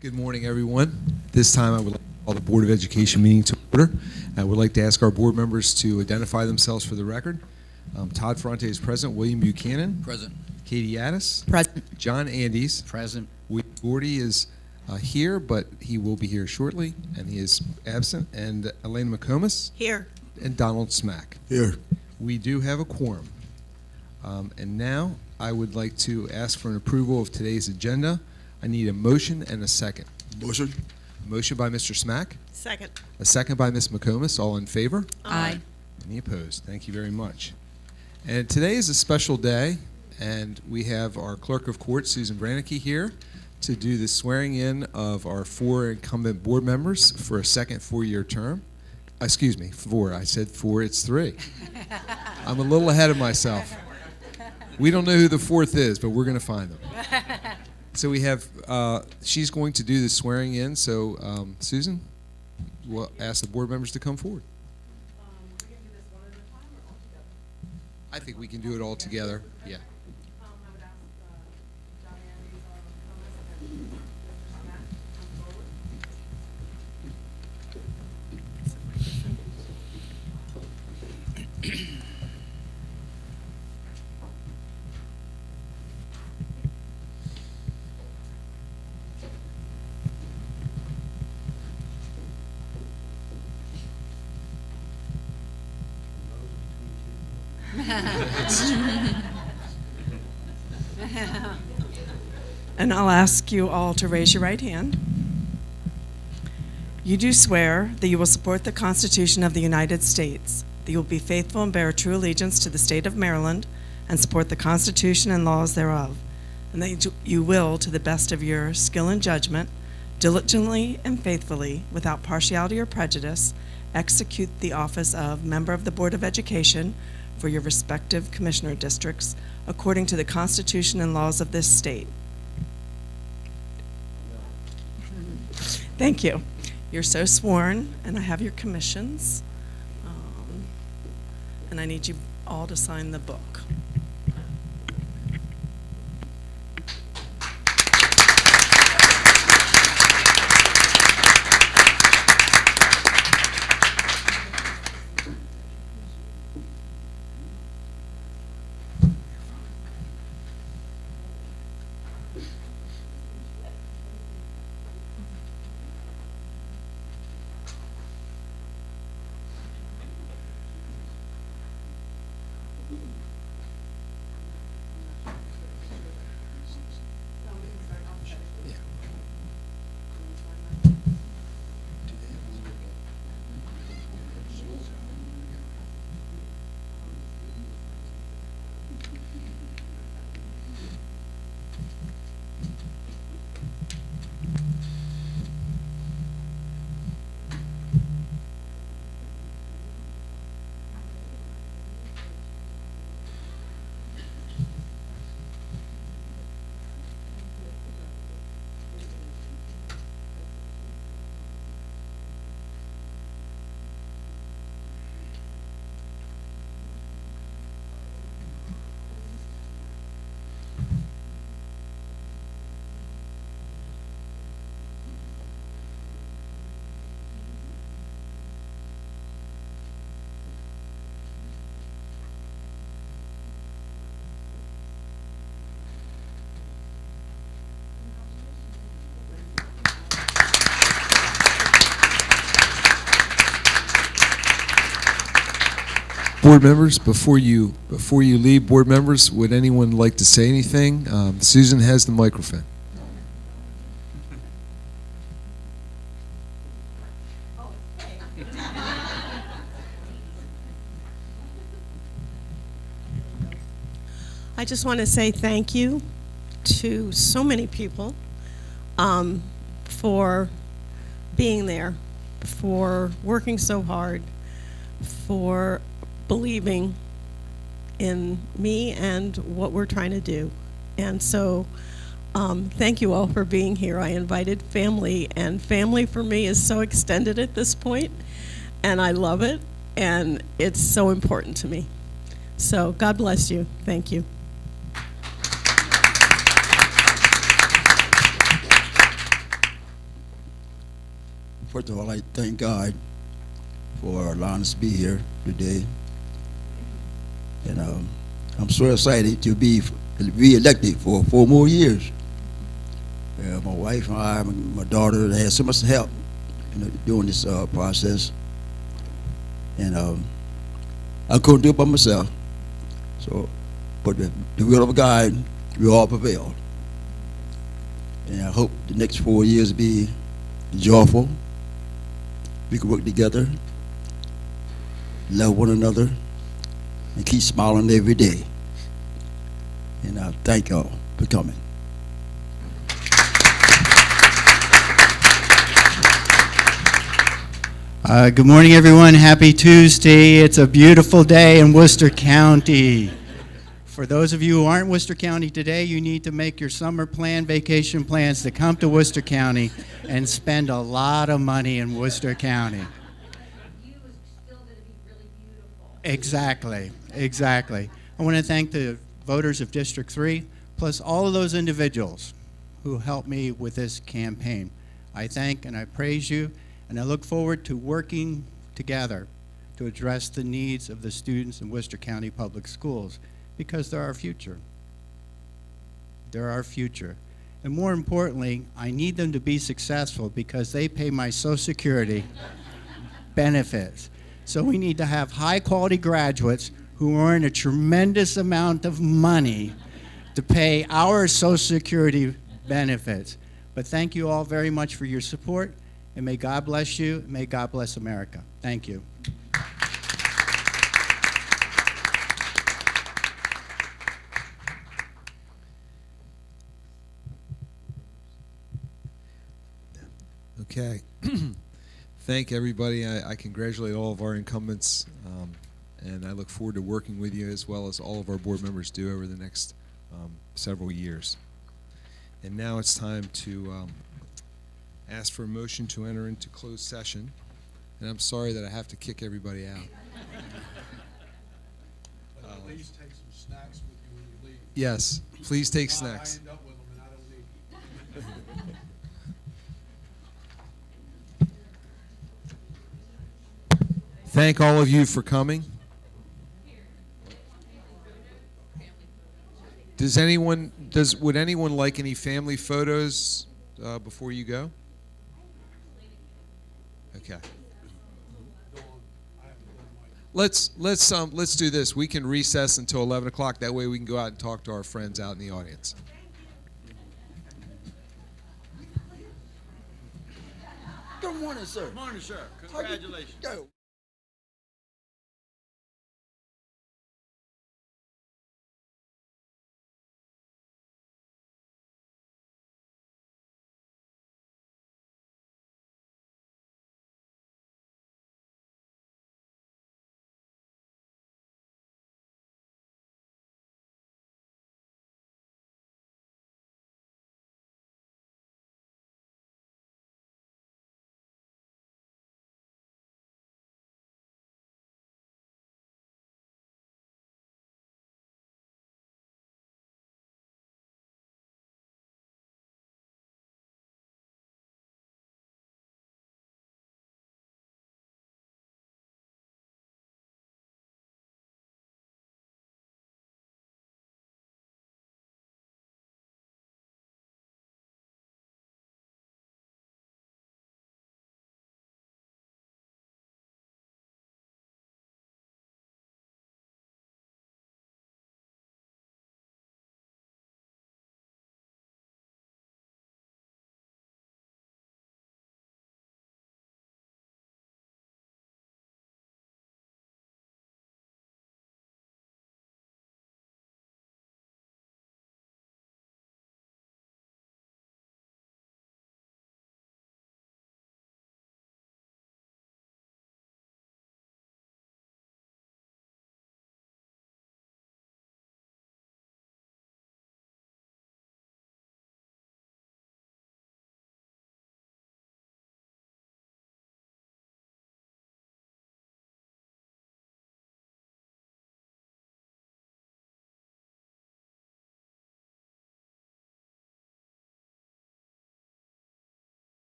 Good morning, everyone. This time I would like to call the Board of Education meeting to order. I would like to ask our board members to identify themselves for the record. Todd Ferrante is present. William Buchanan. Present. Katie Addis. Present. John Andes. Present. William Gordy is here, but he will be here shortly, and he is absent. And Elena McComas. Here. And Donald Smack. Here. We do have a quorum. And now I would like to ask for an approval of today's agenda. I need a motion and a second. Motion. Motion by Mr. Smack. Second. A second by Ms. McComas. All in favor? Aye. Any opposed? Thank you very much. And today is a special day, and we have our Clerk of Court, Susan Brannicky, here to do the swearing in of our 4 incumbent board members for a second 4-year term. Excuse me, 4. I said 4, it's 3. I'm a little ahead of myself. We don't know who the 4th is, but we're going to find them. So we have, she's going to do the swearing in, so Susan, we'll ask the board members to come forward. We can do this one at a time or all together? I think we can do it all together, yeah. I would ask John Andes, Thomas, and Mr. Smack to come forward. And I'll ask you all to raise your right hand. You do swear that you will support the Constitution of the United States, that you will be faithful and bear true allegiance to the state of Maryland and support the Constitution and laws thereof, and that you will, to the best of your skill and judgment, diligently and faithfully, without partiality or prejudice, execute the office of Member of the Board of Education for your respective commissioner districts according to the Constitution and laws of this state. Thank you. You're so sworn, and I have your commissions. And I need you all to sign the book. Board members, before you leave, board members, would anyone like to say anything? Susan has the microphone. I just want to say thank you to so many people for being there, for working so hard, for believing in me and what we're trying to do. And so thank you all for being here. I invited family, and family for me is so extended at this point, and I love it, and it's so important to me. So God bless you. Thank you. First of all, I thank God for allowing us to be here today. And I'm so excited to be re-elected for 4 more years. My wife and I, my daughter, they had so much help during this process. And I couldn't do it by myself. So, but the will of God will all prevail. And I hope the next 4 years be joyful. We can work together, love one another, and keep smiling every day. And I thank y'all for coming. Good morning, everyone. Happy Tuesday. It's a beautiful day in Worcester County. For those of you who aren't in Worcester County today, you need to make your summer plan, vacation plans to come to Worcester County and spend a lot of money in Worcester County. The view is still going to be really beautiful. Exactly, exactly. I want to thank the voters of District 3, plus all of those individuals who helped me with this campaign. I thank and I praise you, and I look forward to working together to address the needs of the students in Worcester County Public Schools, because they're our future. They're our future. And more importantly, I need them to be successful because they pay my Social Security benefits. So we need to have high-quality graduates who earn a tremendous amount of money to pay our Social Security benefits. But thank you all very much for your support, and may God bless you, and may God bless America. Thank you. Okay. Thank everybody. I congratulate all of our incumbents, and I look forward to working with you as well as all of our board members do over the next several years. And now it's time to ask for a motion to enter into closed session. And I'm sorry that I have to kick everybody out. At least take some snacks with you when you leave. Yes, please take snacks. I end up with them and I don't need them. Thank all of you for coming. Would anyone like any family photos before you go? Okay. Let's do this. We can recess until 11 o'clock. That way we can go out and talk to our friends out in the audience. Good morning, sir. Morning, sir. Congratulations. Go.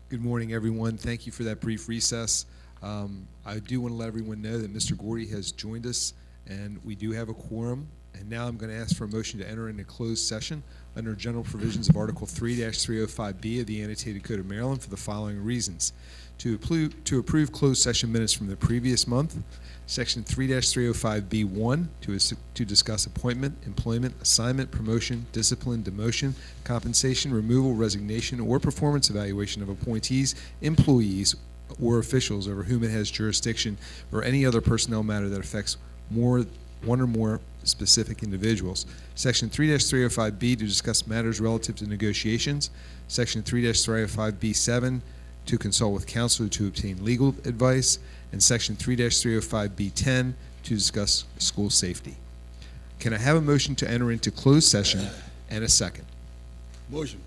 Good morning, everyone. Thank you for that brief recess. I do want to let everyone know that Mr. Gordy has joined us, and we do have a quorum. And now I'm going to ask for a motion to enter into closed session under general provisions of Article 3-305B of the Annotated Code of Maryland for the following reasons. To approve closed session minutes from the previous month, Section 3-305B1, to discuss appointment, employment, assignment, promotion, discipline, demotion, compensation, removal, resignation, or performance evaluation of appointees, employees, or officials over whom it has jurisdiction, or any other personnel matter that affects one or more specific individuals. Section 3-305B, to discuss matters relative to negotiations. Section 3-305B7, to consult with counsel to obtain legal advice. And Section 3-305B10, to discuss school safety. Can I have a motion to enter into closed session and a second? Motion.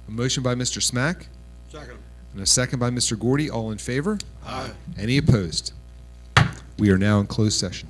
A motion by Mr. Smack Second. and a second by Mr. Gordy. All in favor? Aye. Any opposed? We are now in closed session.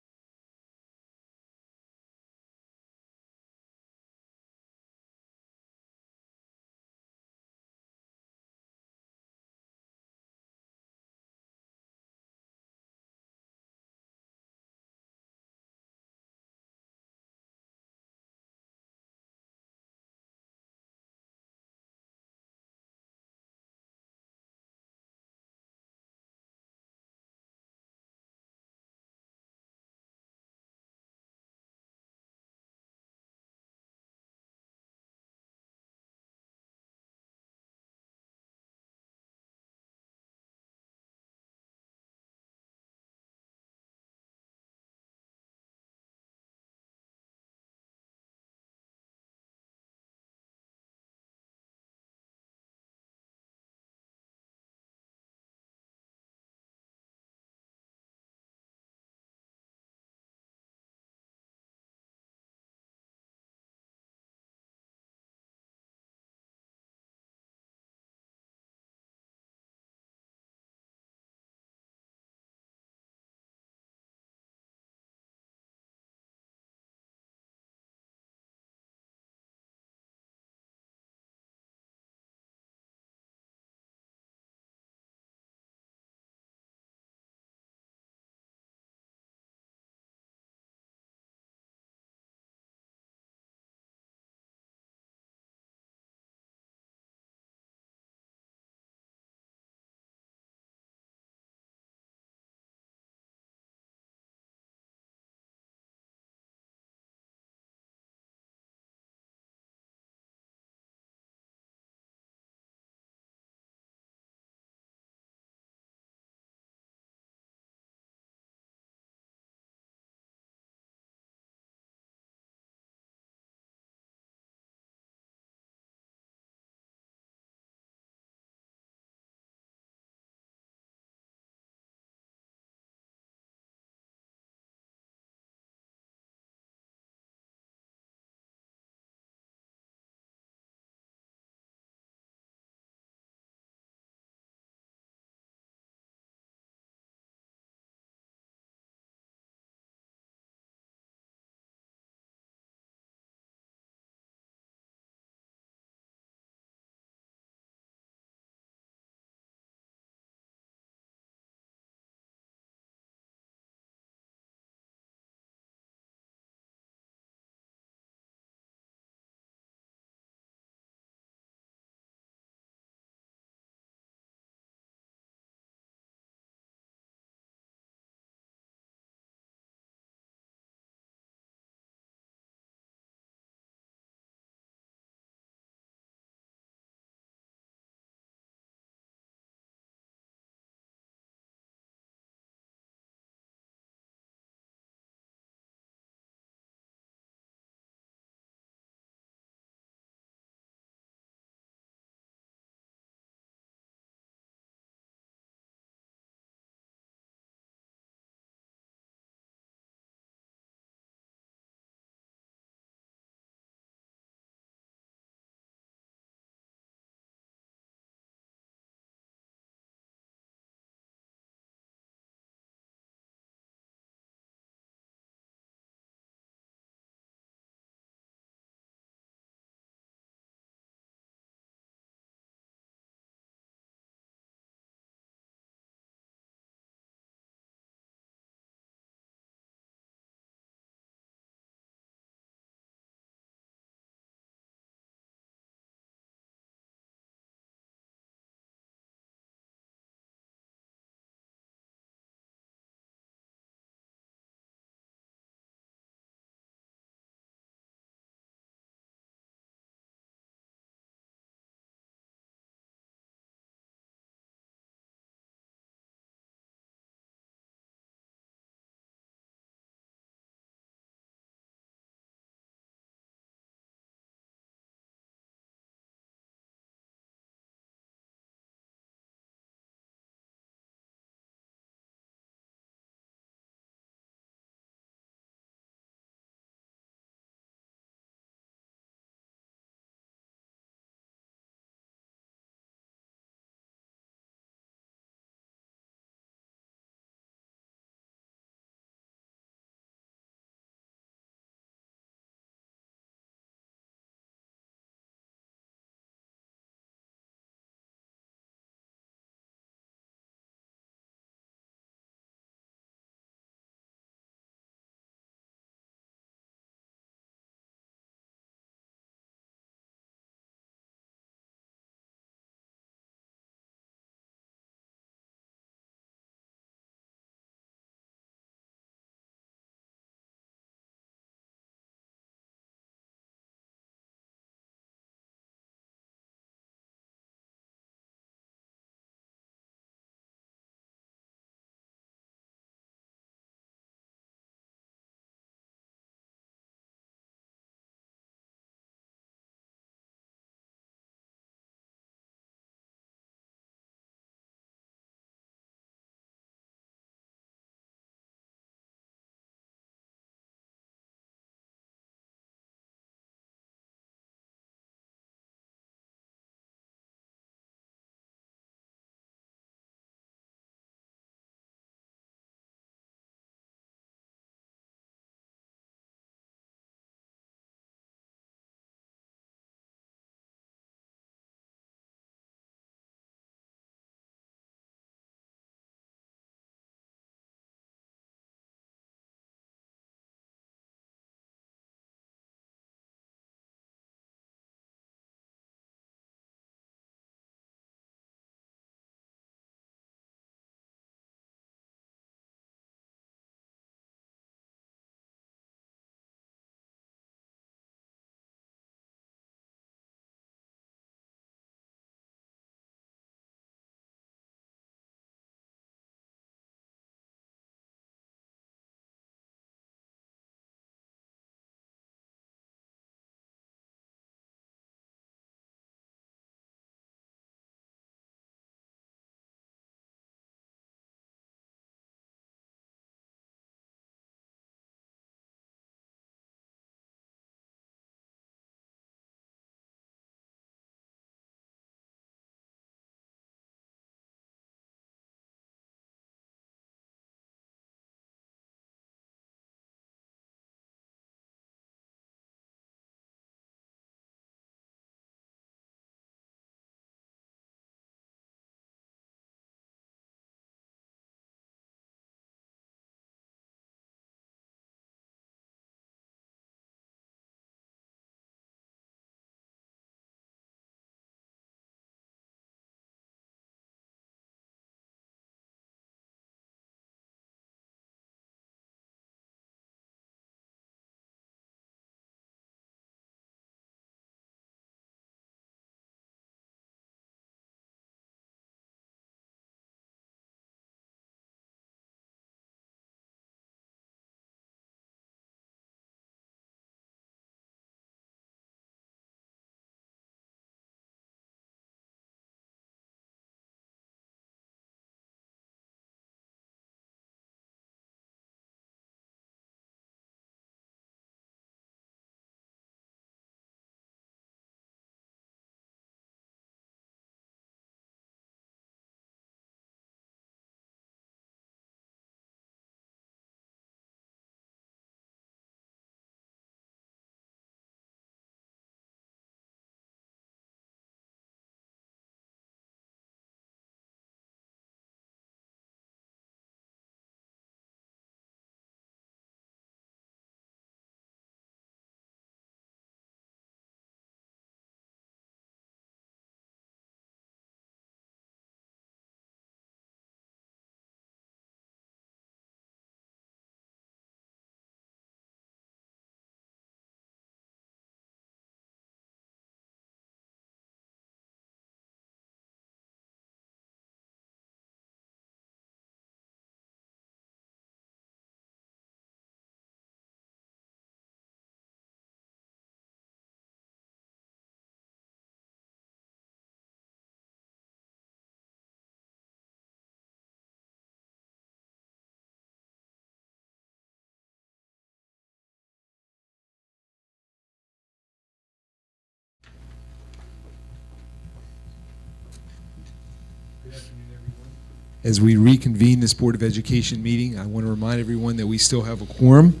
As we reconvene this Board of Education meeting, I want to remind everyone that we still have a quorum.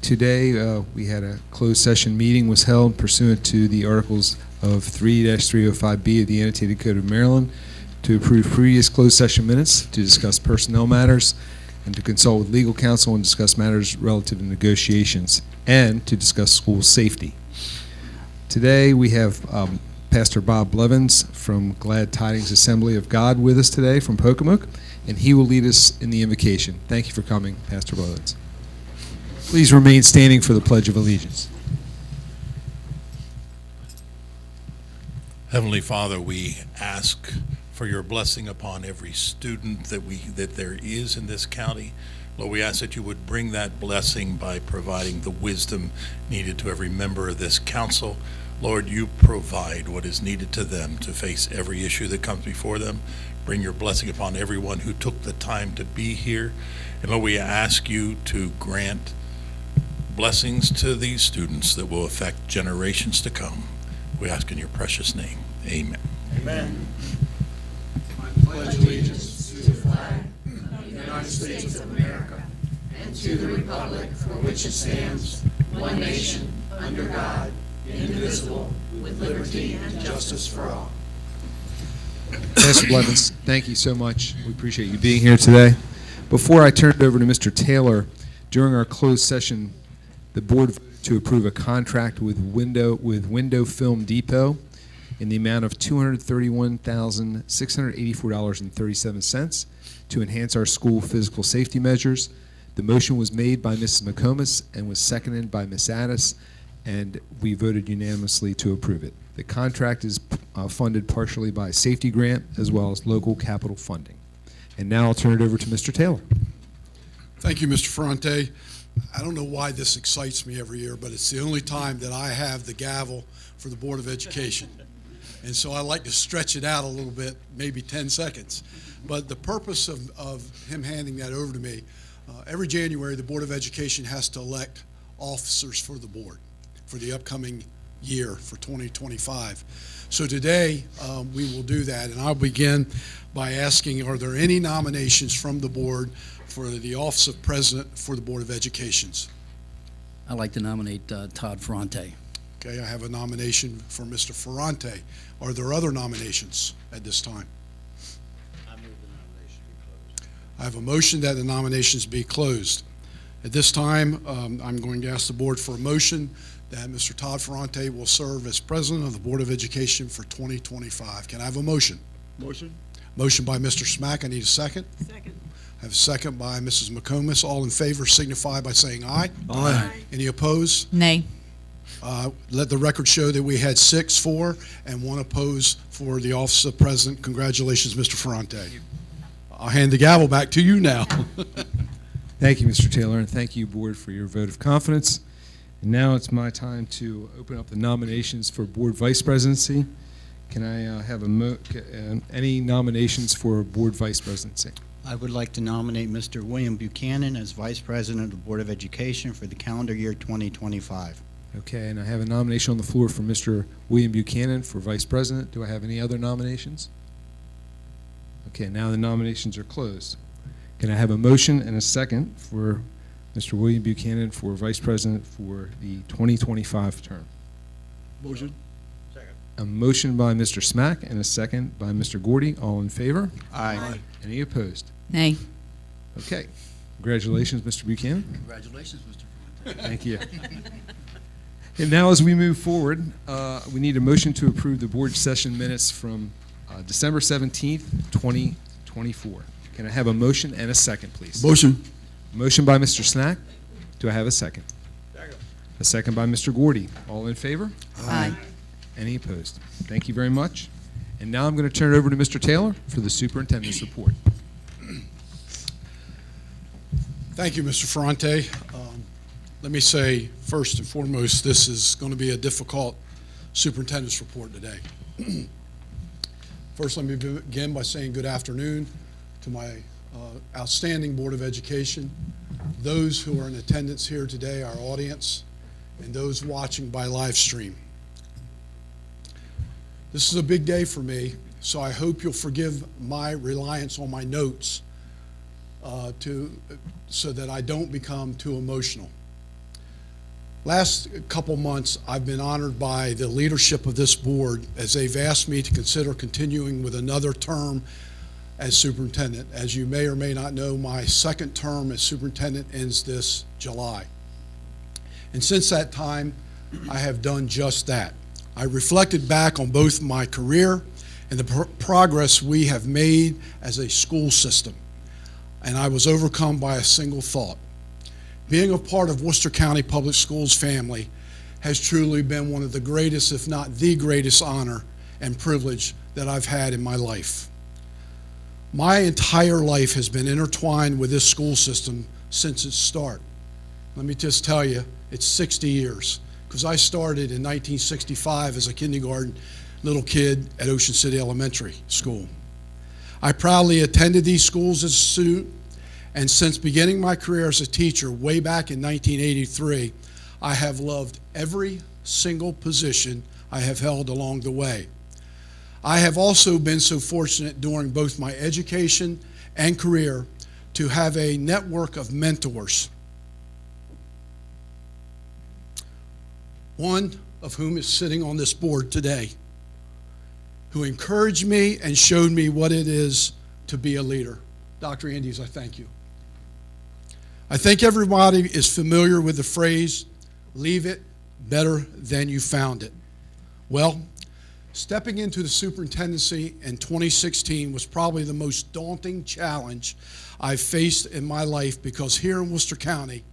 Today, we had a closed session meeting was held pursuant to the Articles of 3-305B of the Annotated Code of Maryland to approve previous closed session minutes, to discuss personnel matters, and to consult with legal counsel and discuss matters relative to negotiations, and to discuss school safety. Today, we have Pastor Bob Blevins from Glad Tidings Assembly of God with us today from Pocomoke, and he will lead us in the invocation. Thank you for coming, Pastor Blevins. Please remain standing for the Pledge of Allegiance. Heavenly Father, we ask for your blessing upon every student that there is in this county. Lord, we ask that you would bring that blessing by providing the wisdom needed to every member of this council. Lord, you provide what is needed to them to face every issue that comes before them. Bring your blessing upon everyone who took the time to be here. And Lord, we ask you to grant blessings to these students that will affect generations to come. We ask in your precious name. Amen. Amen. Pledge allegiance to the flag of the United States of America and to the republic for which it stands, one nation, under God, indivisible, with liberty and justice for all. Pastor Blevins, thank you so much. We appreciate you being here today. Before I turn it over to Mr. Taylor, during our closed session, the board voted to approve a contract with Window Film Depot in the amount of $231,684.37 to enhance our school physical safety measures. The motion was made by Mrs. McComas and was seconded by Ms. Addis, and we voted unanimously to approve it. The contract is funded partially by a safety grant as well as local capital funding. And now I'll turn it over to Mr. Taylor. Thank you, Mr. Ferrante. I don't know why this excites me every year, but it's the only time that I have the gavel for the Board of Education. And so I like to stretch it out a little bit, maybe 10 seconds. But the purpose of him handing that over to me, every January the Board of Education has to elect officers for the board for the upcoming year for 2025. So today we will do that, and I'll begin by asking, are there any nominations from the board for the office of president for the Board of Educations? I'd like to nominate Todd Ferrante. Okay, I have a nomination for Mr. Ferrante. Are there other nominations at this time? I move the nomination be closed. I have a motion that the nominations be closed. At this time, I'm going to ask the board for a motion that Mr. Todd Ferrante will serve as president of the Board of Education for 2025. Can I have a motion? Motion. Motion by Mr. Smack. I need a second. Second. I have a second by Mrs. McComas. All in favor signify by saying aye. Aye. Any opposed? Nay. Let the record show that we had 6 for and 1 opposed for the office of president. Congratulations, Mr. Ferrante. I'll hand the gavel back to you now. Thank you, Mr. Taylor, and thank you, board, for your vote of confidence. And now it's my time to open up the nominations for board vice presidency. Can I have any nominations for board vice presidency? I would like to nominate Mr. William Buchanan as Vice President of the Board of Education for the calendar year 2025. Okay, and I have a nomination on the floor for Mr. William Buchanan for vice president. Do I have any other nominations? Okay, now the nominations are closed. Can I have a motion and a second for Mr. William Buchanan for vice president for the 2025 term? Motion. A motion by Mr. Smack and a second by Mr. Gordy. All in favor? Aye. Any opposed? Nay. Okay. Congratulations, Mr. Buchanan. Congratulations, Mr. Ferrante. Thank you. And now as we move forward, we need a motion to approve the board session minutes from December 17th, 2024. Can I have a motion and a second, please? Motion. Motion by Mr. Snack. Do I have a second? Second. A second by Mr. Gordy. All in favor? Aye. Any opposed? Thank you very much. And now I'm going to turn it over to Mr. Taylor for the superintendent's report. Thank you, Mr. Ferrante. Let me say, first and foremost, this is going to be a difficult superintendent's report today. First, let me begin by saying good afternoon to my outstanding Board of Education, those who are in attendance here today, our audience, and those watching by live stream. This is a big day for me, so I hope you'll forgive my reliance on my notes so that I don't become too emotional. Last couple months, I've been honored by the leadership of this board as they've asked me to consider continuing with another term as superintendent. As you may or may not know, my second term as superintendent ends this July. And since that time, I have done just that. I reflected back on both my career and the progress we have made as a school system, and I was overcome by a single thought. Being a part of Worcester County Public Schools family has truly been one of the greatest, if not the greatest, honor and privilege that I've had in my life. My entire life has been intertwined with this school system since its start. Let me just tell you, it's 60 years, because I started in 1965 as a kindergarten little kid at Ocean City Elementary School. I proudly attended these schools as a student, and since beginning my career as a teacher way back in 1983, I have loved every single position I have held along the way. I have also been so fortunate during both my education and career to have a network of mentors, one of whom is sitting on this board today, who encouraged me and showed me what it is to be a leader. Dr. Andes, I thank you. I think everybody is familiar with the phrase, leave it better than you found it. Well, stepping into the superintendency in 2016 was probably the most daunting challenge I've faced in my life, because here in Worcester County,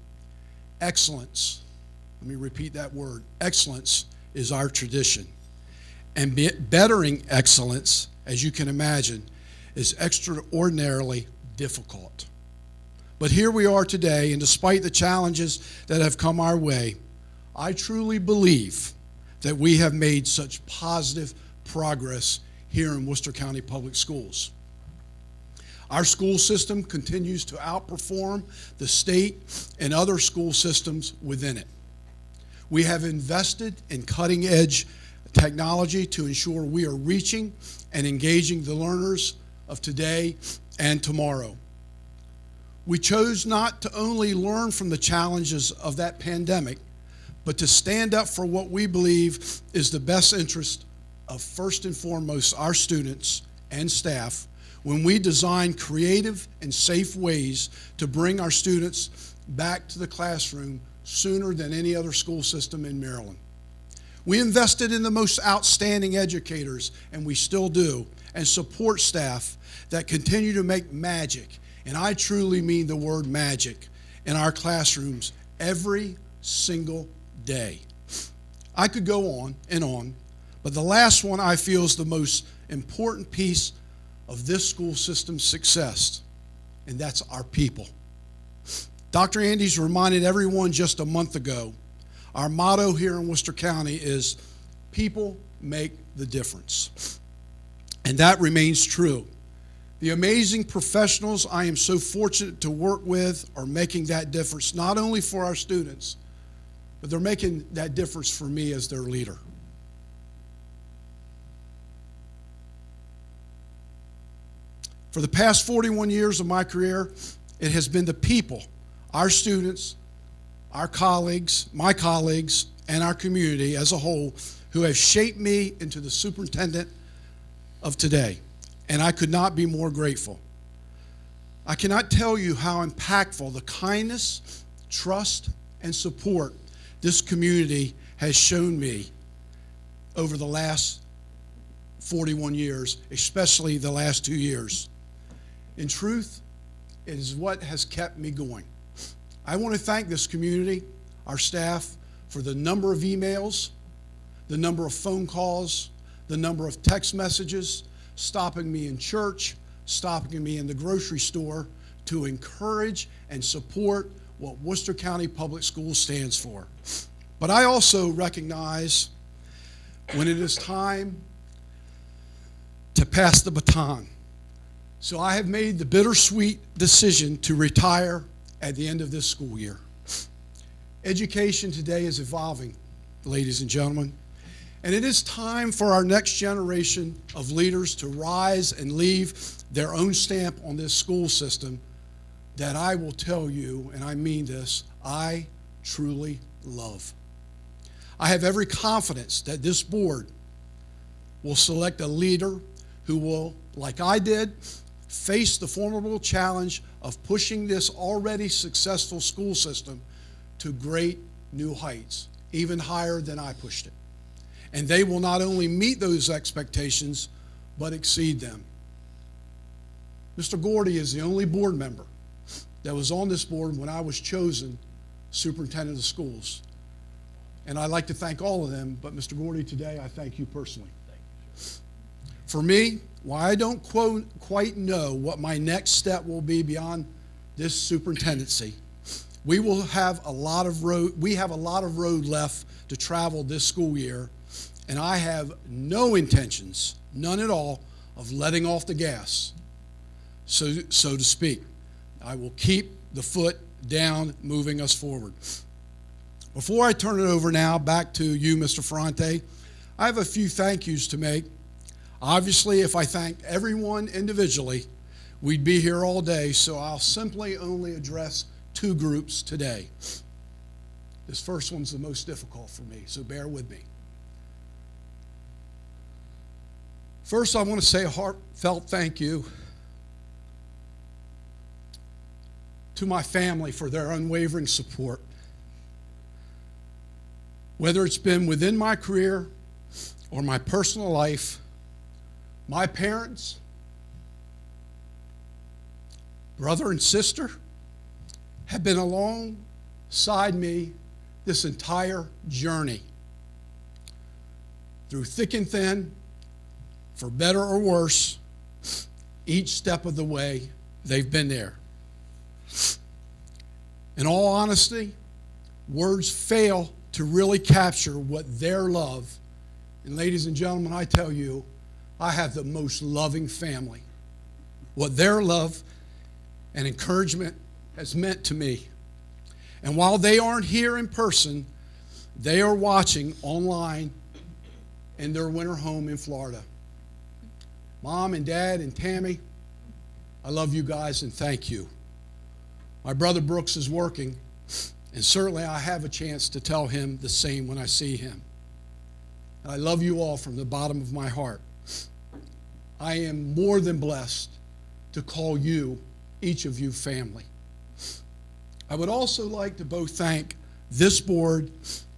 excellence, let me repeat that word, excellence is our tradition. And bettering excellence, as you can imagine, is extraordinarily difficult. But here we are today, and despite the challenges that have come our way, I truly believe that we have made such positive progress here in Worcester County Public Schools. Our school system continues to outperform the state and other school systems within it. We have invested in cutting-edge technology to ensure we are reaching and engaging the learners of today and tomorrow. We chose not to only learn from the challenges of that pandemic, but to stand up for what we believe is the best interest of, first and foremost, our students and staff when we design creative and safe ways to bring our students back to the classroom sooner than any other school system in Maryland. We invested in the most outstanding educators, and we still do, and support staff that continue to make magic, and I truly mean the word magic, in our classrooms every single day. I could go on and on, but the last one I feel is the most important piece of this school system's success, and that's our people. Dr. Andes reminded everyone just a month ago, our motto here in Worcester County is, people make the difference. And that remains true. The amazing professionals I am so fortunate to work with are making that difference, not only for our students, but they're making that difference for me as their leader. For the past 41 years of my career, it has been the people, our students, our colleagues, my colleagues, and our community as a whole who have shaped me into the superintendent of today, and I could not be more grateful. I cannot tell you how impactful the kindness, trust, and support this community has shown me over the last 41 years, especially the last 2 years. In truth, it is what has kept me going. I want to thank this community, our staff, for the number of emails, the number of phone calls, the number of text messages, stopping me in church, stopping me in the grocery store to encourage and support what Worcester County Public Schools stands for. But I also recognize when it is time to pass the baton. So I have made the bittersweet decision to retire at the end of this school year. Education today is evolving, ladies and gentlemen, And it is time for our next generation of leaders to rise and leave their own stamp on this school system that I will tell you, and I mean this, I truly love. I have every confidence that this board will select a leader who will, like I did, face the formidable challenge of pushing this already successful school system to great new heights, even higher than I pushed it. And they will not only meet those expectations, but exceed them. Mr. Gordy is the only board member that was on this board when I was chosen superintendent of schools. And I'd like to thank all of them, but Mr. Gordy, today I thank you personally. For me, while I don't quite know what my next step will be beyond this superintendency, we have a lot of road left to travel this school year, and I have no intentions, none at all, of letting off the gas, so to speak. I will keep the foot down, moving us forward. Before I turn it over now back to you, Mr. Ferrante, I have a few thank yous to make. Obviously, if I thanked everyone individually, we'd be here all day, so I'll simply only address two groups today. This first one's the most difficult for me, so bear with me. First, I want to say a heartfelt thank you to my family for their unwavering support. Whether it's been within my career or my personal life, my parents, brother and sister have been alongside me this entire journey. Through thick and thin, for better or worse, each step of the way, they've been there. In all honesty, words fail to really capture what their love, and ladies and gentlemen, I tell you, I have the most loving family. What their love and encouragement has meant to me. And while they aren't here in person, they are watching online in their winter home in Florida. Mom and Dad and Tammy, I love you guys and thank you. My brother Brooks is working, and certainly I have a chance to tell him the same when I see him. I love you all from the bottom of my heart. I am more than blessed to call you, each of you, family. I would also like to both thank this board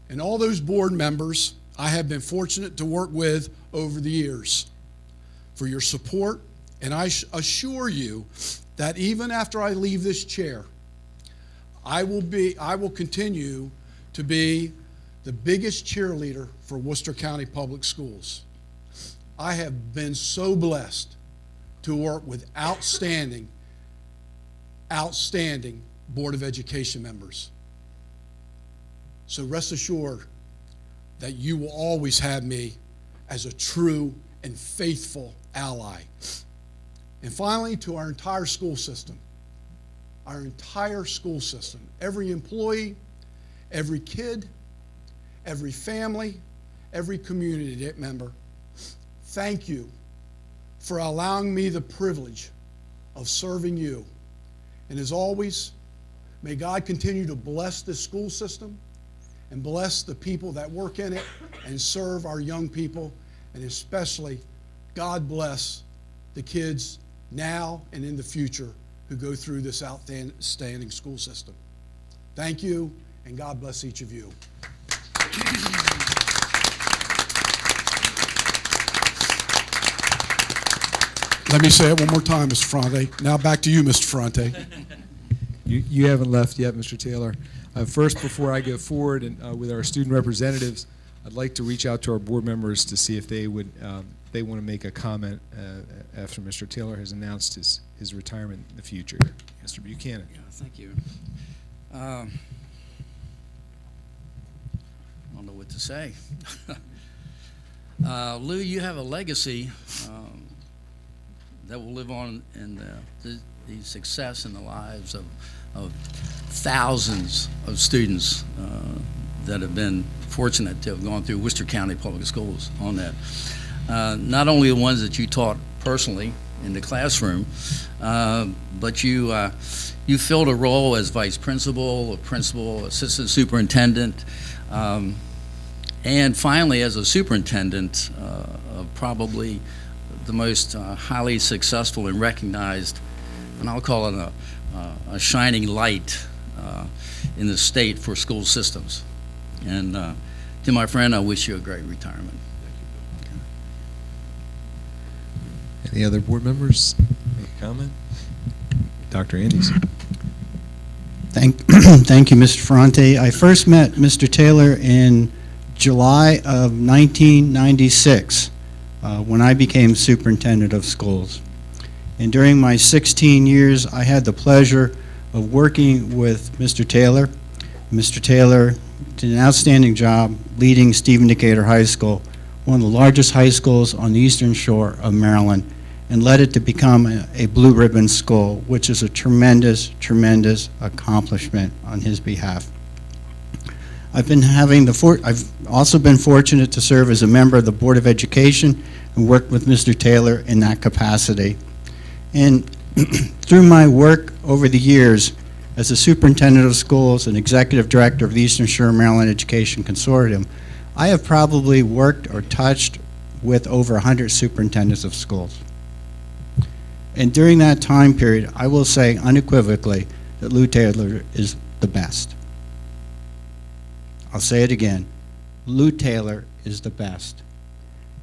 and all those board members I have been fortunate to work with over the years for your support, and I assure you that even after I leave this chair, I will continue to be the biggest cheerleader for Worcester County Public Schools. I have been so blessed to work with outstanding Board of Education members. So rest assured that you will always have me as a true and faithful ally. And finally, to our entire school system. Every employee, every kid, every family, every community member, thank you for allowing me the privilege of serving you. And as always, may God continue to bless this school system and bless the people that work in it and serve our young people, and especially God bless the kids now and in the future who go through this outstanding school system. Thank you, and God bless each of you. Let me say it one more time, Mr. Ferrante. Now back to you, Mr. Ferrante. You haven't left yet, Mr. Taylor. First, before I go forward and with our student representatives, I'd like to reach out to our board members to see if they would they want to make a comment after Mr. Taylor has announced his retirement in the future. Mr. Buchanan. Yeah, thank you. I don't know what to say. Lou, you have a legacy that will live on in the success in the lives of thousands of students that have been fortunate to have gone through Worcester County Public Schools on that. Not only the ones that you taught personally in the classroom, but you filled a role as vice principal, assistant superintendent, and finally as a superintendent of probably the most highly successful and recognized, and I'll call it a shining light in the state for school systems. And to my friend, I wish you a great retirement. Any other board members? Make a comment? Dr. Anderson. Thank you, Mr. Ferrante. I first met Mr. Taylor in July of 1996 when I became superintendent of schools. And during my 16 years, I had the pleasure of working with Mr. Taylor. Mr. Taylor did an outstanding job leading Stephen Decatur High School, one of the largest high schools on the eastern shore of Maryland, and led it to become a blue ribbon school, which is a tremendous, tremendous accomplishment on his behalf. I've also been fortunate to serve as a member of the Board of Education and worked with Mr. Taylor in that capacity. And through my work over the years as a superintendent of schools and executive director of the Eastern Shore of Maryland Education Consortium, I have probably worked or touched with over 100 superintendents of schools. And during that time period, I will say unequivocally that Lou Taylor is the best. I'll say it again. Lou Taylor is the best.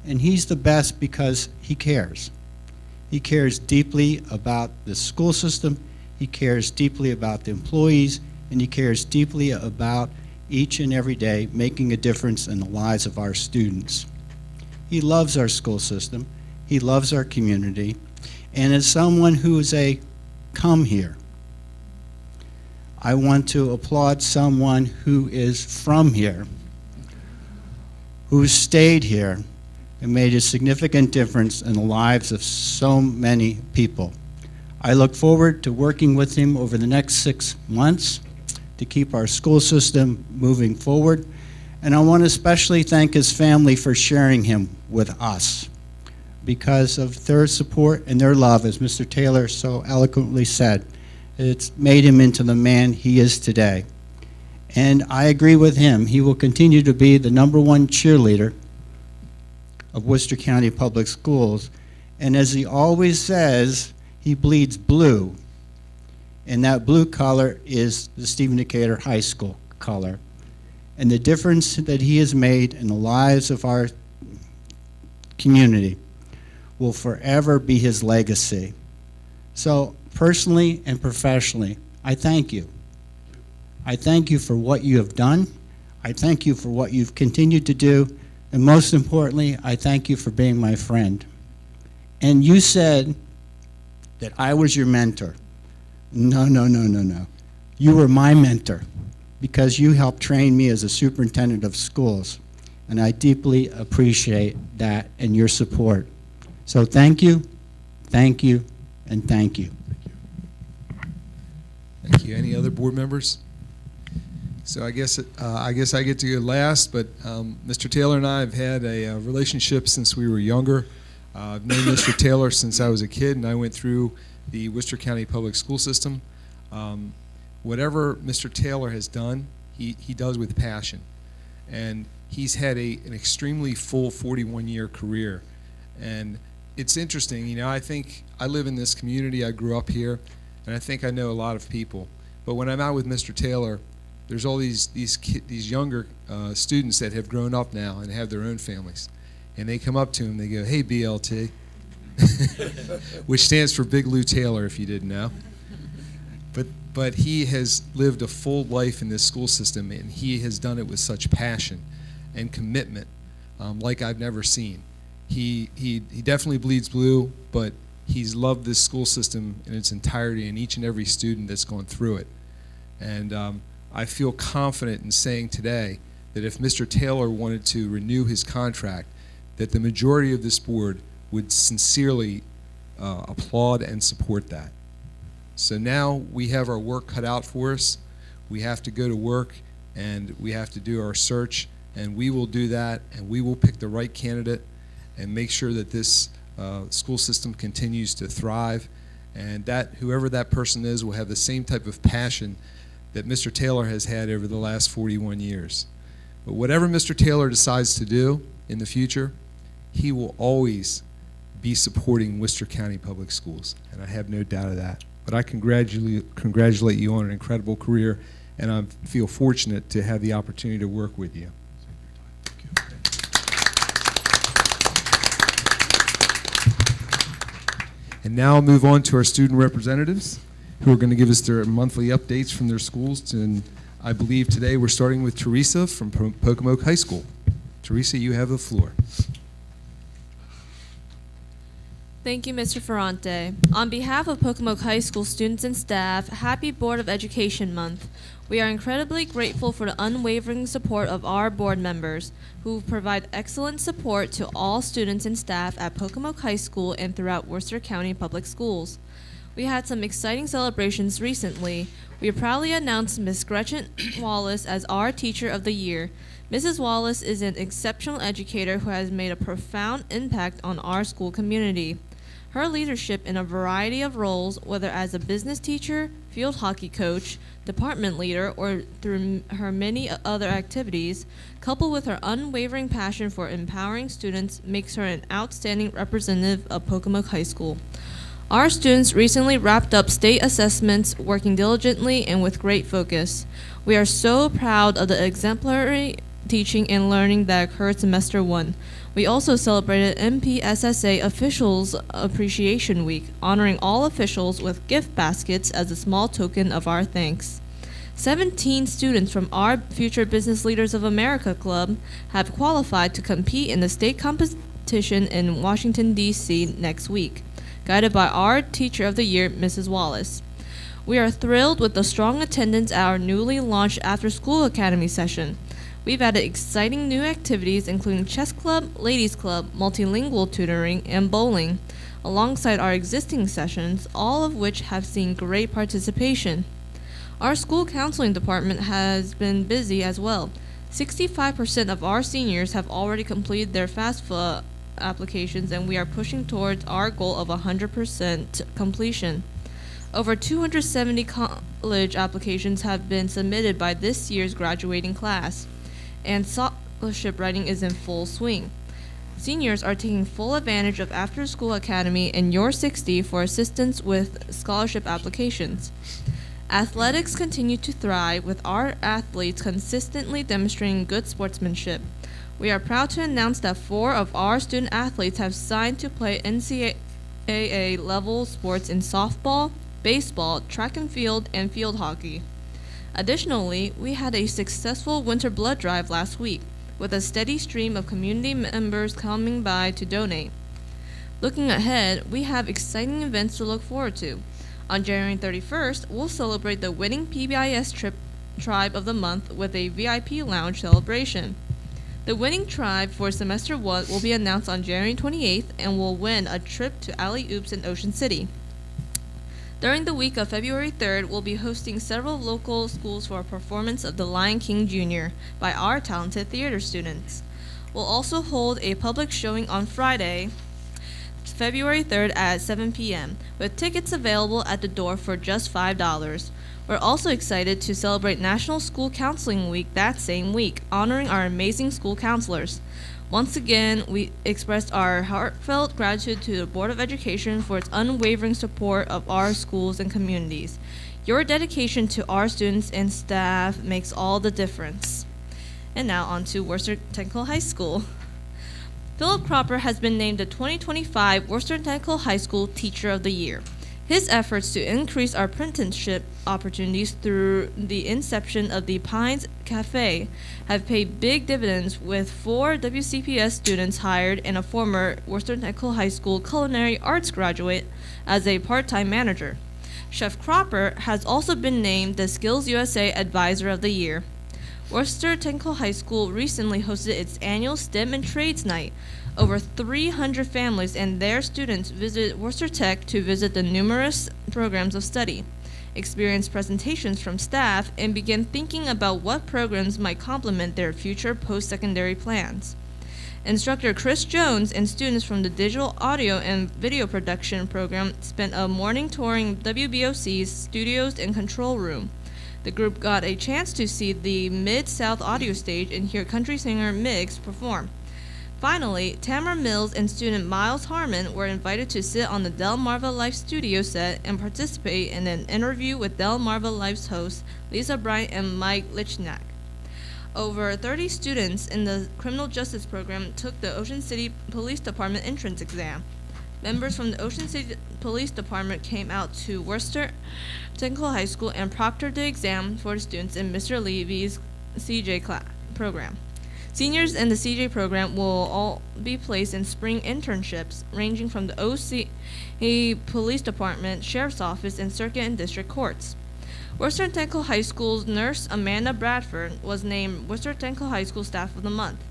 And he's the best because he cares. He cares deeply about the school system, he cares deeply about the employees, and he cares deeply about each and every day making a difference in the lives of our students. He loves our school system, he loves our community, and as someone who is a come here, I want to applaud someone who is from here, who stayed here and made a significant difference in the lives of so many people. I look forward to working with him over the next 6 months to keep our school system moving forward, and I want to especially thank his family for sharing him with us. Because of their support and their love, as Mr. Taylor so eloquently said, it's made him into the man he is today. And I agree with him. He will continue to be the #1 cheerleader of Worcester County Public Schools. And as he always says, he bleeds blue. And that blue color is the Stephen Decatur High School color. And the difference that he has made in the lives of our community will forever be his legacy. So personally and professionally, I thank you. I thank you for what you have done. I thank you for what you've continued to do. And most importantly, I thank you for being my friend. And you said that I was your mentor. No, no, no, no, no. You were my mentor because you helped train me as a superintendent of schools. And I deeply appreciate that and your support. So thank you, and thank you. Thank you. Any other board members? So I guess I get to go last, but Mr. Taylor and I have had a relationship since we were younger. I've known Mr. Taylor since I was a kid, and I went through the Worcester County Public School System. Whatever Mr. Taylor has done, he does with passion. And he's had an extremely full 41-year career. And it's interesting, you know, I think I live in this community, I grew up here, and I think I know a lot of people. But when I'm out with Mr. Taylor, there's all these younger students that have grown up now and have their own families. And they come up to him, they go, "Hey, BLT," which stands for Big Lou Taylor, if you didn't know. But he has lived a full life in this school system, and he has done it with such passion and commitment like I've never seen. He definitely bleeds blue, but he's loved this school system in its entirety and each and every student that's gone through it. And I feel confident in saying today that if Mr. Taylor wanted to renew his contract, that the majority of this board would sincerely applaud and support that. So now we have our work cut out for us. We have to go to work and we have to do our search, and we will do that, and we will pick the right candidate and make sure that this school system continues to thrive, and that whoever that person is will have the same type of passion that Mr. Taylor has had over the last 41 years. But whatever Mr. Taylor decides to do in the future, he will always be supporting Worcester County Public Schools, and I have no doubt of that. But I congratulate you on an incredible career, and I feel fortunate to have the opportunity to work with you. And now I'll move on to our student representatives, who are going to give us their monthly updates from their schools. And I believe today we're starting with Teresa from Pocomoke High School. Teresa, you have the floor. Thank you, Mr. Ferrante. On behalf of Pocomoke High School students and staff, happy Board of Education Month. We are incredibly grateful for the unwavering support of our board members, who provide excellent support to all students and staff at Pocomoke High School and throughout Worcester County Public Schools. We had some exciting celebrations recently. We proudly announced Miss Gretchen Wallace as our Teacher of the Year. Mrs. Wallace is an exceptional educator who has made a profound impact on our school community. Her leadership in a variety of roles, whether as a business teacher, field hockey coach, department leader, or through her many other activities, coupled with her unwavering passion for empowering students, makes her an outstanding representative of Pocomoke High School. Our students recently wrapped up state assessments, working diligently and with great focus. We are so proud of the exemplary teaching and learning that occurred semester 1. We also celebrated MPSSA Officials Appreciation Week, honoring all officials with gift baskets as a small token of our thanks. 17 students from our Future Business Leaders of America Club have qualified to compete in the state competition in Washington, D.C. next week, guided by our Teacher of the Year, Mrs. Wallace. We are thrilled with the strong attendance at our newly launched after-school academy session. We've added exciting new activities including chess club, ladies club, multilingual tutoring, and bowling, alongside our existing sessions, all of which have seen great participation. Our school counseling department has been busy as well. 65% of our seniors have already completed their FAFSA applications, and we are pushing towards our goal of 100% completion. Over 270 college applications have been submitted by this year's graduating class, and scholarship writing is in full swing. Seniors are taking full advantage of After School Academy and Your 60 for assistance with scholarship applications. Athletics continue to thrive, with our athletes consistently demonstrating good sportsmanship. We are proud to announce that 4 of our student athletes have signed to play NCAA level sports in softball, baseball, track and field hockey. Additionally, we had a successful winter blood drive last week, with a steady stream of community members coming by to donate. Looking ahead, we have exciting events to look forward to. On January 31st, we'll celebrate the winning PBIS Tribe of the Month with a VIP lounge celebration. The winning tribe for semester 1 will be announced on January 28th and will win a trip to Alley Oops in Ocean City. During the week of February 3rd, we'll be hosting several local schools for a performance of The Lion King Jr. by our talented theater students. We'll also hold a public showing on Friday, February 3rd at 7 p.m., with tickets available at the door for just $5. We're also excited to celebrate National School Counseling Week that same week, honoring our amazing school counselors. Once again, we expressed our heartfelt gratitude to the Board of Education for its unwavering support of our schools and communities. Your dedication to our students and staff makes all the difference. And now on to Worcester Technical High School. Philip Cropper has been named the 2025 Worcester Technical High School Teacher of the Year. His efforts to increase our apprenticeship opportunities through the inception of the Pines Cafe have paid big dividends, with 4 WCPS students hired and a former Worcester Technical High School culinary arts graduate as a part-time manager. Chef Cropper has also been named the Skills USA Advisor of the Year. Worcester Technical High School recently hosted its annual STEM and Trades Night. Over 300 families and their students visited Worcester Tech to visit the numerous programs of study. experience presentations from staff, and begin thinking about what programs might complement their future post-secondary plans. Instructor Chris Jones and students from the Digital Audio and Video Production program spent a morning touring WBOC's studios and control room. The group got a chance to see the Mid-South audio stage and hear country singer Miggs perform. Finally, Tamara Mills and student Miles Harmon were invited to sit on the Delmarva Life studio set and participate in an interview with Delmarva Life's hosts Lisa Bryant and Mike Lichnak. Over 30 students in the criminal justice program took the Ocean City Police Department entrance exam. Members from the Ocean City Police Department came out to Worcester Technical High School and proctored the exam for the students in Mr. Levy's CJ program. Seniors in the CJ program will all be placed in spring internships ranging from the OC Police Department, Sheriff's Office, and Circuit and District Courts. Worcester Technical High School's nurse Amanda Bradford was named Worcester Technical High School Staff of the Month.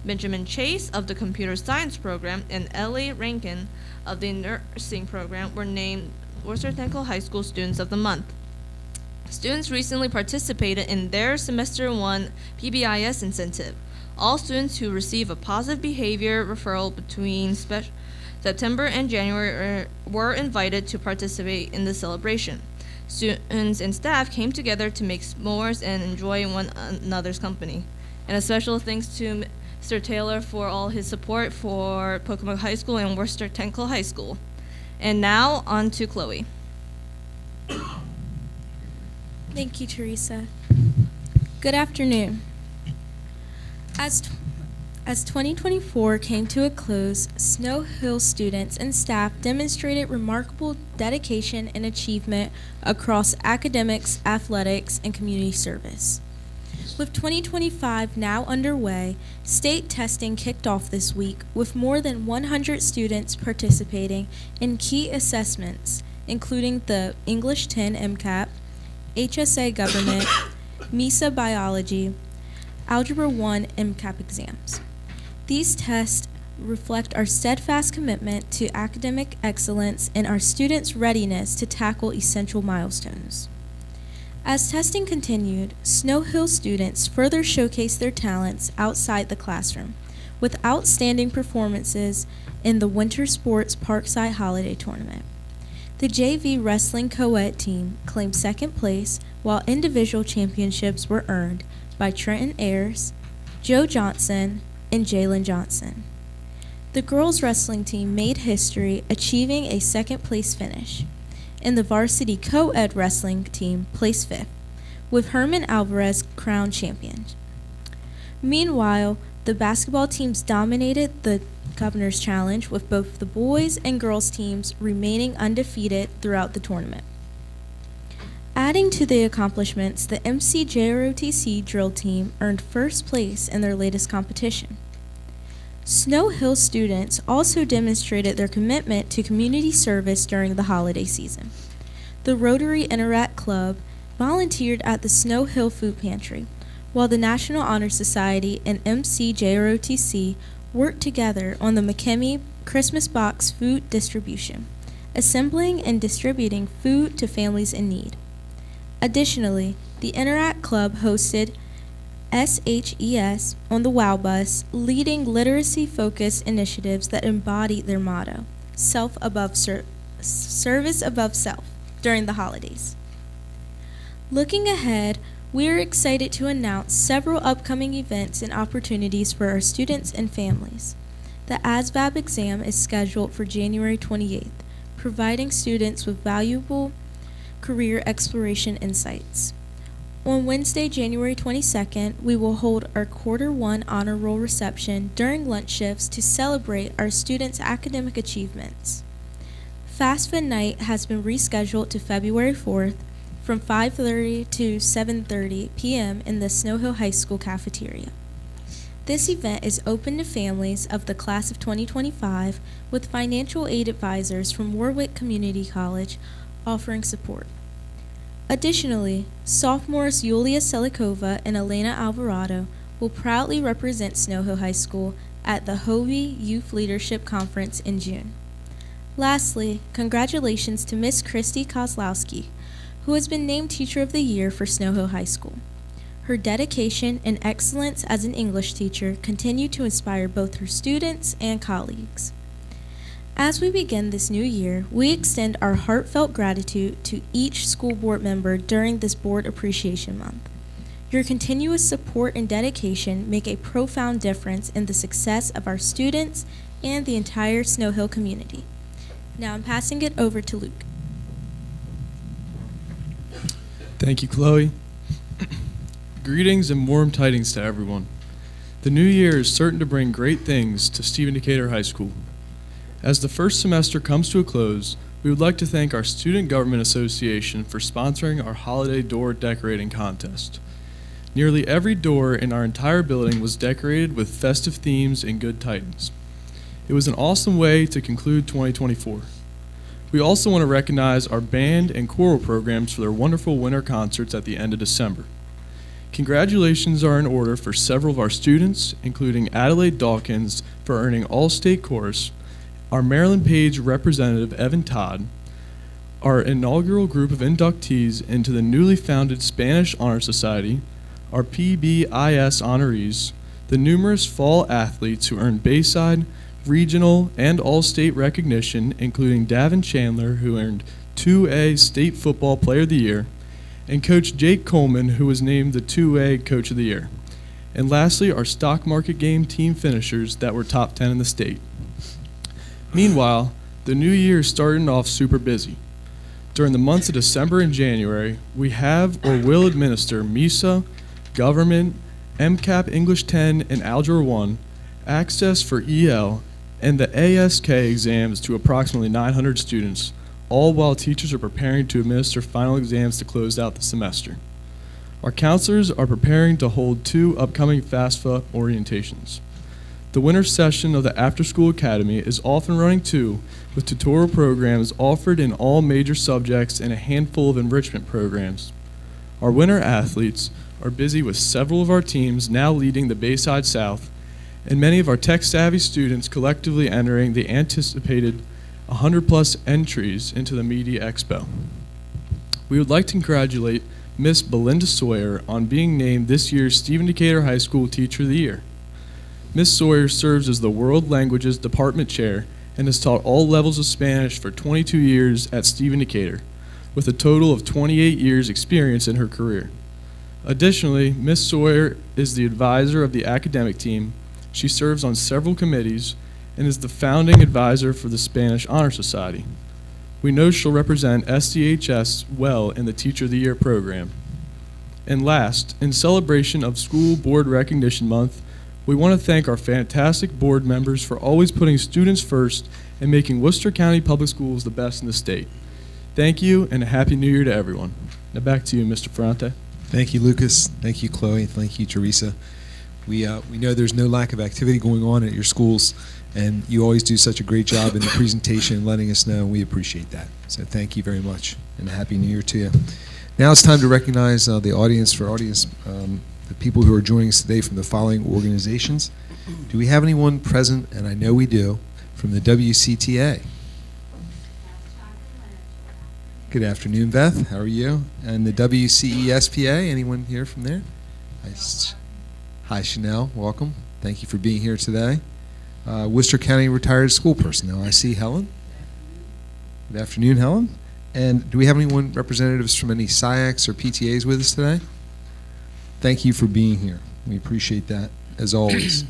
Benjamin Chase of the Computer Science program and Ellie Rankin of the Nursing program were named Worcester Technical High School Students of the Month. Students recently participated in their Semester 1 PBIS incentive. All students who receive a positive behavior referral between September and January were invited to participate in the celebration. Students and staff came together to make s'mores and enjoy one another's company. And a special thanks to Mr. Taylor for all his support for Pocomoke High School and Worcester Technical High School. And now, on to Chloe. Thank you, Teresa. Good afternoon. As 2024 came to a close, Snow Hill students and staff demonstrated remarkable dedication and achievement across academics, athletics, and community service. With 2025 now underway, state testing kicked off this week with more than 100 students participating in key assessments, including the English 10 MCAT, HSA Government, MISA Biology, Algebra 1 MCAP exams. These tests reflect our steadfast commitment to academic excellence and our students' readiness to tackle essential milestones. As testing continued, Snow Hill students further showcased their talents outside the classroom with outstanding performances in the Winter Sports Parkside Holiday Tournament. The JV Wrestling Co-ed team claimed second place, while individual championships were earned by Trenton Ayers, Joe Johnson, and Jalen Johnson. The girls wrestling team made history, achieving a second-place finish, and the varsity co-ed wrestling team placed fifth, with Herman Alvarez crowned champion. Meanwhile, the basketball teams dominated the Governor's Challenge, with both the boys and girls teams remaining undefeated throughout the tournament. Adding to the accomplishments, the MCJROTC drill team earned first place in their latest competition. Snow Hill students also demonstrated their commitment to community service during the holiday season. The Rotary Interact Club volunteered at the Snow Hill Food Pantry, while the National Honor Society and MCJROTC worked together on the McKemie Christmas box food distribution, assembling and distributing food to families in need. Additionally, the Interact Club hosted SHES on the WOW Bus, leading literacy-focused initiatives that embody their motto, service above self, during the holidays. Looking ahead, we are excited to announce several upcoming events and opportunities for our students and families. The ASVAB exam is scheduled for January 28th, providing students with valuable career exploration insights. On Wednesday, January 22nd, we will hold our Quarter 1 Honor Roll reception during lunch shifts to celebrate our students' academic achievements. FAFSA night has been rescheduled to February 4th from 5:30 to 7:30 p.m. in the Snow Hill High School cafeteria. This event is open to families of the class of 2025 with financial aid advisors from Warwick Community College offering support. Additionally, sophomores Yulia Selikova and Elena Alvarado will proudly represent Snow Hill High School at the Hovey Youth Leadership Conference in June. Lastly, congratulations to Miss Christy Kozlowski, who has been named Teacher of the Year for Snow Hill High School. Her dedication and excellence as an English teacher continue to inspire both her students and colleagues. As we begin this new year, we extend our heartfelt gratitude to each school board member during this Board Appreciation Month. Your continuous support and dedication make a profound difference in the success of our students and the entire Snow Hill community. Now I'm passing it over to Luke. Thank you, Chloe. Greetings and warm tidings to everyone. The new year is certain to bring great things to Stephen Decatur High School. As the first semester comes to a close, we would like to thank our Student Government Association for sponsoring our holiday door decorating contest. Nearly every door in our entire building was decorated with festive themes and good tidings. It was an awesome way to conclude 2024. We also want to recognize our band and choral programs for their wonderful winter concerts at the end of December. Congratulations are in order for several of our students, including Adelaide Dawkins for earning All-State Chorus, our Maryland Page representative Evan Todd, our inaugural group of inductees into the newly founded Spanish Honor Society, our PBIS honorees, the numerous fall athletes who earned Bayside, regional, and all-state recognition, including Davin Chandler, who earned 2A State Football Player of the Year, and Coach Jake Coleman, who was named the 2A Coach of the Year. And lastly, our stock market game team finishers that were top 10 in the state. Meanwhile, the new year is starting off super busy. During the months of December and January, we have or will administer MISA, Government, MCAP English 10 and Algebra 1, Access for EL, and the ASK exams to approximately 900 students, all while teachers are preparing to administer final exams to close out the semester. Our counselors are preparing to hold 2 upcoming FAFSA orientations. The winter session of the After School Academy is off and running too, with tutorial programs offered in all major subjects and a handful of enrichment programs. Our winter athletes are busy with several of our teams now leading the Bayside South, and many of our tech-savvy students collectively entering the anticipated 100-plus entries into the Media Expo. We would like to congratulate Miss Belinda Sawyer on being named this year's Stephen Decatur High School Teacher of the Year. Miss Sawyer serves as the World Languages Department Chair and has taught all levels of Spanish for 22 years at Stephen Decatur, with a total of 28 years experience in her career. Additionally, Miss Sawyer is the advisor of the academic team. She serves on several committees and is the founding advisor for the Spanish Honor Society. We know she'll represent SDHS well in the Teacher of the Year program. And last, in celebration of School Board Recognition Month, we want to thank our fantastic board members for always putting students first and making Worcester County Public Schools the best in the state. Thank you, and a Happy New Year to everyone. Now back to you, Mr. Ferrante. Thank you, Lucas. Thank you, Chloe. Thank you, Teresa. We know there's no lack of activity going on at your schools, and you always do such a great job in the presentation and letting us know, and we appreciate that. So thank you very much, and a Happy New Year to you. Now it's time to recognize the audience, the people who are joining us today from the following organizations. Do we have anyone present, and I know we do, from the WCTA? Good afternoon, Beth. How are you? And the WCESPA, anyone here from there? Hi, Chanel. Welcome. Thank you for being here today. Worcester County Retired School Personnel. I see Helen. Good afternoon, Helen. And do we have anyone, representatives from any SIACs or PTAs with us today? Thank you for being here. We appreciate that, as always.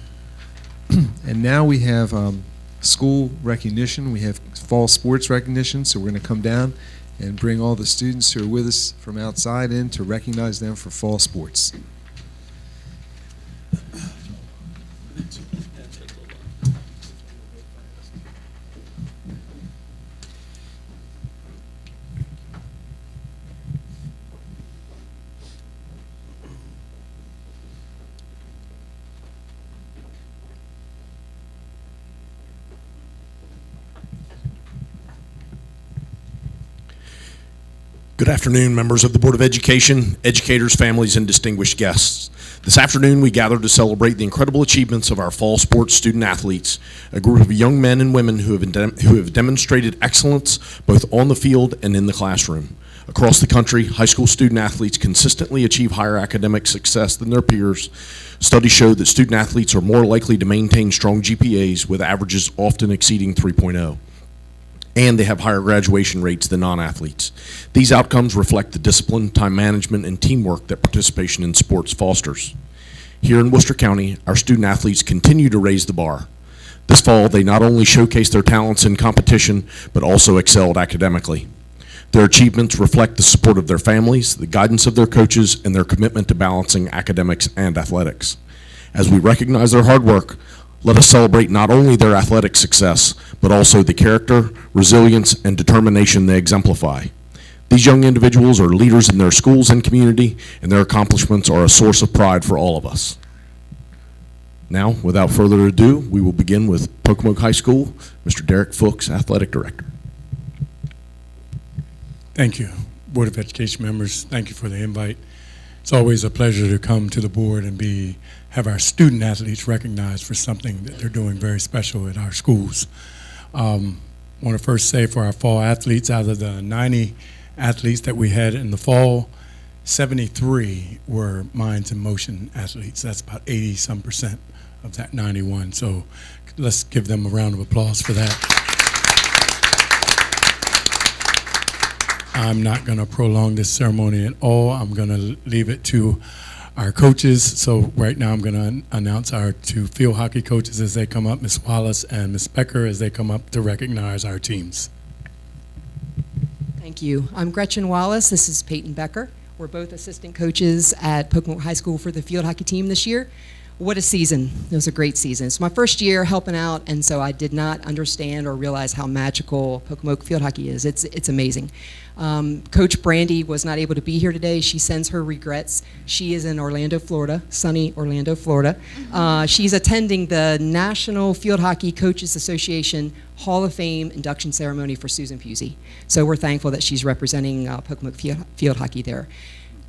And now we have school recognition. We have fall sports recognition, so we're going to come down and bring all the students who are with us from outside in to recognize them for fall sports. Good afternoon, members of the Board of Education, educators, families, and distinguished guests. This afternoon, we gather to celebrate the incredible achievements of our fall sports student athletes, a group of young men and women who have demonstrated excellence both on the field and in the classroom. Across the country, high school student athletes consistently achieve higher academic success than their peers. Studies show that student athletes are more likely to maintain strong GPAs with averages often exceeding 3.0. And they have higher graduation rates than non-athletes. These outcomes reflect the discipline, time management, and teamwork that participation in sports fosters. Here in Worcester County, our student athletes continue to raise the bar. This fall, they not only showcased their talents in competition, but also excelled academically. Their achievements reflect the support of their families, the guidance of their coaches, and their commitment to balancing academics and athletics. As we recognize their hard work, let us celebrate not only their athletic success, but also the character, resilience, and determination they exemplify. These young individuals are leaders in their schools and community, and their accomplishments are a source of pride for all of us. Now, without further ado, we will begin with Pocomoke High School, Mr. Derek Fuchs, Athletic Director. Thank you, Board of Education members. Thank you for the invite. It's always a pleasure to come to the board and have our student athletes recognized for something that they're doing very special at our schools. I want to first say for our fall athletes, out of the 90 athletes that we had in the fall, 73 were Minds in Motion athletes. That's about 80-some% of that 91. So let's give them a round of applause for that. I'm not going to prolong this ceremony at all. I'm going to leave it to our coaches. So right now I'm going to announce our two field hockey coaches as they come up, Ms. Wallace and Ms. Becker, as they come up to recognize our teams. Thank you. I'm Gretchen Wallace. This is Peyton Becker. We're both assistant coaches at Pocomoke High School for the field hockey team this year. What a season. It was a great season. It's my first year helping out, and so I did not understand or realize how magical Pocomoke field hockey is. It's amazing. Coach Brandy was not able to be here today. She sends her regrets. She is in Orlando, Florida, sunny Orlando, Florida. She's attending the National Field Hockey Coaches Association Hall of Fame induction ceremony for Susan Pusey. So we're thankful that she's representing Pocomoke field hockey there.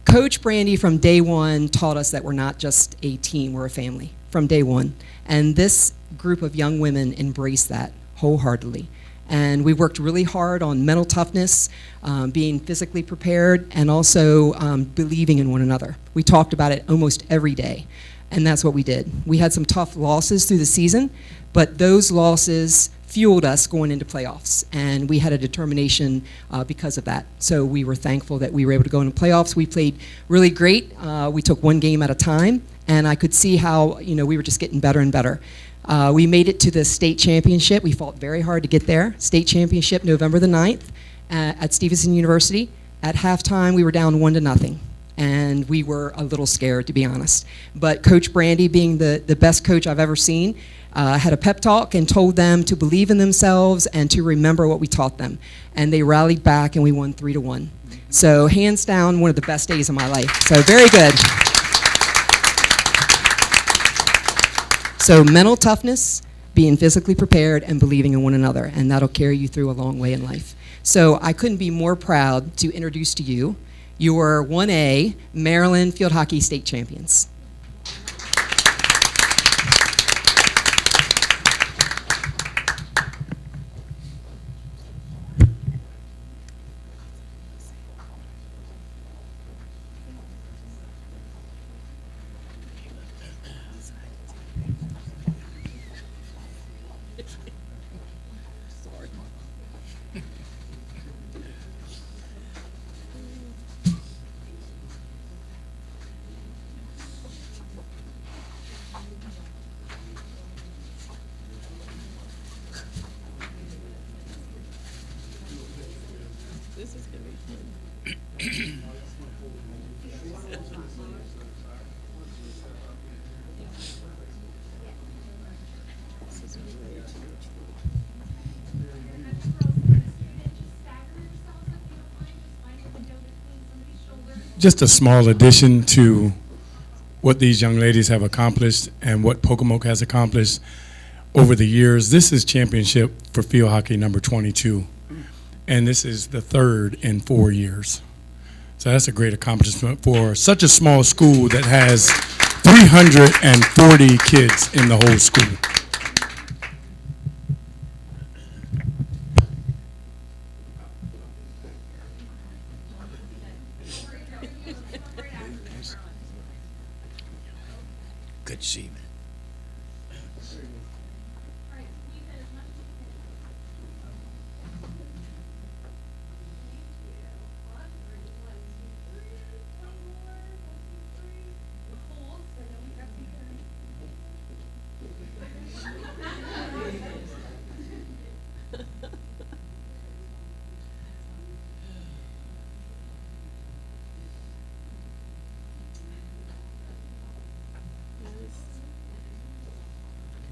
Coach Brandy from day one taught us that we're not just a team, we're a family from day one. And this group of young women embraced that wholeheartedly. And we worked really hard on mental toughness, being physically prepared, and also believing in one another. We talked about it almost every day, and that's what we did. We had some tough losses through the season, but those losses fueled us going into playoffs, and we had a determination because of that. So we were thankful that we were able to go into playoffs. We played really great. We took one game at a time, and I could see how we were just getting better and better. We made it to the state championship. We fought very hard to get there. State championship, November the 9th at Stevenson University. At halftime, we were down 1-0. And we were a little scared, to be honest. But Coach Brandy, being the best coach I've ever seen, had a pep talk and told them to believe in themselves and to remember what we taught them. And they rallied back, and we won 3-1. So hands down, one of the best days of my life. So very good. So mental toughness, being physically prepared, and believing in one another, and that'll carry you through a long way in life. So I couldn't be more proud to introduce to you your 1A Maryland Field Hockey State Champions. Just a small addition to what these young ladies have accomplished and what Pocomoke has accomplished over the years. This is championship for field hockey number 22, and this is the third in 4 years. So that's a great accomplishment for such a small school that has 340 kids in the whole school. evening.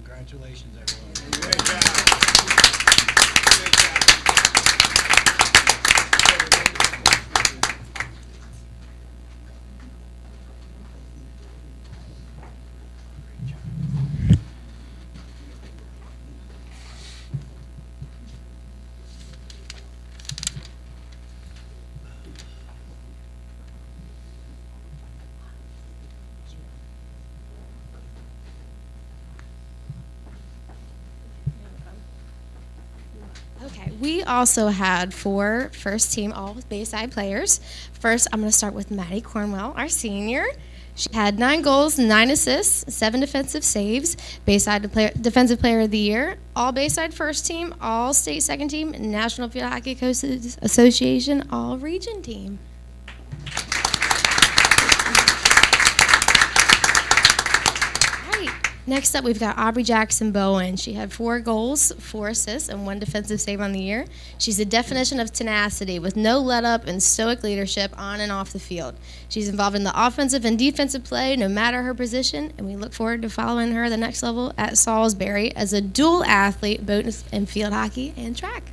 Congratulations, everyone. Okay, we also had 4 first-team all-Bayside players. First, I'm going to start with Maddie Cornwell, our senior. She had 9 goals, 9 assists, 7 defensive saves, Bayside Defensive Player of the Year, all-Bayside first team, all-state second team, National Field Hockey Coaches Association all-region team. Next up, we've got Aubrey Jackson Bowen. She had 4 goals, 4 assists, and 1 defensive save on the year. She's the definition of tenacity with no let-up and stoic leadership on and off the field. She's involved in the offensive and defensive play no matter her position, and we look forward to following her the next level at Salisbury as a dual athlete, both in field hockey and track.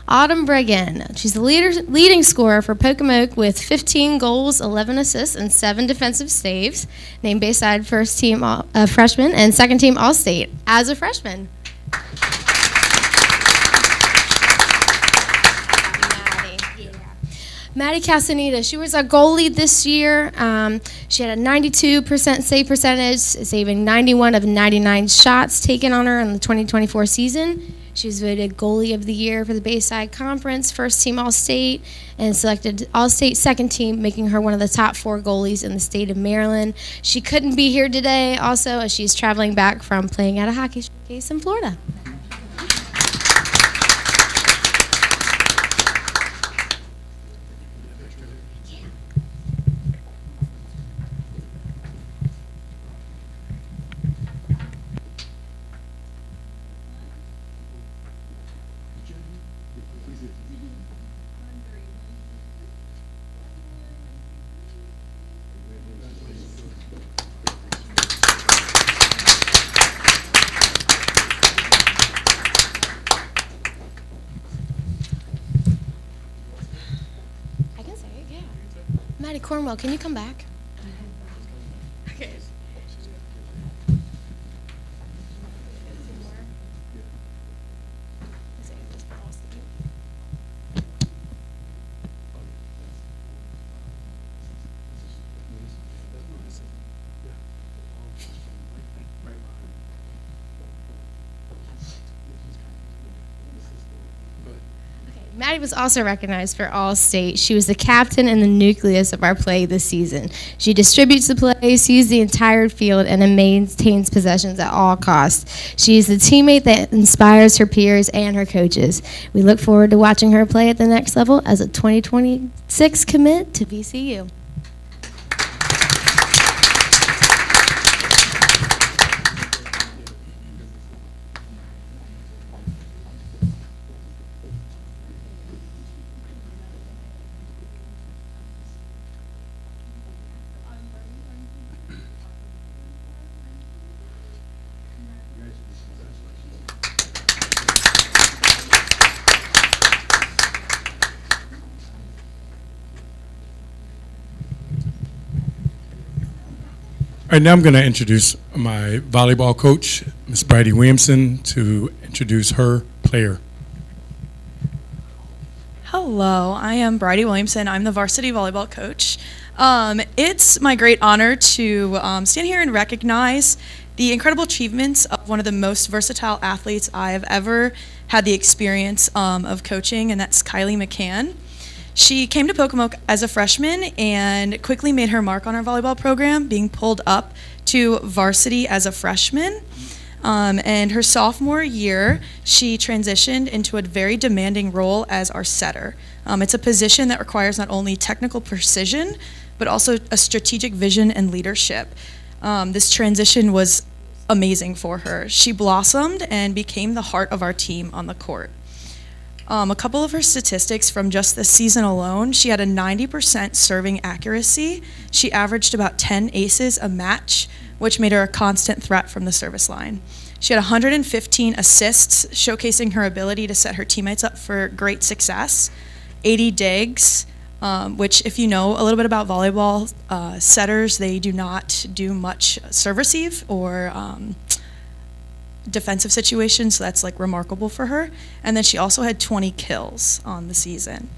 Autumn Bregan. She's the leading scorer for Pocomoke with 15 goals, 11 assists, and 7 defensive saves. Named Bayside first team freshman and second team All-State as a freshman. Maddie Castaneda, she was our goalie this year. She had a 92% save percentage, saving 91 of 99 shots taken on her in the 2024 season. She was voted Goalie of the Year for the Bayside Conference, first team All-State, and selected All-State second team, making her one of the top 4 goalies in the state of Maryland. She couldn't be here today also as she's traveling back from playing at a hockey showcase in Florida. Maddie Cornwell, can you come back? Okay. Maddie was also recognized for All-State. She was the captain and the nucleus of our play this season. She distributes the play, sees the entire field, and maintains possessions at all costs. She is the teammate that inspires her peers and her coaches. We look forward to watching her play at the next level as a 2026 commit to VCU. All right, now I'm going to introduce my volleyball coach, Ms. Bridie Williamson, to introduce her player. Hello, I am Bridie Williamson. I'm the varsity volleyball coach. It's my great honor to stand here and recognize the incredible achievements of one of the most versatile athletes I have ever had the experience of coaching, and that's Kylie McCann. She came to Pocomoke as a freshman and quickly made her mark on our volleyball program, being pulled up to varsity as a freshman. And her sophomore year, she transitioned into a very demanding role as our setter. It's a position that requires not only technical precision, but also a strategic vision and leadership. This transition was amazing for her. She blossomed and became the heart of our team on the court. A couple of her statistics from just this season alone: she had a 90% serving accuracy. She averaged about 10 aces a match, which made her a constant threat from the service line. She had 115 assists, showcasing her ability to set her teammates up for great success. 80 digs, which, if you know a little bit about volleyball, setters, they do not do much serve receive or defensive situations, so that's like remarkable for her. And then she also had 20 kills on the season.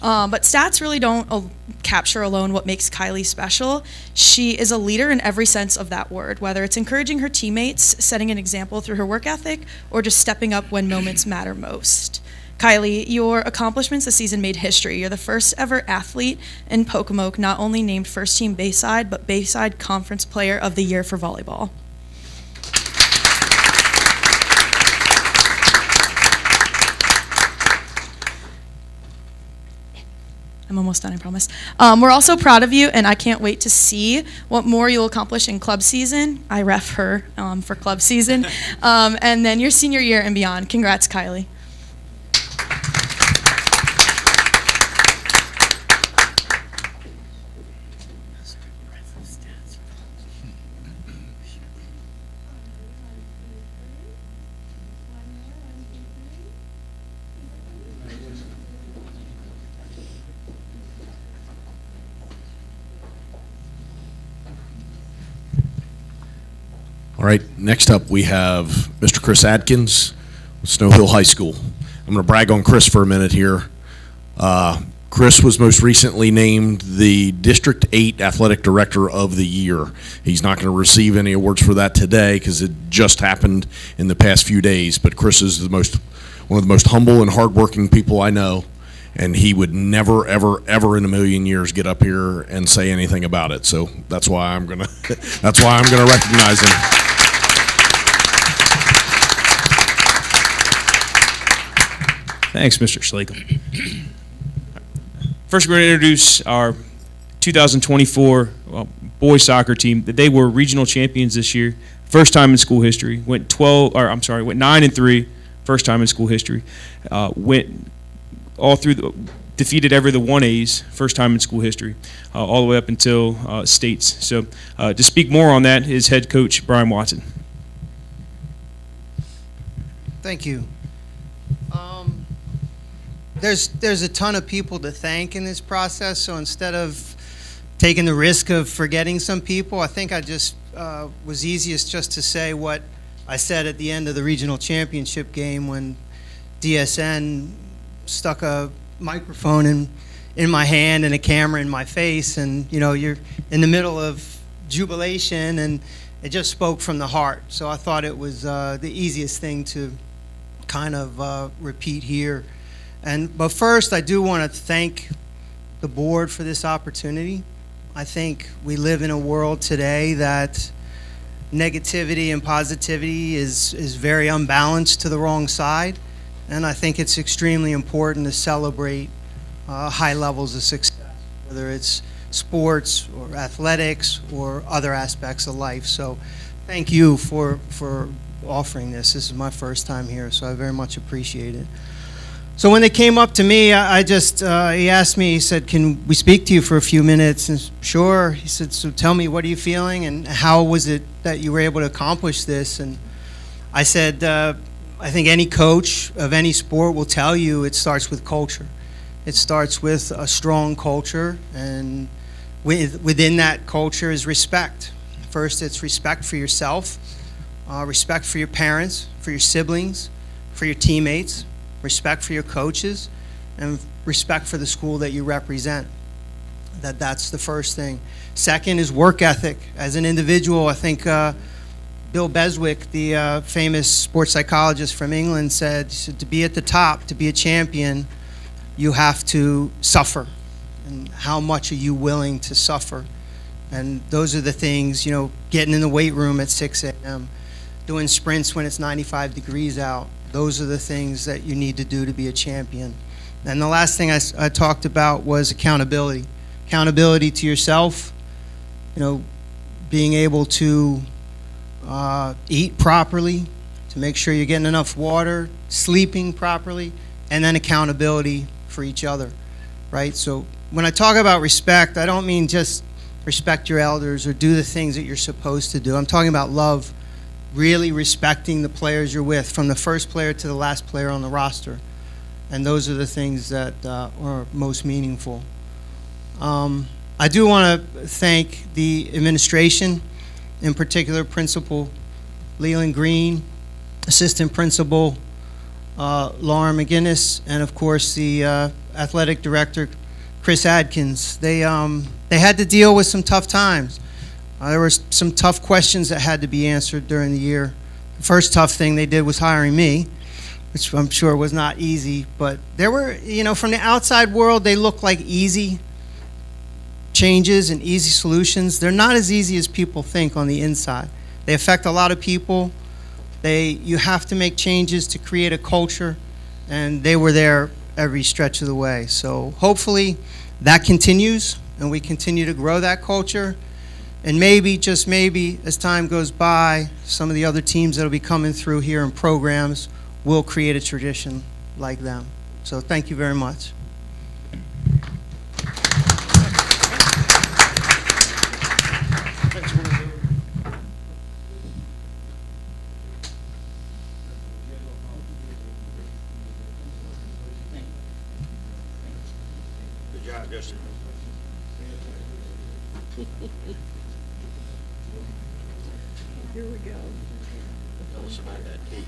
But stats really don't capture alone what makes Kylie special. She is a leader in every sense of that word, whether it's encouraging her teammates, setting an example through her work ethic, or just stepping up when moments matter most. Kylie, your accomplishments this season made history. You're the first ever athlete in Pocomoke not only named First Team Bayside, but Bayside Conference Player of the Year for volleyball. I'm almost done, I promise. We're also proud of you, and I can't wait to see what more you'll accomplish in club season. I ref her for club season. And then your senior year and beyond. Congrats, Kylie. All right, next up we have Mr. Chris Adkins with Snow Hill High School. I'm going to brag on Chris for a minute here. Chris was most recently named the District 8 Athletic Director of the Year. He's not going to receive any awards for that today because it just happened in the past few days, but Chris is one of the most humble and hardworking people I know, and he would never, ever, ever in a million years get up here and say anything about it. So that's why I'm going to recognize him. Thanks, Mr. Schlakel. First, we're going to introduce our 2024 boys soccer team. They were regional champions this year, first time in school history. Went 9-3, first time in school history. Went all through defeated the 1As, first time in school history, all the way up until states. So, to speak more on that is head coach Brian Watson. Thank you. There's a ton of people to thank in this process, so instead of taking the risk of forgetting some people, I think I just was easiest just to say what I said at the end of the regional championship game when DSN stuck a microphone in my hand and a camera in my face, and you're in the middle of jubilation, and it just spoke from the heart. So I thought it was the easiest thing to kind of repeat here. But first, I do want to thank the board for this opportunity. I think we live in a world today that negativity and positivity is very unbalanced to the wrong side, and I think it's extremely important to celebrate high levels of success, whether it's sports or athletics or other aspects of life. So thank you for offering this. This is my first time here, so I very much appreciate it. So when they came up to me, he asked me, he said, "Can we speak to you for a few minutes?" And sure. He said, "So tell me, what are you feeling, and how was it that you were able to accomplish this?" And I said, I think any coach of any sport will tell you it starts with culture. It starts with a strong culture, and within that culture is respect. First, it's respect for yourself, respect for your parents, for your siblings, for your teammates, respect for your coaches, and respect for the school that you represent. That's the first thing. Second is work ethic. As an individual, I think Bill Beswick, the famous sports psychologist from England, said to be at the top, to be a champion, you have to suffer, and how much are you willing to suffer? And those are the things, getting in the weight room at 6 a.m., doing sprints when it's 95 degrees out. Those are the things that you need to do to be a champion. And the last thing I talked about was accountability. Accountability to yourself, being able to eat properly, to make sure you're getting enough water, sleeping properly, and then accountability for each other, right? So when I talk about respect, I don't mean just respect your elders or do the things that you're supposed to do. I'm talking about love, really respecting the players you're with, from the first player to the last player on the roster. And those are the things that are most meaningful. I do want to thank the administration, in particular Principal Leland Green, Assistant Principal Laura McGinnis, and of course the Athletic Director Chris Adkins. They had to deal with some tough times. There were some tough questions that had to be answered during the year. The first tough thing they did was hiring me, which I'm sure was not easy, but there were, from the outside world, they look like easy changes and easy solutions. They're not as easy as people think on the inside. They affect a lot of people. You have to make changes to create a culture, and they were there every stretch of the way. So hopefully that continues, and we continue to grow that culture. And maybe, just maybe, as time goes by, some of the other teams that will be coming through here in programs will create a tradition like them. So thank you very much. Good job, Justin. Here we go. Tell us about that cake.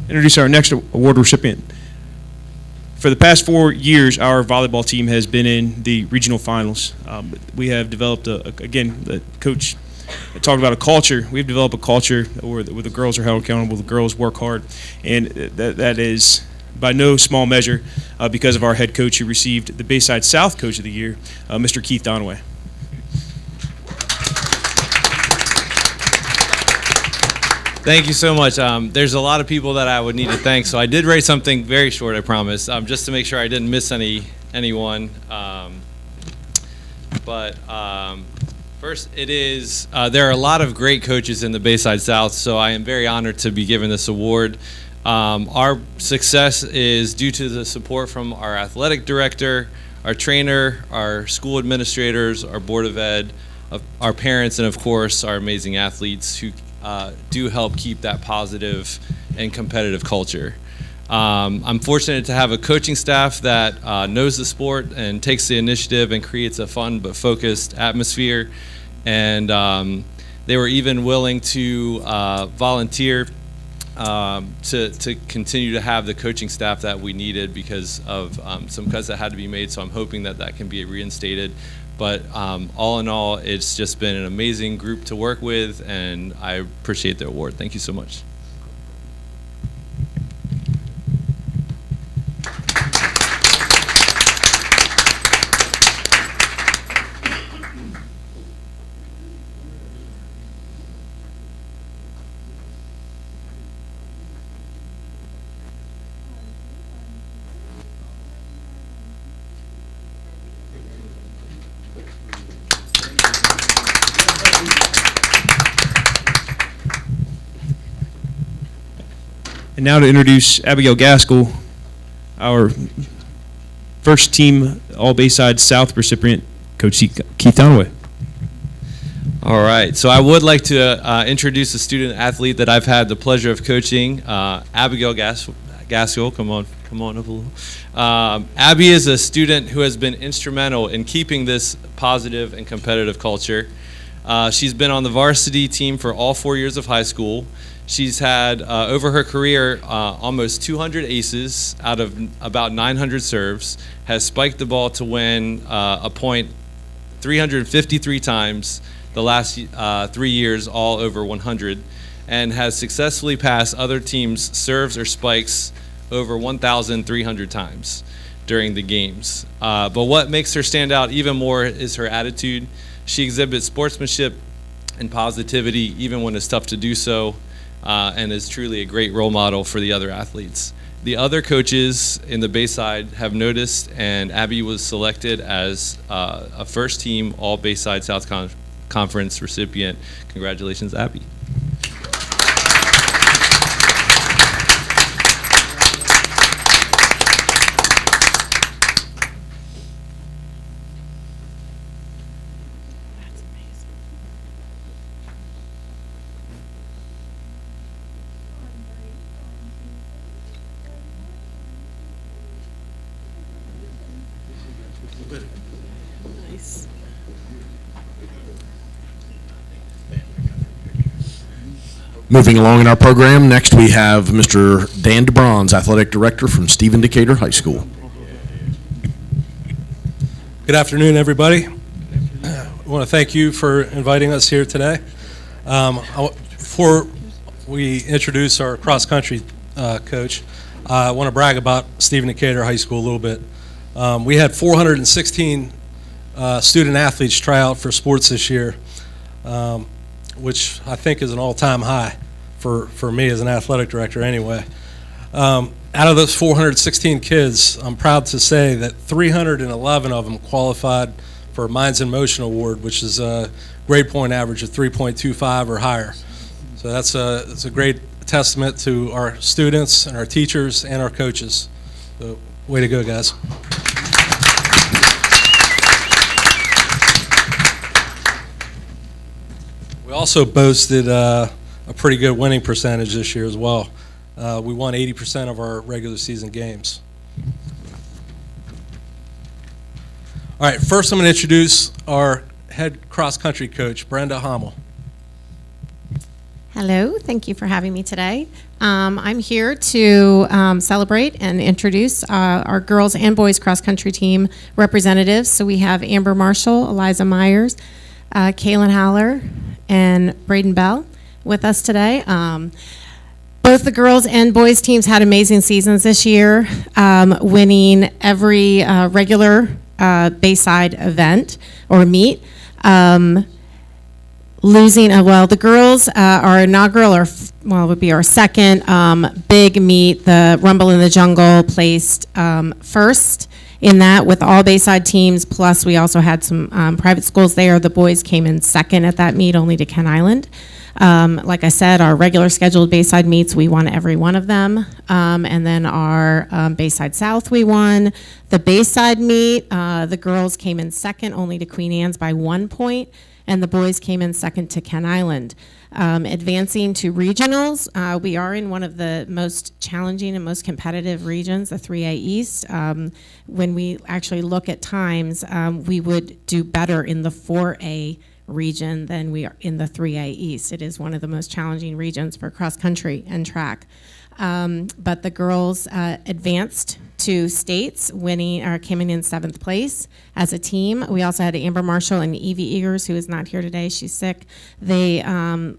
Introduce our next award recipient. For the past 4 years, our volleyball team has been in the regional finals. We have developed, again, the coach talked about a culture. We've developed a culture where the girls are held accountable, the girls work hard, and that is by no small measure because of our head coach who received the Bayside South Coach of the Year, Mr. Keith Donaway. Thank you so much. There's a lot of people that I would need to thank, so I did write something very short, I promise, just to make sure I didn't miss anyone. First, there are a lot of great coaches in the Bayside South, so I am very honored to be given this award. Our success is due to the support from our athletic director, our trainer, our school administrators, our board of ed, our parents, and of course, our amazing athletes who do help keep that positive and competitive culture. I'm fortunate to have a coaching staff that knows the sport and takes the initiative and creates a fun but focused atmosphere. And they were even willing to volunteer to continue to have the coaching staff that we needed because of some cuts that had to be made. So I'm hoping that that can be reinstated. But all in all, it's just been an amazing group to work with, and I appreciate the award. Thank you so much. And now to introduce Abigail Gaskell, our first team All Bayside South recipient, Coach Keith Donaway. All right, so I would like to introduce a student athlete that I've had the pleasure of coaching, Abigail Gaskell. Come on up a little. Abby is a student who has been instrumental in keeping this positive and competitive culture. She's been on the varsity team for all 4 years of high school. She's had, over her career, almost 200 aces out of about 900 serves, has spiked the ball to win a point 353 times the last 3 years, all over 100, and has successfully passed other teams' serves or spikes over 1,300 times during the games. But what makes her stand out even more is her attitude. She exhibits sportsmanship and positivity even when it's tough to do so. And is truly a great role model for the other athletes. The other coaches in the Bayside have noticed, and Abby was selected as a first team All Bayside South Conference recipient. Congratulations, Abby. Moving along in our program, next we have Mr. Dan DeBronze, Athletic Director from Stephen Decatur High School. Good afternoon, everybody. I want to thank you for inviting us here today. Before we introduce our cross-country coach, I want to brag about Stephen Decatur High School a little bit. We had 416 student athletes try out for sports this year, which I think is an all-time high for me as an athletic director anyway. Out of those 416 kids, I'm proud to say that 311 of them qualified for a Minds in Motion Award, which is a grade point average of 3.25 or higher. So that's a great testament to our students and our teachers and our coaches. So way to go, guys. We also boasted a pretty good winning percentage this year as well. We won 80% of our regular season games. All right, first I'm going to introduce our head cross-country coach, Brenda Hommel. Hello, thank you for having me today. I'm here to celebrate and introduce our girls and boys cross-country team representatives. So we have Amber Marshall, Eliza Myers, Kaylin Haller, and Braden Bell with us today. Both the girls and boys teams had amazing seasons this year, winning every regular Bayside event or meet. Losing, the girls, our inaugural, would be our second big meet, the Rumble in the Jungle, placed first in that with all Bayside teams, plus we also had some private schools there. The boys came in second at that meet, only to Ken Island. Like I said, our regular scheduled Bayside meets, we won every one of them. And then our Bayside South, we won. The Bayside meet, the girls came in second, only to Queen Anne's by 1 point, and the boys came in second to Ken Island. Advancing to regionals, we are in one of the most challenging and most competitive regions, the 3A East. When we actually look at times, we would do better in the 4A region than we are in the 3A East. It is one of the most challenging regions for cross country and track. But the girls advanced to states, coming in 7th place as a team. We also had Amber Marshall and Evie Eagers, who is not here today. She's sick. They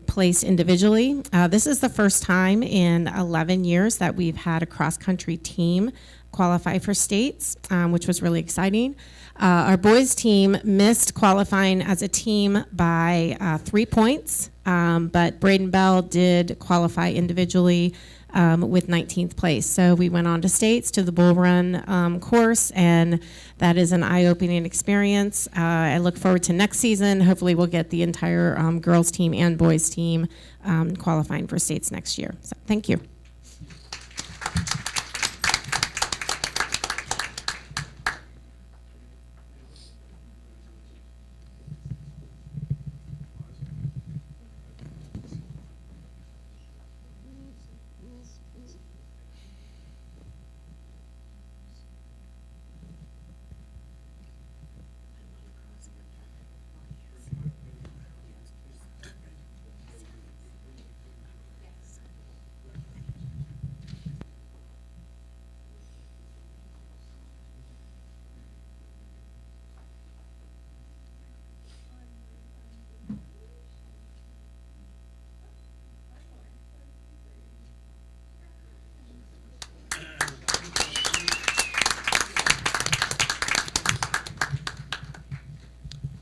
placed individually. This is the first time in 11 years that we've had a cross-country team qualify for states, which was really exciting. Our boys team missed qualifying as a team by 3 points, but Braden Bell did qualify individually with 19th place. So we went on to states to the Bull Run course, and that is an eye-opening experience. I look forward to next season. Hopefully we'll get the entire girls team and boys team qualifying for states next year. So thank you.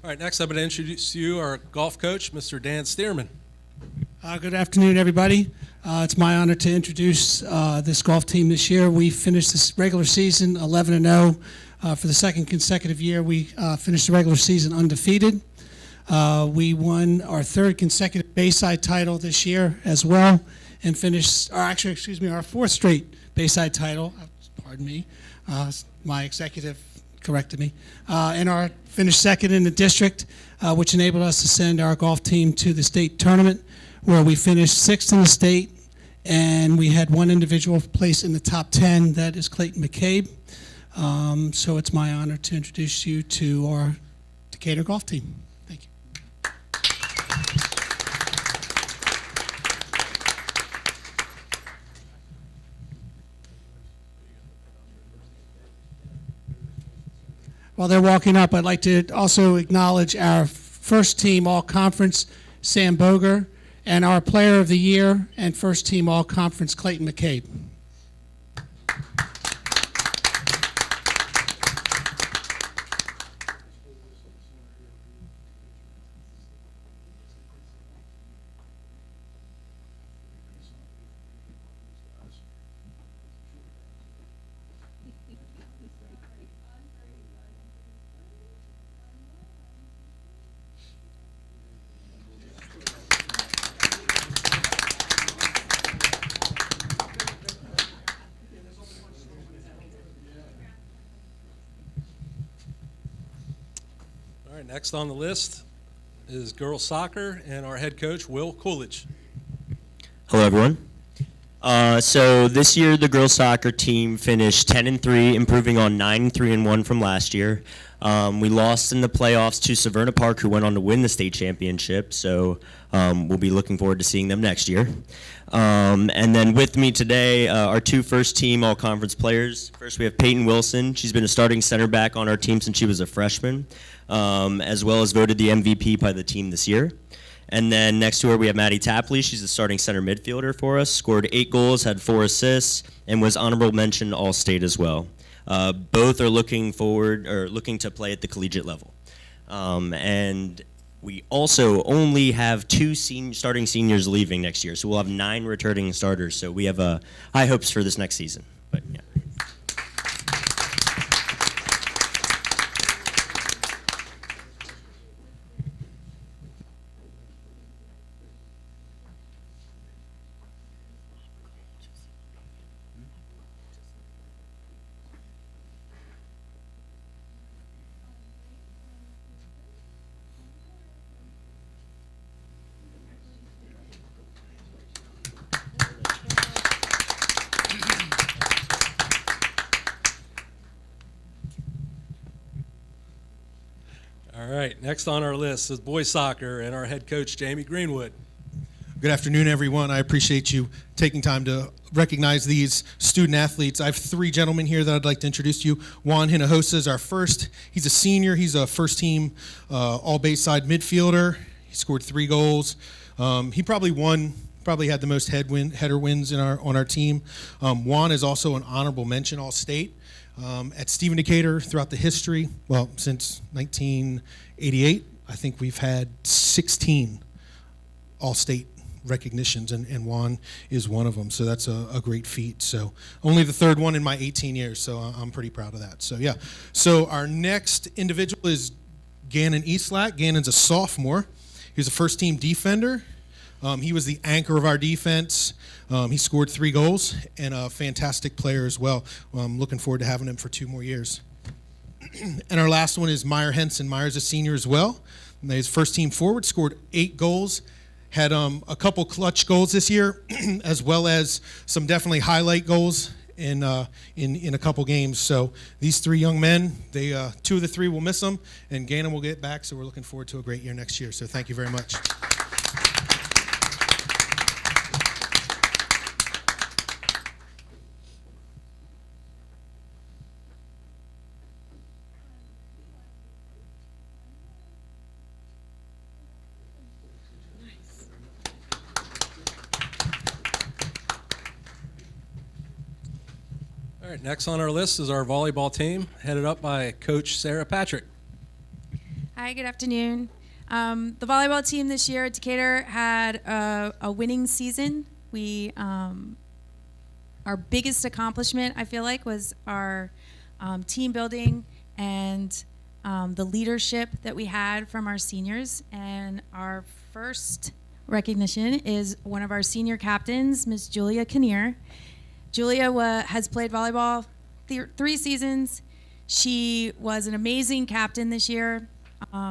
All right, next I'm going to introduce you our golf coach, Mr. Dan Stearman. Good afternoon, everybody. It's my honor to introduce this golf team this year. We finished this regular season 11-0. For the second consecutive year, we finished the regular season undefeated. We won our third consecutive Bayside title this year as well, and finished, our fourth straight Bayside title. Pardon me, my executive corrected me. And our finished second in the district, which enabled us to send our golf team to the state tournament, where we finished 6th in the state, and we had one individual place in the top 10. That is Clayton McCabe. So it's my honor to introduce you to our Decatur golf team. Thank you. While they're walking up, I'd like to also acknowledge our first team all-conference, Sam Boger, and our player of the year and first team all-conference, Clayton McCabe. All right, next on the list is girls soccer and our head coach, Will Coolidge. Hello, everyone. So this year, the girls soccer team finished 10-3, improving on 9-3-1 from last year. We lost in the playoffs to Severna Park, who went on to win the state championship. So we'll be looking forward to seeing them next year. And then with me today, our two first-team all-conference players. First, we have Peyton Wilson. She's been a starting center back on our team since she was a freshman, as well as voted the MVP by the team this year. And then next to her, we have Maddie Tapley. She's the starting center midfielder for us. Scored 8 goals, had 4 assists, and was honorable mention All-State as well. Both are looking to play at the collegiate level. And we also only have 2 starting seniors leaving next year, so we'll have 9 returning starters. So we have high hopes for this next season. But yeah. All right, next on our list is boys soccer and our head coach, Jamie Greenwood. Good afternoon, everyone. I appreciate you taking time to recognize these student athletes. I have three gentlemen here that I'd like to introduce to you. Juan Hinojosa is our first. He's a senior. He's a first-team all-Bayside midfielder. He scored 3 goals. He probably had the most header wins on our team. Juan is also an honorable mention All-State. At Stephen Decatur throughout the history, well, since 1988, I think we've had 16 All-State recognitions, and Juan is one of them. So that's a great feat. So only the third one in my 18 years. So I'm pretty proud of that. So yeah. So our next individual is Gannon Eastlack. Gannon's a sophomore. He's a first-team defender. He was the anchor of our defense. He scored 3 goals and a fantastic player as well. I'm looking forward to having him for 2 more years. And our last one is Meyer Henson. Meyer's a senior as well. And he's first-team forward, scored 8 goals. Had a couple clutch goals this year, as well as some definitely highlight goals in a couple games. So these 3 young men, 2 of the 3 will miss them, and Gannon will get back. So we're looking forward to a great year next year. So thank you very much. All right, next on our list is our volleyball team, headed up by Coach Sarah Patrick. Hi, good afternoon. The volleyball team this year at Decatur had a winning season. Our biggest accomplishment, I feel like, was our team building and the leadership that we had from our seniors. And our first recognition is one of our senior captains, Miss Julia Kinnear. Julia has played volleyball 3 seasons. She was an amazing captain this year.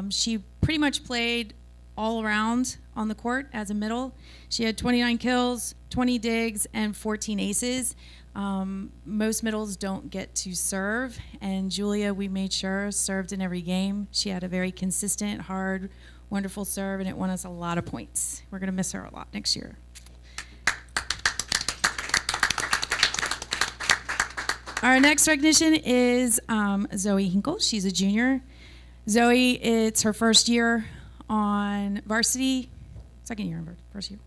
She pretty much played all around on the court as a middle. She had 29 kills, 20 digs, and 14 aces. Most middles don't get to serve, and Julia, we made sure, served in every game. She had a very consistent, hard, wonderful serve, and it won us a lot of points. We're going to miss her a lot next year. Our next recognition is Zoe Hinkle. She's a junior. Zoe, it's her first year on varsity. Second year on first year.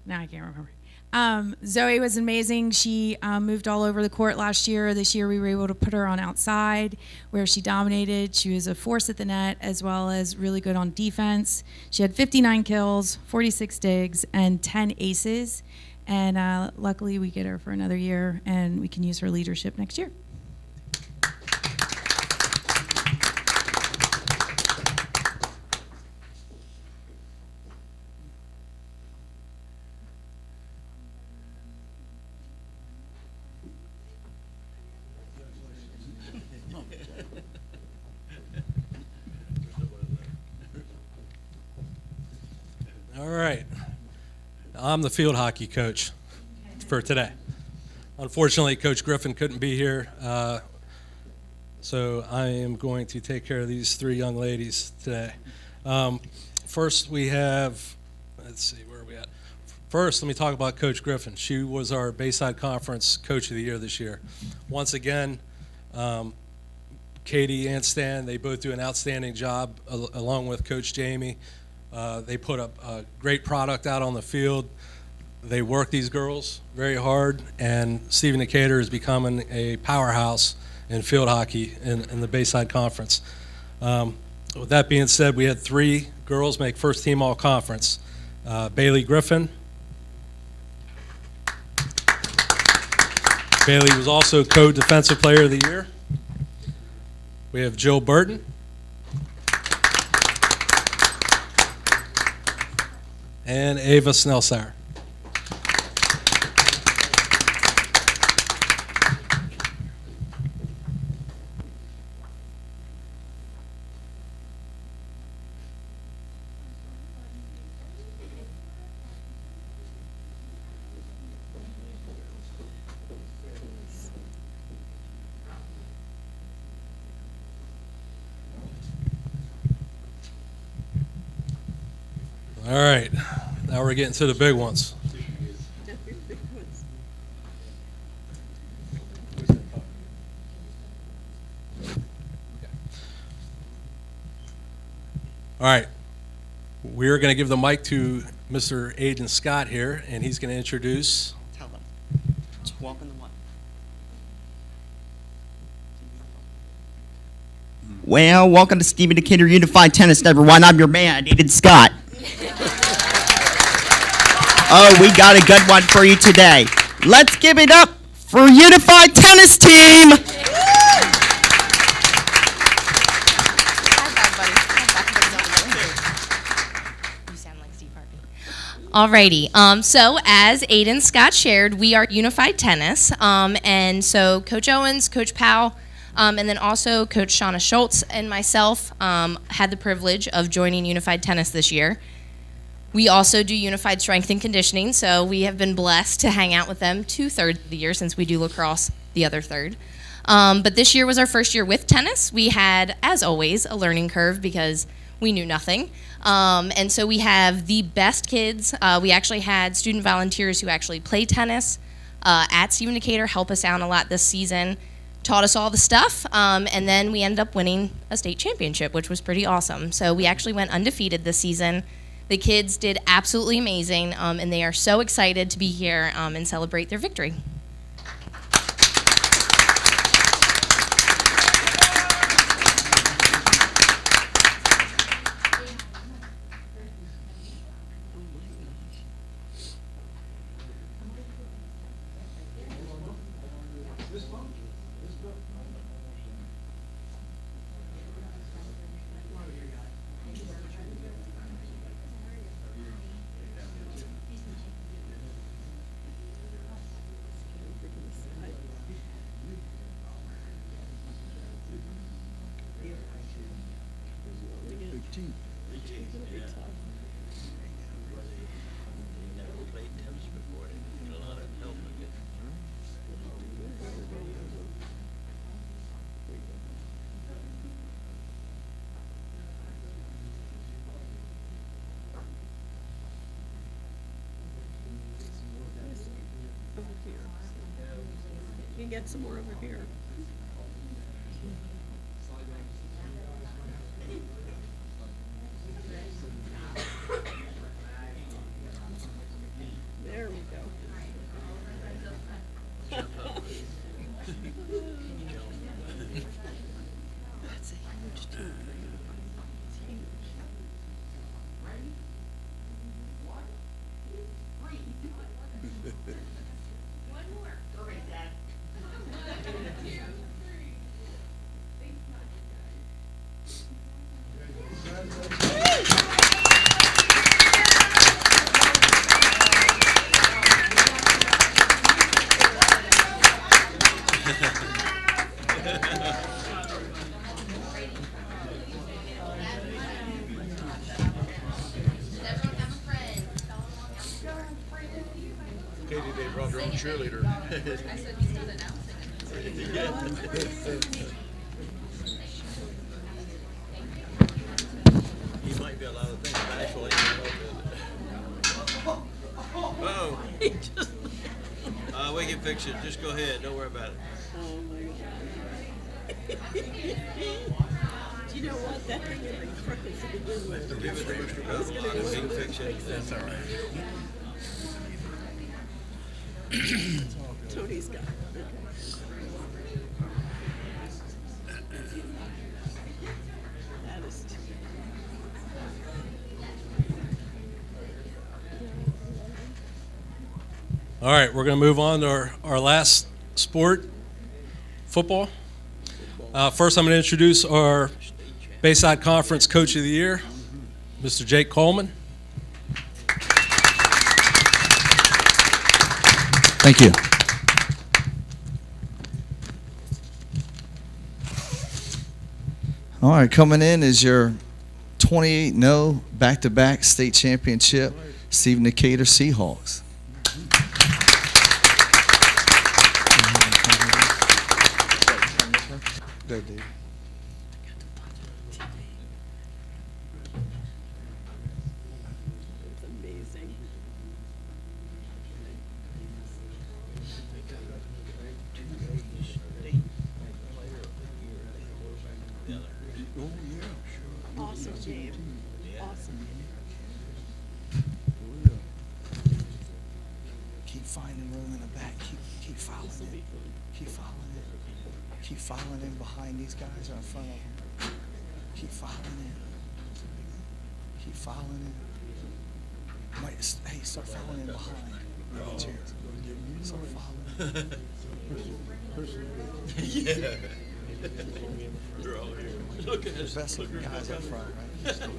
Now I can't remember. Zoe was amazing. She moved all over the court last year. This year we were able to put her on outside where she dominated. She was a force at the net as well as really good on defense. She had 59 kills, 46 digs, and 10 aces. And luckily we get her for another year and we can use her leadership next year. All right. I'm the field hockey coach for today. Unfortunately, Coach Griffin couldn't be here, so I am going to take care of these 3 young ladies today. First, we have, let's see, where are we at? First, let me talk about Coach Griffin. She was our Bayside Conference Coach of the Year this year. Once again, Katie and Stan, they both do an outstanding job along with Coach Jamie. They put up a great product out on the field. They work these girls very hard, and Stephen Decatur is becoming a powerhouse in field hockey in the Bayside Conference. With that being said, we had 3 girls make first team all conference. Bailey Griffin. Bailey was also co-defensive player of the year. We have Jill Burton. And Ava Snellsauer. All right, now we're getting to the big ones. All right. We're going to give the mic to Mr. Aiden Scott here, and he's going to introduce. Tell them. Just walk in the mic. Well, welcome to Stephen Decatur Unified Tennis, everyone. I'm your man, Aiden Scott. Oh, we got a good one for you today. Let's give it up for Unified Tennis Team. Alrighty, so as Aiden Scott shared, we are Unified Tennis, and so Coach Owens, Coach Powell, and then also Coach Shauna Schultz and myself had the privilege of joining Unified Tennis this year. We also do Unified Strength and Conditioning, so we have been blessed to hang out with them 2/3 of the year since we do lacrosse the other third. But this year was our first year with tennis. We had, as always, a learning curve because we knew nothing. And so we have the best kids. We actually had student volunteers who actually play tennis at Stephen Decatur help us out a lot this season, taught us all the stuff, and then we ended up winning a state championship, which was pretty awesome. So we actually went undefeated this season. The kids did absolutely amazing, and they are so excited to be here and celebrate their victory. You can get some more over here. There we go. That's a huge team. It's huge. Katie, they brought their own cheerleader. He might be a lot of things, but actually, oh, we can fix it. Just go ahead. Don't worry about it. Oh my God. Do you know what? That thing is like crooked to begin with. Give it to Mr. Bell. We can fix it. That's all right. Tony's got it. That is All right, we're going to move on to our last sport, football. First, I'm going to introduce our Bayside Conference Coach of the Year, Mr. Jake Coleman. Thank you. All right, coming in is your 28-0 back-to-back state championship, Stephen Decatur Seahawks. Go, dude. It's amazing. Awesome game. Keep following it. Keep following it. Keep following in behind these guys or in front of them. Keep following it. Keep following it. Hey, start following in behind. Cheers. Start following. Yeah. They're all here. Look at The best looking guys up front, right?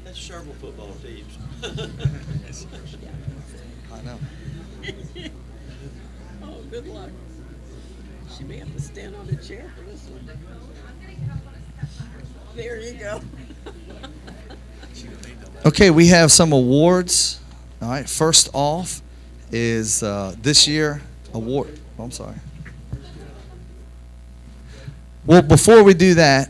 That's several football teams. I know. Oh, good luck. She may have to stand on a chair for this one. There you go. Okay, we have some awards. All right, first off is this year award. Oh, I'm sorry. Well, before we do that,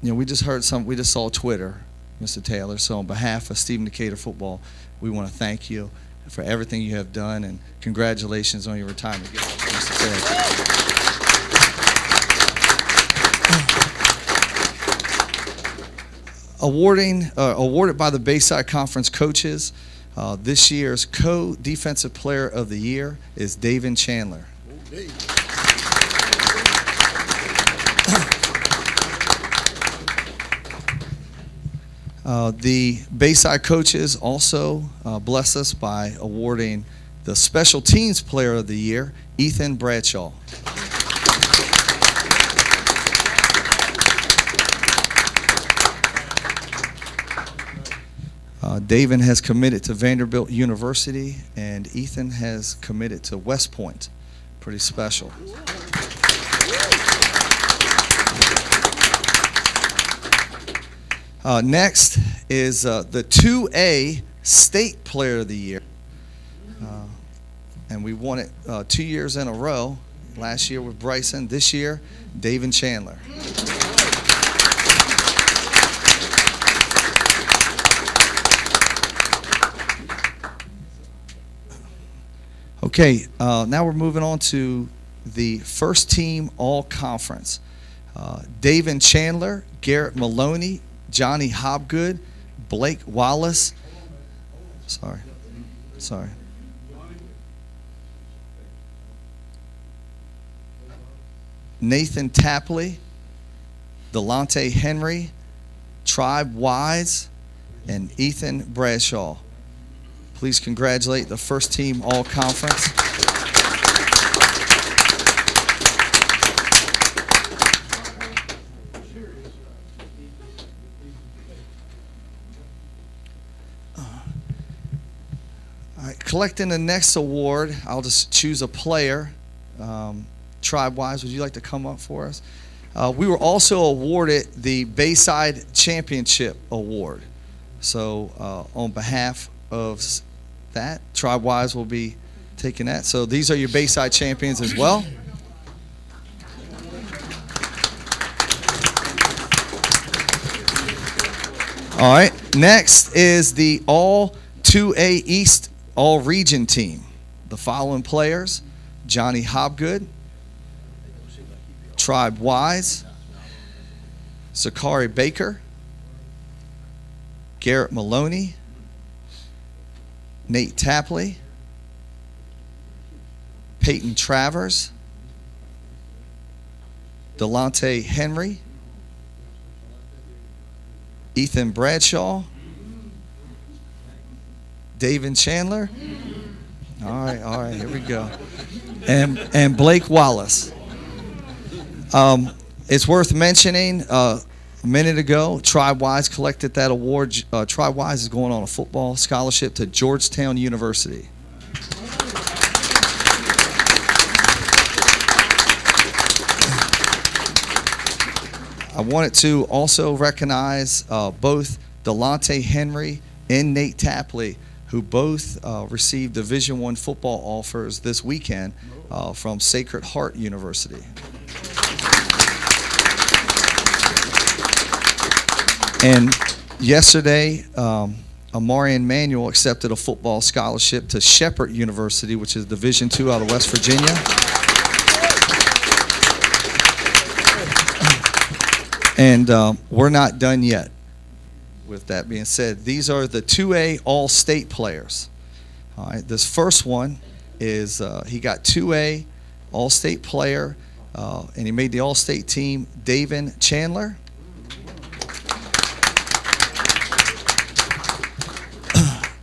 we just heard we just saw Twitter, Mr. Taylor. So on behalf of Stephen Decatur Football, we want to thank you for everything you have done and congratulations on your retirement. Give it up for Mr. Taylor. Awarded by the Bayside Conference coaches, this year's co-defensive player of the year is David Chandler. The Bayside coaches also bless us by awarding the Special Teams Player of the Year, Ethan Bradshaw. David has committed to Vanderbilt University, and Ethan has committed to West Point. Pretty special. Next is the 2A State Player of the Year. And we won it 2 years in a row. Last year with Bryson. This year, David Chandler. Okay, now we're moving on to the first team all-conference. David Chandler, Garrett Maloney, Johnny Hobgood, Blake Wallace. Sorry. Nathan Tapley, Delonte Henry, Tribe Wise, and Ethan Bradshaw. Please congratulate the first team all-conference. All right, collecting the next award, I'll just choose a player. Tribe-wise, would you like to come up for us? We were also awarded the Bayside Championship Award. So on behalf of that, Tribe-wise will be taking that. So these are your Bayside champions as well. All right, next is the All 2A East All Region team. The following players: Johnny Hobgood, Tribe Wise, Sakari Baker, Garrett Maloney, Nate Tapley, Peyton Travers, Delonte Henry, Ethan Bradshaw, David Chandler. All right, here we go. And Blake Wallace. It's worth mentioning, a minute ago, Tribe-wise collected that award. Tribe-wise is going on a football scholarship to Georgetown University. I wanted to also recognize both Delonte Henry and Nate Tapley, who both received Division I football offers this weekend from Sacred Heart University. And yesterday, Amarian Manuel accepted a football scholarship to Shepherd University, which is Division II out of West Virginia. And we're not done yet. With that being said, these are the 2A All-State players. All right, this first one is he got 2A All-State player, and he made the All-State team, David Chandler.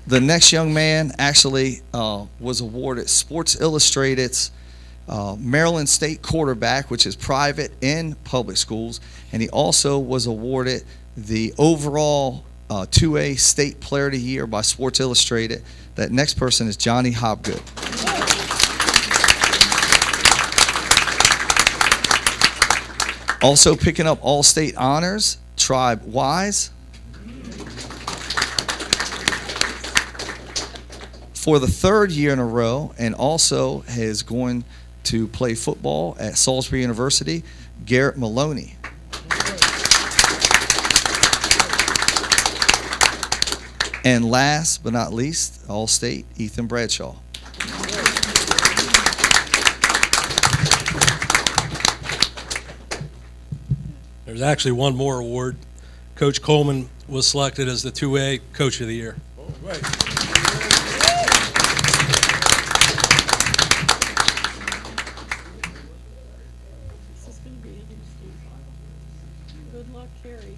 The next young man actually was awarded Sports Illustrated's Maryland State quarterback, which is private and public schools, and he also was awarded the overall 2A State Player of the Year by Sports Illustrated. That next person is Johnny Hobgood. Also picking up All-State honors, Tribe Wise. For the third year in a row, and also is going to play football at Salisbury University, Garrett Maloney. And last but not least, All-State, Ethan Bradshaw. There's actually one more award. Coach Coleman was selected as the 2A Coach of the Year. This is going to be interesting. Good luck, Carrie.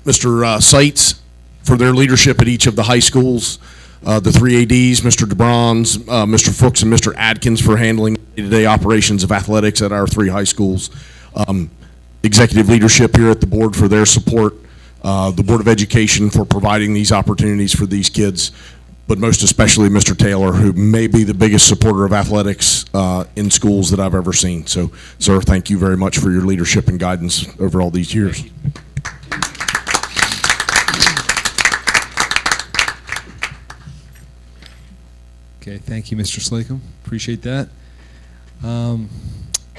Mr. Seitz for their leadership at each of the high schools, the three ADs, Mr. DeBronze, Mr. Fuchs, and Mr. Adkins for handling day-to-day operations of athletics at our three high schools. Executive leadership here at the board for their support, the Board of Education for providing these opportunities for these kids, but most especially Mr. Taylor, who may be the biggest supporter of athletics in schools that I've ever seen. So, sir, thank you very much for your leadership and guidance over all these years. Okay, thank you, Mr. Slacum. Appreciate that. Now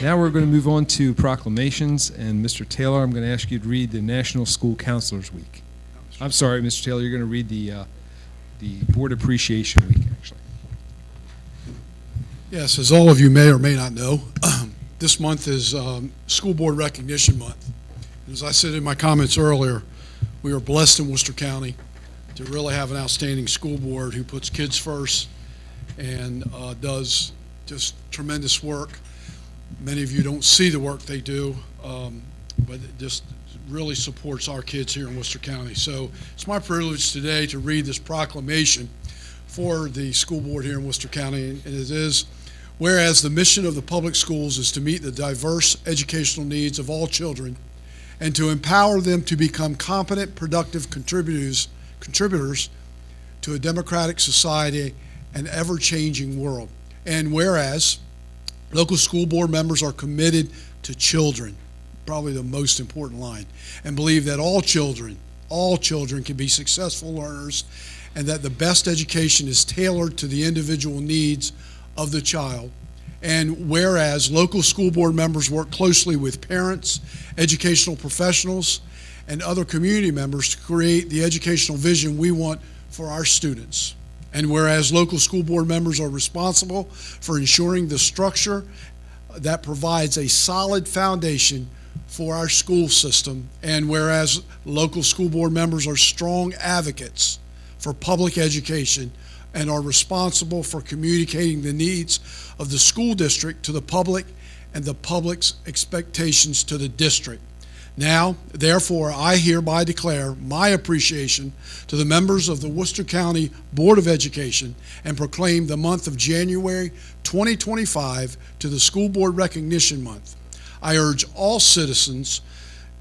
we're going to move on to proclamations, and Mr. Taylor, I'm going to ask you to read the National School Counselors Week. I'm sorry, Mr. Taylor, you're going to read the Board Appreciation Week, actually. Yes, as all of you may or may not know, this month is School Board Recognition Month. As I said in my comments earlier, we are blessed in Worcester County to really have an outstanding school board who puts kids first and does just tremendous work. Many of you don't see the work they do, but it just really supports our kids here in Worcester County. So it's my privilege today to read this proclamation for the school board here in Worcester County, and it is, whereas the mission of the public schools is to meet the diverse educational needs of all children and to empower them to become competent, productive contributors to a democratic society and ever-changing world. And whereas local school board members are committed to children, probably the most important line, and believe that all children can be successful learners, and that the best education is tailored to the individual needs of the child. And whereas local school board members work closely with parents, educational professionals, and other community members to create the educational vision we want for our students. And whereas local school board members are responsible for ensuring the structure that provides a solid foundation for our school system, and whereas local school board members are strong advocates for public education and are responsible for communicating the needs of the school district to the public and the public's expectations to the district. Now, therefore, I hereby declare my appreciation to the members of the Worcester County Board of Education and proclaim the month of January 2025 to the School Board Recognition Month. I urge all citizens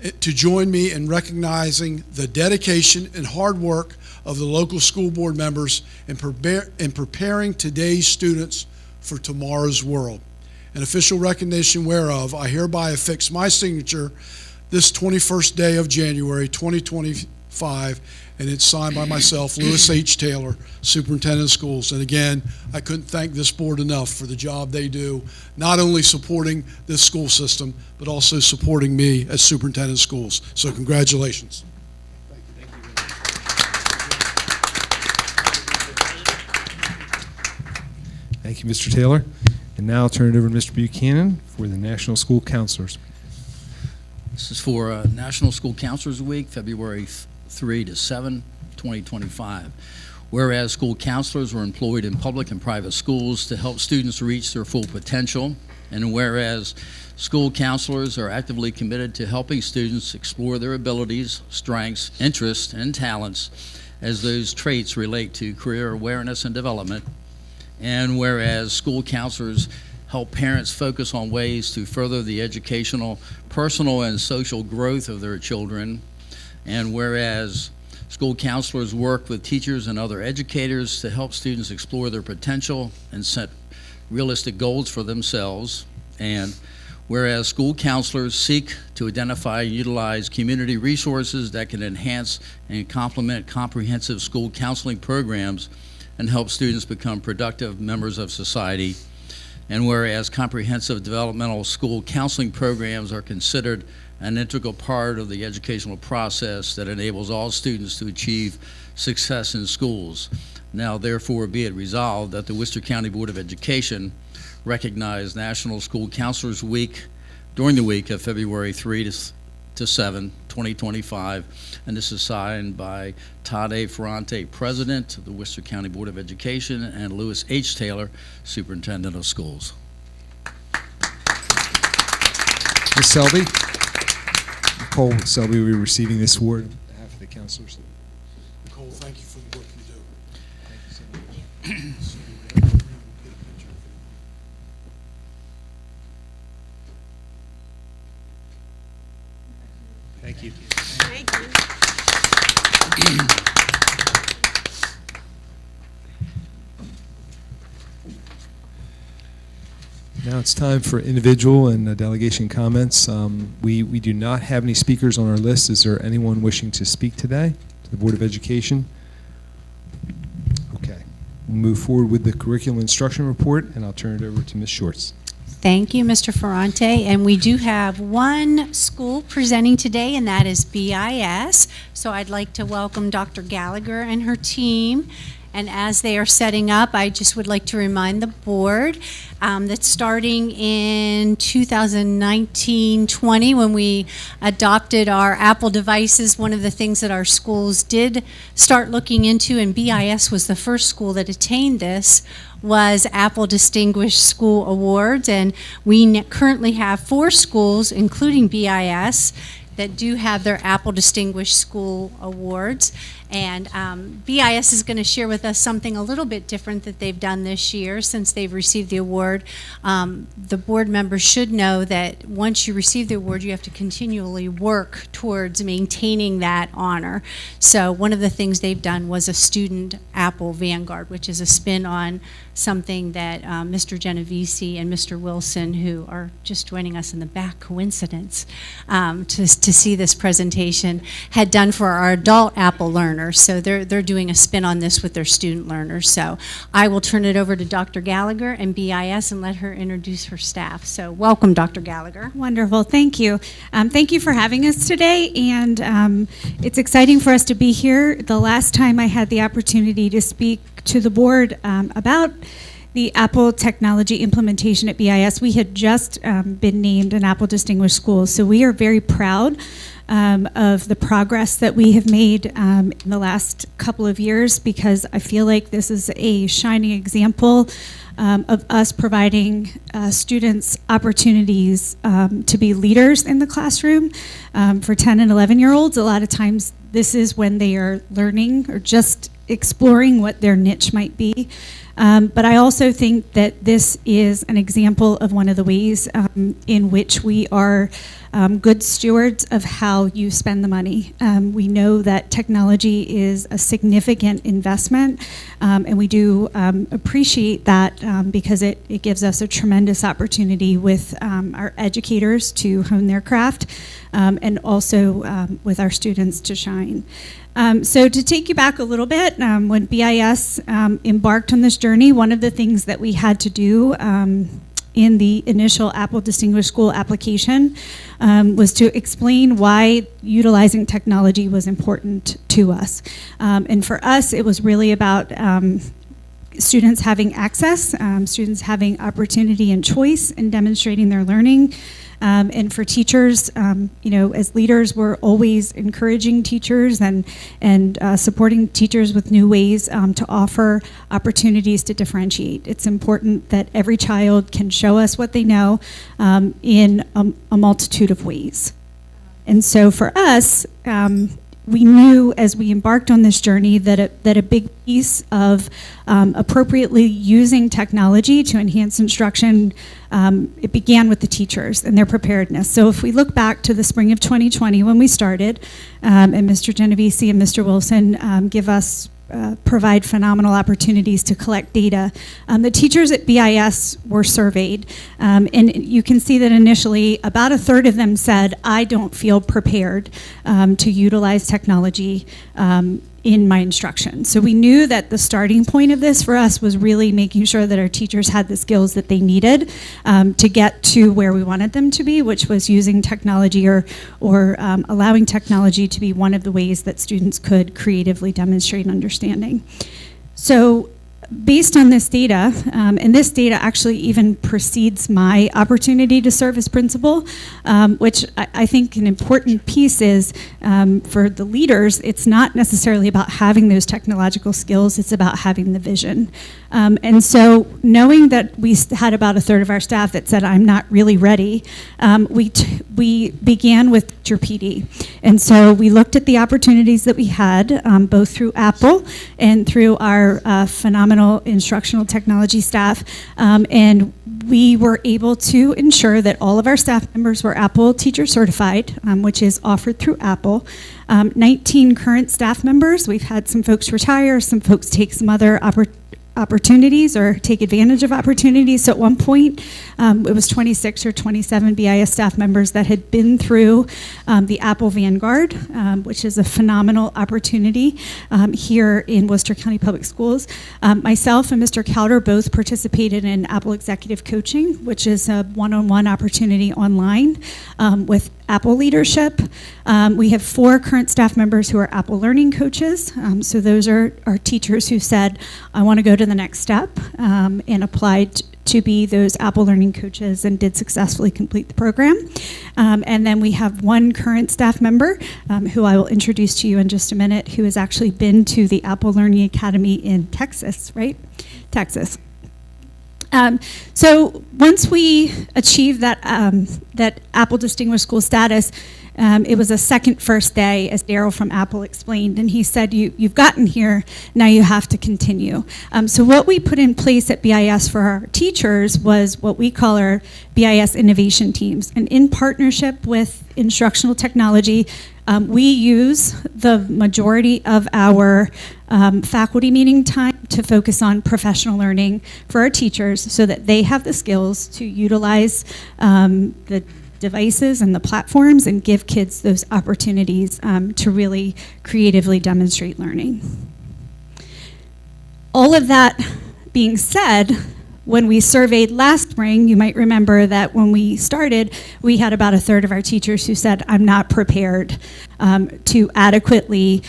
to join me in recognizing the dedication and hard work of the local school board members in preparing today's students for tomorrow's world. An official recognition whereof I hereby affix my signature this 21st day of January 2025, and it's signed by myself, Lewis H. Taylor, Superintendent of Schools. And again, I couldn't thank this board enough for the job they do, not only supporting this school system, but also supporting me as Superintendent of Schools. So congratulations. Thank you, Mr. Taylor. And now I'll turn it over to Mr. Buchanan for the National School Counselors. This is for National School Counselors Week, February 3 to 7, 2025. Whereas school counselors are employed in public and private schools to help students reach their full potential, and whereas school counselors are actively committed to helping students explore their abilities, strengths, interests, and talents as those traits relate to career awareness and development, and whereas school counselors help parents focus on ways to further the educational, personal, and social growth of their children, and whereas school counselors work with teachers and other educators to help students explore their potential and set realistic goals for themselves, and whereas school counselors seek to identify and utilize community resources that can enhance and complement comprehensive school counseling programs and help students become productive members of society, and whereas comprehensive developmental school counseling programs are considered an integral part of the educational process that enables all students to achieve success in schools. Now, therefore, be it resolved that the Worcester County Board of Education recognize National School Counselors Week during the week of February 3 to 7, 2025, and this is signed by Todd A. Ferrante, President of the Worcester County Board of Education, and Lewis H. Taylor, Superintendent of Schools. Ms. Selby. Nicole Selby will be receiving this award on behalf of the counselors. Nicole, thank you for the work you do. Thank you so much. Thank you. Thank you. Now it's time for individual and delegation comments. We do not have any speakers on our list. Is there anyone wishing to speak today to the Board of Education? Okay. We'll move forward with the curriculum instruction report, and I'll turn it over to Ms. Shorts. Thank you, Mr. Ferrante. And we do have one school presenting today, and that is BIS. So I'd like to welcome Dr. Gallagher and her team. And as they are setting up, I just would like to remind the board that starting in 2019-20, when we adopted our Apple devices, one of the things that our schools did start looking into, and BIS was the first school that attained this, was Apple Distinguished School Awards. And we currently have 4 schools, including BIS, that do have their Apple Distinguished School Awards. And BIS is going to share with us something a little bit different that they've done this year since they've received the award. The board members should know that once you receive the award, you have to continually work towards maintaining that honor. So one of the things they've done was a student Apple Vanguard, which is a spin on something that Mr. Genovese and Mr. Wilson, who are just joining us in the back, coincidence, to see this presentation, had done for our adult Apple learners. So they're doing a spin on this with their student learners. So I will turn it over to Dr. Gallagher and BIS and let her introduce her staff. So welcome, Dr. Gallagher. Wonderful, thank you. Thank you for having us today, and it's exciting for us to be here. The last time I had the opportunity to speak to the board about the Apple technology implementation at BIS, we had just been named an Apple Distinguished School, so we are very proud of the progress that we have made in the last couple of years, because I feel like this is a shining example of us providing students opportunities to be leaders in the classroom. For 10 and 11-year-olds, a lot of times this is when they are learning or just exploring what their niche might be. But I also think that this is an example of one of the ways in which we are good stewards of how you spend the money. We know that technology is a significant investment, and we do appreciate that because it gives us a tremendous opportunity with our educators to hone their craft, and also with our students to shine. So to take you back a little bit, when BIS embarked on this journey, one of the things that we had to do in the initial Apple Distinguished School application was to explain why utilizing technology was important to us. And for us, it was really about students having access, students having opportunity and choice in demonstrating their learning. And for teachers, you know, as leaders, we're always encouraging teachers and supporting teachers with new ways to offer opportunities to differentiate. It's important that every child can show us what they know in a multitude of ways. And so for us, we knew as we embarked on this journey that a big piece of appropriately using technology to enhance instruction, it began with the teachers and their preparedness. So if we look back to the spring of 2020 when we started, and Mr. Genovese and Mr. Wilson provide phenomenal opportunities to collect data. The teachers at BIS were surveyed, and you can see that initially about a third of them said, I don't feel prepared to utilize technology in my instruction. So we knew that the starting point of this for us was really making sure that our teachers had the skills that they needed to get to where we wanted them to be, which was using technology or allowing technology to be one of the ways that students could creatively demonstrate understanding. So based on this data, and this data actually even precedes my opportunity to serve as principal, which I think an important piece is for the leaders, it's not necessarily about having those technological skills, it's about having the vision. And so knowing that we had about a third of our staff that said, I'm not really ready, we began with Teacher PD. And so we looked at the opportunities that we had, both through Apple and through our phenomenal instructional technology staff, and we were able to ensure that all of our staff members were Apple Teacher Certified, which is offered through Apple. 19 current staff members. We've had some folks retire, some folks take some other opportunities or take advantage of opportunities. So at one point, it was 26 or 27 BIS staff members that had been through the Apple Vanguard, which is a phenomenal opportunity here in Worcester County Public Schools. Myself and Mr. Cowder both participated in Apple Executive Coaching, which is a one-on-one opportunity online with Apple leadership. We have 4 current staff members who are Apple Learning Coaches. So those are teachers who said, I want to go to the next step and applied to be those Apple Learning Coaches and did successfully complete the program. And then we have 1 current staff member who I will introduce to you in just a minute, who has actually been to the Apple Learning Academy in Texas, right? Texas. So once we achieved that Apple Distinguished School status, It was a second first day, as Daryl from Apple explained, and he said, you've gotten here, now you have to continue. So what we put in place at BIS for our teachers was what we call our BIS innovation teams. And in partnership with instructional technology, we use the majority of our faculty meeting time to focus on professional learning for our teachers so that they have the skills to utilize the devices and the platforms and give kids those opportunities to really creatively demonstrate learning. All of that being said, when we surveyed last spring, you might remember that when we started, we had about a third of our teachers who said, I'm not prepared to adequately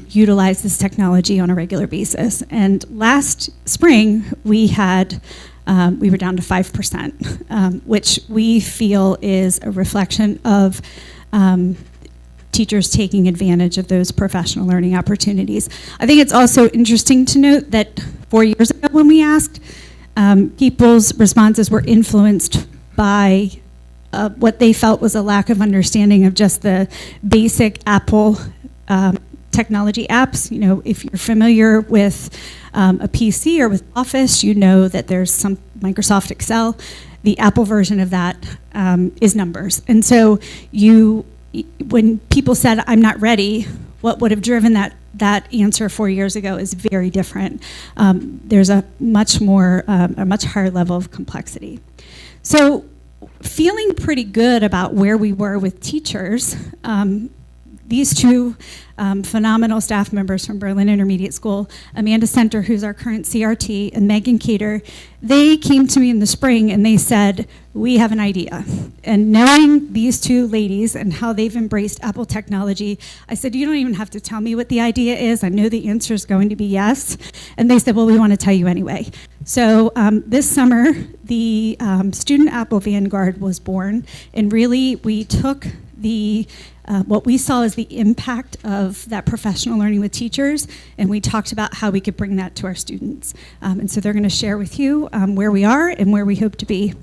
utilize this technology on a regular basis. And last spring, we were down to 5%, which we feel is a reflection of teachers taking advantage of those professional learning opportunities. I think it's also interesting to note that 4 years ago when we asked, people's responses were influenced by what they felt was a lack of understanding of just the basic Apple technology apps. You know, if you're familiar with a PC or with Office, you know that there's some Microsoft Excel. The Apple version of that is Numbers. And so when people said, I'm not ready, what would have driven that answer 4 years ago is very different. There's a much higher level of complexity. So feeling pretty good about where we were with teachers, these two phenomenal staff members from Berlin Intermediate School, Amanda Center, who's our current CRT, and Megan Cater, they came to me in the spring and they said, we have an idea. And knowing these two ladies and how they've embraced Apple technology, I said, you don't even have to tell me what the idea is. I know the answer is going to be yes. And they said, well, we want to tell you anyway. So this summer, the Student Apple Vanguard was born, and really we took what we saw as the impact of that professional learning with teachers, and we talked about how we could bring that to our students. And so they're going to share with you where we are and where we hope to be.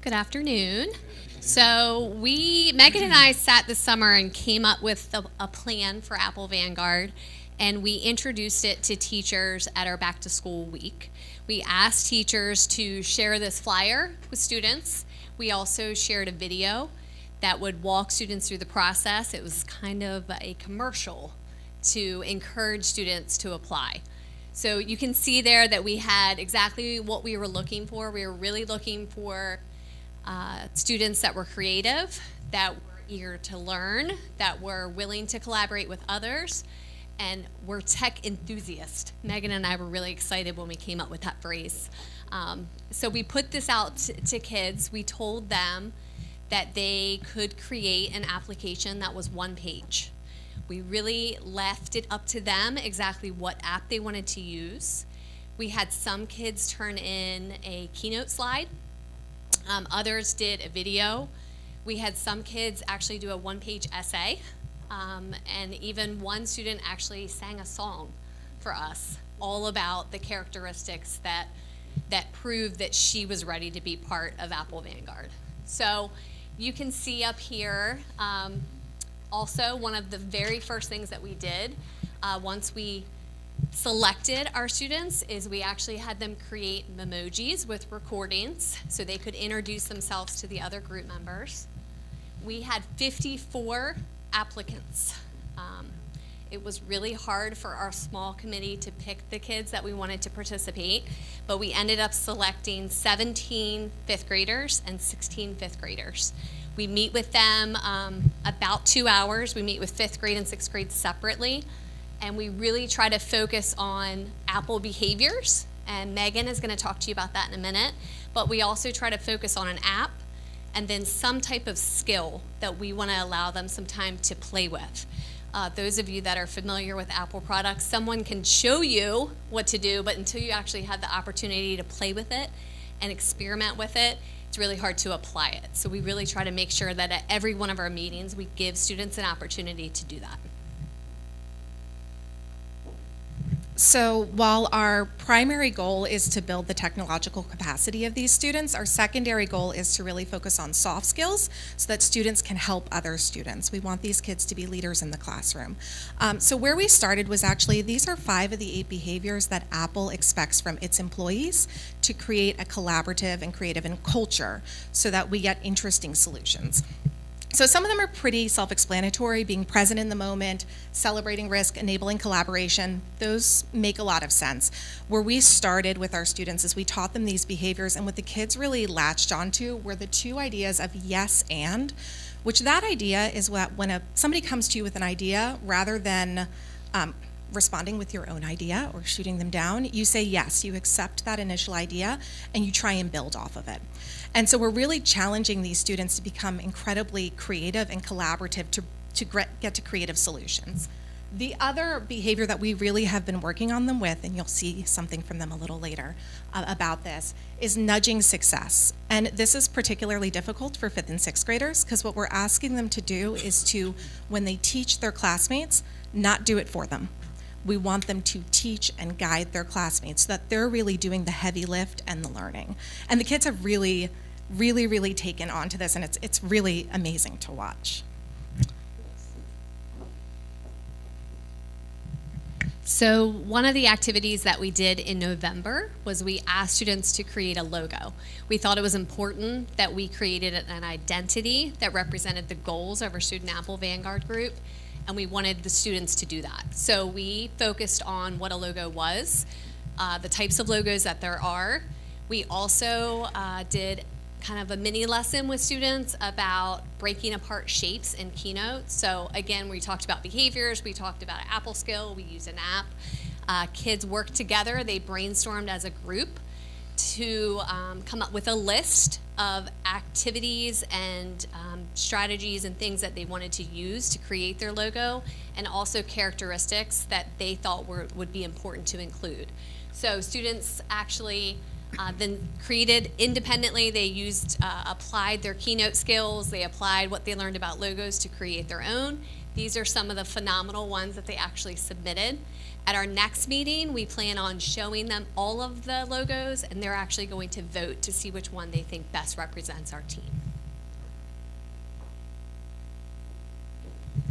Good afternoon. So Megan and I sat this summer and came up with a plan for Apple Vanguard, and we introduced it to teachers at our back to school week. We asked teachers to share this flyer with students. We also shared a video that would walk students through the process. It was kind of a commercial to encourage students to apply. So you can see there that we had exactly what we were looking for. We were really looking for students that were creative, that were eager to learn, that were willing to collaborate with others, and were tech enthusiasts. Megan and I were really excited when we came up with that phrase. So we put this out to kids. We told them that they could create an application that was one page. We really left it up to them exactly what app they wanted to use. We had some kids turn in a keynote slide. Others did a video. We had some kids actually do a one-page essay. And even one student actually sang a song for us, all about the characteristics that proved that she was ready to be part of Apple Vanguard. So you can see up here, also one of the very first things that we did once we selected our students is we actually had them create memojis with recordings so they could introduce themselves to the other group members. We had 54 applicants. It was really hard for our small committee to pick the kids that we wanted to participate, but we ended up selecting 17 fifth graders and 16 fifth graders. We meet with them about 2 hours. We meet with fifth grade and sixth grade separately, and we really try to focus on Apple behaviors, and Megan is going to talk to you about that in a minute, but we also try to focus on an app and then some type of skill that we want to allow them some time to play with. Those of you that are familiar with Apple products, someone can show you what to do, but until you actually have the opportunity to play with it and experiment with it, it's really hard to apply it. So we really try to make sure that at every one of our meetings, we give students an opportunity to do that. So while our primary goal is to build the technological capacity of these students, our secondary goal is to really focus on soft skills so that students can help other students. We want these kids to be leaders in the classroom. So where we started was actually, these are 5 of the 8 behaviors that Apple expects from its employees to create a collaborative and creative and culture so that we get interesting solutions. So some of them are pretty self-explanatory, being present in the moment, celebrating risk, enabling collaboration. Those make a lot of sense. Where we started with our students is we taught them these behaviors, and what the kids really latched onto were the 2 ideas of yes and, which that idea is what when somebody comes to you with an idea, rather than responding with your own idea or shooting them down, you say yes, you accept that initial idea, and you try and build off of it. And so we're really challenging these students to become incredibly creative and collaborative to get to creative solutions. The other behavior that we really have been working on them with, and you'll see something from them a little later about this, is nudging success. And this is particularly difficult for 5th and 6th graders because what we're asking them to do is to, when they teach their classmates, not do it for them. We want them to teach and guide their classmates so that they're really doing the heavy lift and the learning. And the kids have really taken on to this, and it's really amazing to watch. So one of the activities that we did in November was we asked students to create a logo. We thought it was important that we created an identity that represented the goals of our Student Apple Vanguard group, and we wanted the students to do that. So we focused on what a logo was, the types of logos that there are. We also did kind of a mini lesson with students about breaking apart shapes in Keynote. So again, we talked about behaviors, we talked about an Apple skill, we used an app. Kids worked together, they brainstormed as a group to come up with a list of activities and strategies and things that they wanted to use to create their logo, and also characteristics that they thought would be important to include. So students actually then created independently. They applied their Keynote skills, they applied what they learned about logos to create their own. These are some of the phenomenal ones that they actually submitted. At our next meeting, we plan on showing them all of the logos, and they're actually going to vote to see which one they think best represents our team.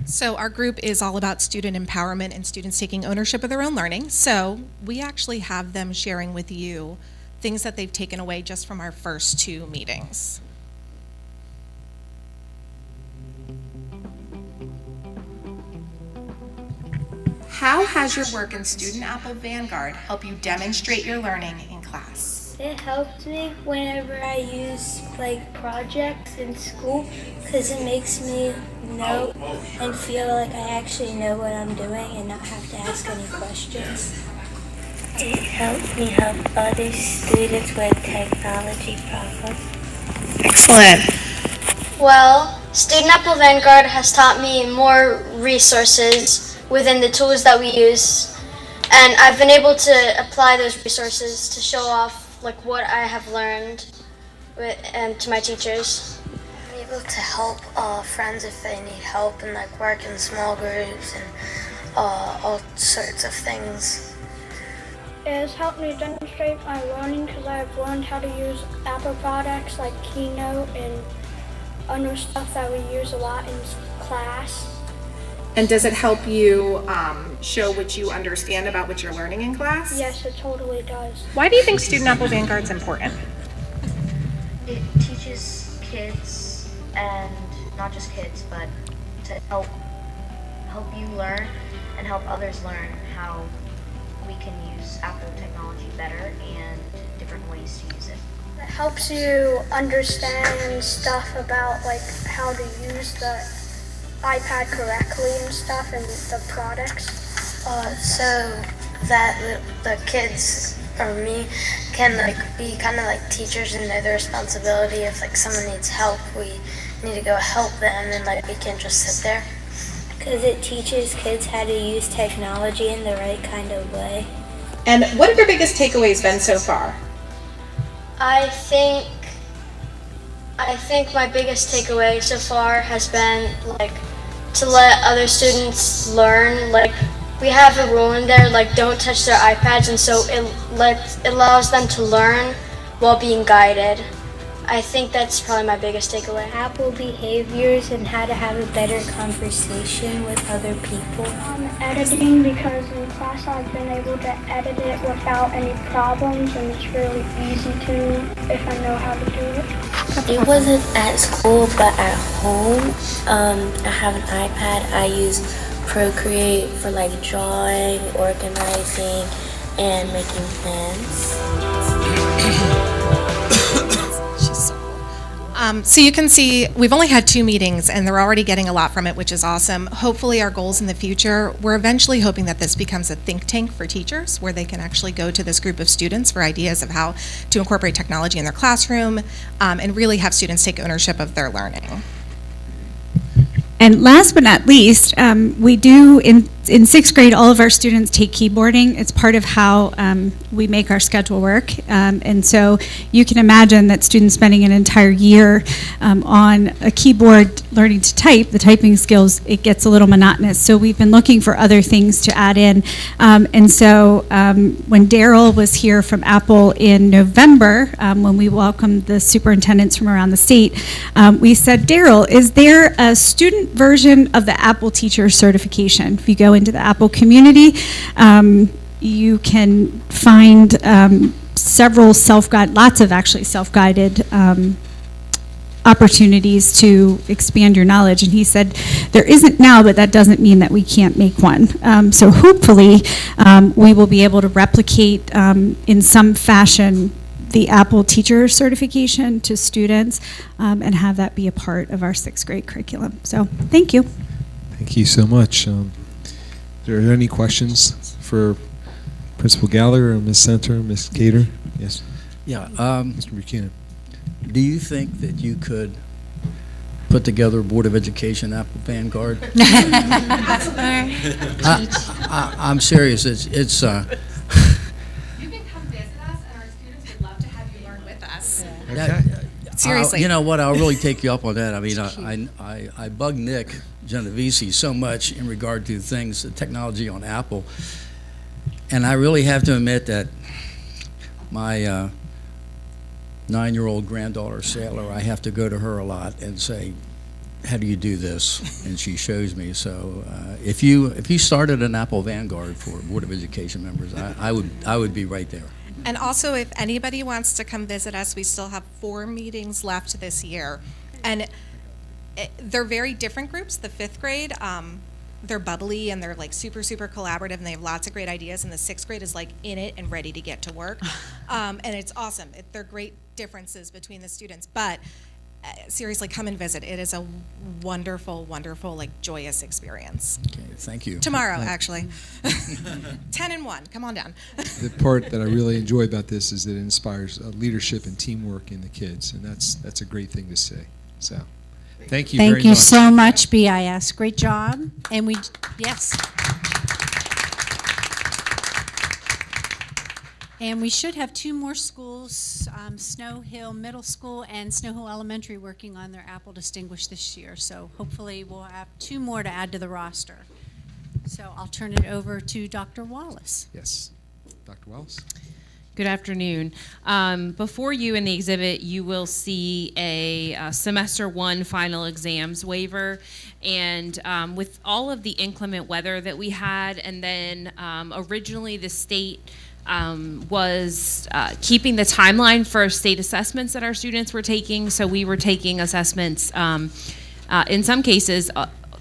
So our group is all about student empowerment and students taking ownership of their own learning. So we actually have them sharing with you things that they've taken away just from our first 2 meetings. How has your work in Student Apple Vanguard helped you demonstrate your learning in class? It helped me whenever I use projects in school because it makes me know and feel like I actually know what I'm doing and not have to ask any questions. It helped me help other students with technology problems. Excellent. Well, Student Apple Vanguard has taught me more resources within the tools that we use, and I've been able to apply those resources to show off what I have learned and to my teachers. I'm able to help friends if they need help and work in small groups and all sorts of things. It has helped me demonstrate my learning because I've learned how to use Apple products like Keynote and other stuff that we use a lot in class. And does it help you show what you understand about what you're learning in class? Yes, it totally does. Why do you think Student Apple Vanguard is important? It teaches kids, and not just kids, but to help you learn and help others learn how we can use Apple technology better and different ways to use it. It helps you understand stuff about how to use the iPad correctly and stuff and the products. So that the kids or me can be kind of teachers and know the responsibility if someone needs help, we need to go help them and we can't just sit there. Because it teaches kids how to use technology in the right kind of way. And what have your biggest takeaways been so far? I think my biggest takeaway so far has been to let other students learn we have a rule in there like don't touch their iPads, and so it allows them to learn while being guided. I think that's probably my biggest takeaway. Apple behaviors and how to have a better conversation with other people. Editing, because in class I've been able to edit it without any problems, and it's really easy to if I know how to do it. It wasn't at school, but at home. I have an iPad. I use Procreate for like drawing, organizing, and making plans. So you can see we've only had 2 meetings and they're already getting a lot from it, which is awesome. Hopefully our goals in the future, we're eventually hoping that this becomes a think tank for teachers where they can actually go to this group of students for ideas of how to incorporate technology in their classroom and really have students take ownership of their learning. And last but not least, we do, in 6th grade, all of our students take keyboarding. It's part of how we make our schedule work. And so you can imagine that students spending an entire year on a keyboard learning to type, the typing skills, it gets a little monotonous. So we've been looking for other things to add in. And so when Daryl was here from Apple in November, when we welcomed the superintendents from around the state, we said, Daryl, is there a student version of the Apple teacher certification? If you go into the Apple community, you can find several lots of actually self-guided opportunities to expand your knowledge. And he said, there isn't now, but that doesn't mean that we can't make one. So hopefully we will be able to replicate in some fashion the Apple teacher certification to students and have that be a part of our 6th grade curriculum. So thank you. Thank you so much. Are there any questions for Principal Gallagher or Ms. Center, Ms. Cater? Yes. Yeah. Mr. Buchanan. Do you think that you could put together a Board of Education Apple Vanguard? I'm serious. It's You can come visit us, and our students would love to have you learn with us. Okay. Seriously. You know what? I'll really take you up on that. I mean, I bug Nick Genovese so much in regard to things, the technology on Apple, and I really have to admit that my 9-year-old granddaughter, Sailor, I have to go to her a lot and say, how do you do this? And she shows me. So if you started an Apple Vanguard for Board of Education members, I would be right there. And also, if anybody wants to come visit us, we still have 4 meetings left this year. And they're very different groups. The 5th grade, they're bubbly and they're like super, super collaborative and they have lots of great ideas. And the 6th grade is like in it and ready to get to work. And it's awesome. They're great differences between the students. But seriously, come and visit. It is a wonderful, wonderful, like joyous experience. Okay, thank you. Tomorrow, actually. 10 and 1. Come on down. The part that I really enjoy about this is that it inspires leadership and teamwork in the kids, and that's a great thing to say. So, thank you very much. Thank you so much, BIS. Great job. And yes. And we should have 2 more schools, Snow Hill Middle School and Snow Hill Elementary, working on their Apple Distinguished this year. So hopefully we'll have 2 more to add to the roster. So I'll turn it over to Dr. Wallace. Yes. Dr. Wallace? Good afternoon. Before you in the exhibit, you will see a semester 1 final exams waiver. And with all of the inclement weather that we had, and then originally the state was keeping the timeline for state assessments that our students were taking. So we were taking assessments in some cases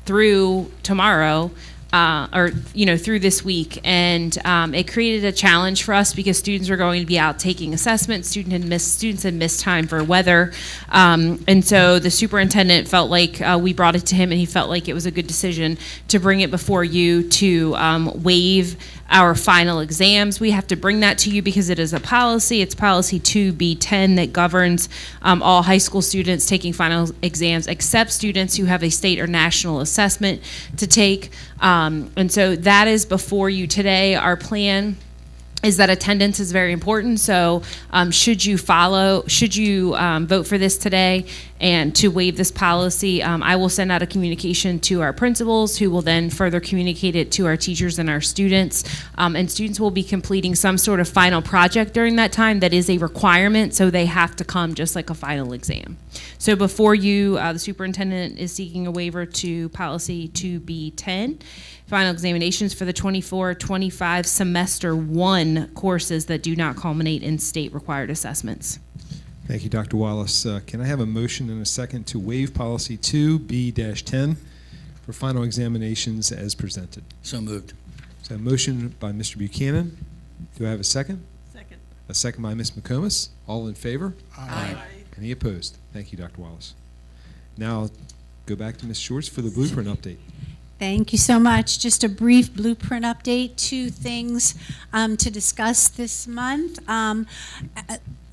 through tomorrow, or through this week, and it created a challenge for us because students were going to be out taking assessments. Students had missed time for weather, and so the superintendent felt like we brought it to him, and he felt like it was a good decision to bring it before you to waive our final exams. We have to bring that to you because it is a policy. It's policy 2B10 that governs all high school students taking final exams except students who have a state or national assessment to take. And so that is before you today. Our plan is that attendance is very important. So should you vote for this today And to waive this policy, I will send out a communication to our principals, who will then further communicate it to our teachers and our students. And students will be completing some sort of final project during that time that is a requirement, so they have to come just like a final exam. So before you, the superintendent is seeking a waiver to policy 2B10, final examinations for the 24-25 semester 1 courses that do not culminate in state required assessments. Thank you, Dr. Wallace. Can I have a motion and a second to waive policy 2B-10 for final examinations as presented? So moved. So a motion by Mr. Buchanan. Do I have a second? Second. A second by Ms. McComas. All in favor? Aye. Any opposed? Thank you, Dr. Wallace. Now I'll go back to Ms. Schwartz for the blueprint update. Thank you so much. Just a brief blueprint update. 2 things to discuss this month.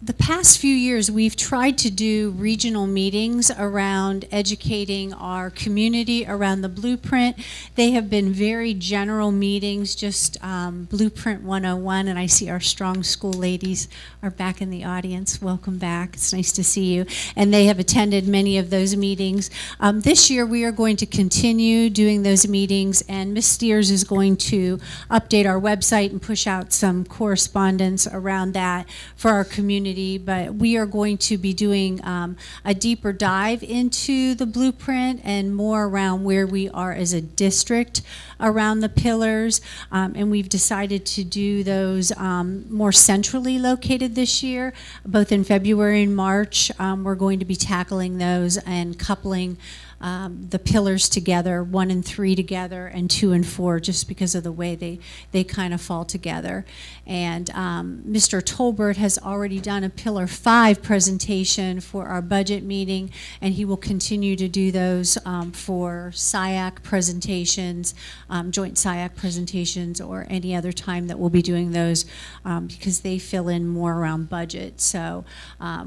The past few years, we've tried to do regional meetings around educating our community around the blueprint. They have been very general meetings, just Blueprint 101, and I see our strong school ladies are back in the audience. Welcome back. It's nice to see you. And they have attended many of those meetings. This year, we are going to continue doing those meetings, and Ms. Steers is going to update our website and push out some correspondence around that for our community. But we are going to be doing a deeper dive into the blueprint and more around where we are as a district around the pillars. And we've decided to do those more centrally located this year, both in February and March. We're going to be tackling those and coupling the pillars together, 1 and 3 together, and 2 and 4, just because of the way they kind of fall together. And Mr. Tolbert has already done a Pillar 5 presentation for our budget meeting, and he will continue to do those for SIAC presentations, joint SIAC presentations, or any other time that we'll be doing those because they fill in more around budget. So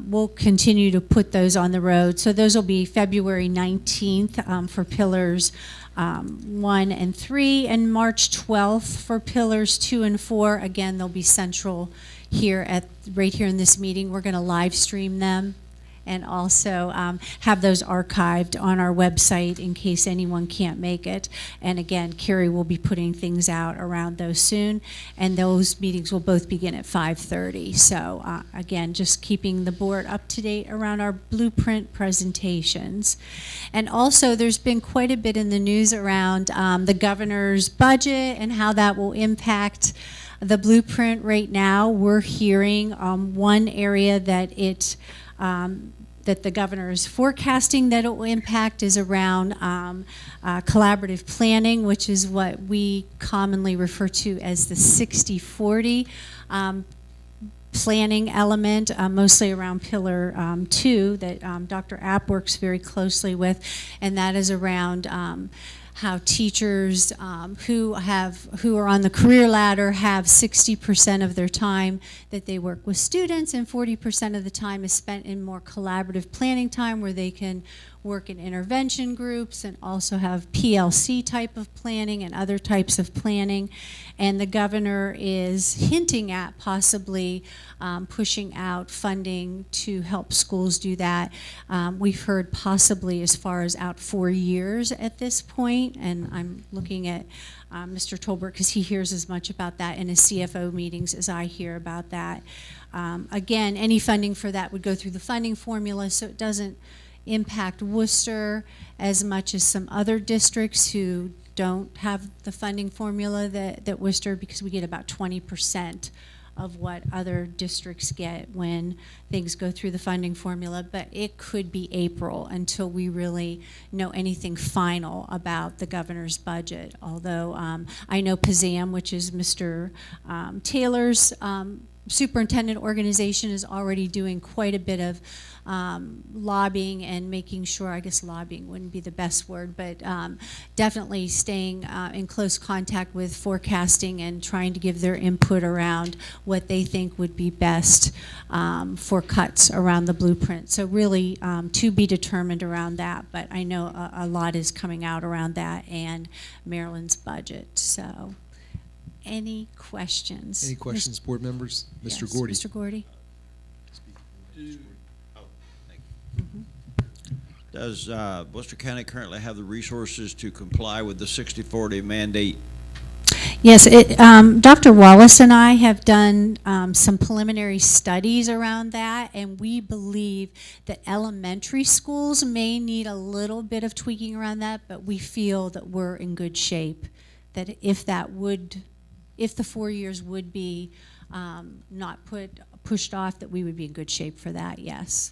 we'll continue to put those on the road. So those will be February 19th for pillars 1 and 3, and March 12th for pillars 2 and 4. Again, they'll be central here right here in this meeting. We're going to live stream them and also have those archived on our website in case anyone can't make it. And again, Carrie will be putting things out around those soon, and those meetings will both begin at 5:30. So again, just keeping the board up to date around our blueprint presentations. And also, there's been quite a bit in the news around the governor's budget and how that will impact the blueprint. Right now, we're hearing one area that that the governor is forecasting that it will impact is around collaborative planning, which is what we commonly refer to as the 60-40 planning element, mostly around Pillar 2 that Dr. App works very closely with, and that is around how teachers who are on the career ladder have 60% of their time that they work with students, and 40% of the time is spent in more collaborative planning time where they can work in intervention groups and also have PLC type of planning and other types of planning. And the governor is hinting at possibly pushing out funding to help schools do that. We've heard possibly as far as out 4 years at this point, and I'm looking at Mr. Tolbert because he hears as much about that in his CFO meetings as I hear about that. Again, any funding for that would go through the funding formula, so it doesn't impact Worcester as much as some other districts who don't have the funding formula that Worcester, because we get about 20% of what other districts get when things go through the funding formula. But it could be April until we really know anything final about the governor's budget. Although I know PZAM, which is Mr. Taylor's superintendent organization, is already doing quite a bit of lobbying and making sure, I guess lobbying wouldn't be the best word, but definitely staying in close contact with forecasting and trying to give their input around what they think would be best for cuts around the blueprint. So really to be determined around that, but I know a lot is coming out around that and Maryland's budget. So any questions? Any questions, board members? Mr. Yes, Gordy. Mr. Gordy. Does Worcester County currently have the resources to comply with the 60/40 mandate? Yes, Dr. Wallace and I have done some preliminary studies around that, and we believe that elementary schools may need a little bit of tweaking around that, but we feel that we're in good shape. That if the 4 years would be not pushed off, that we would be in good shape for that, yes.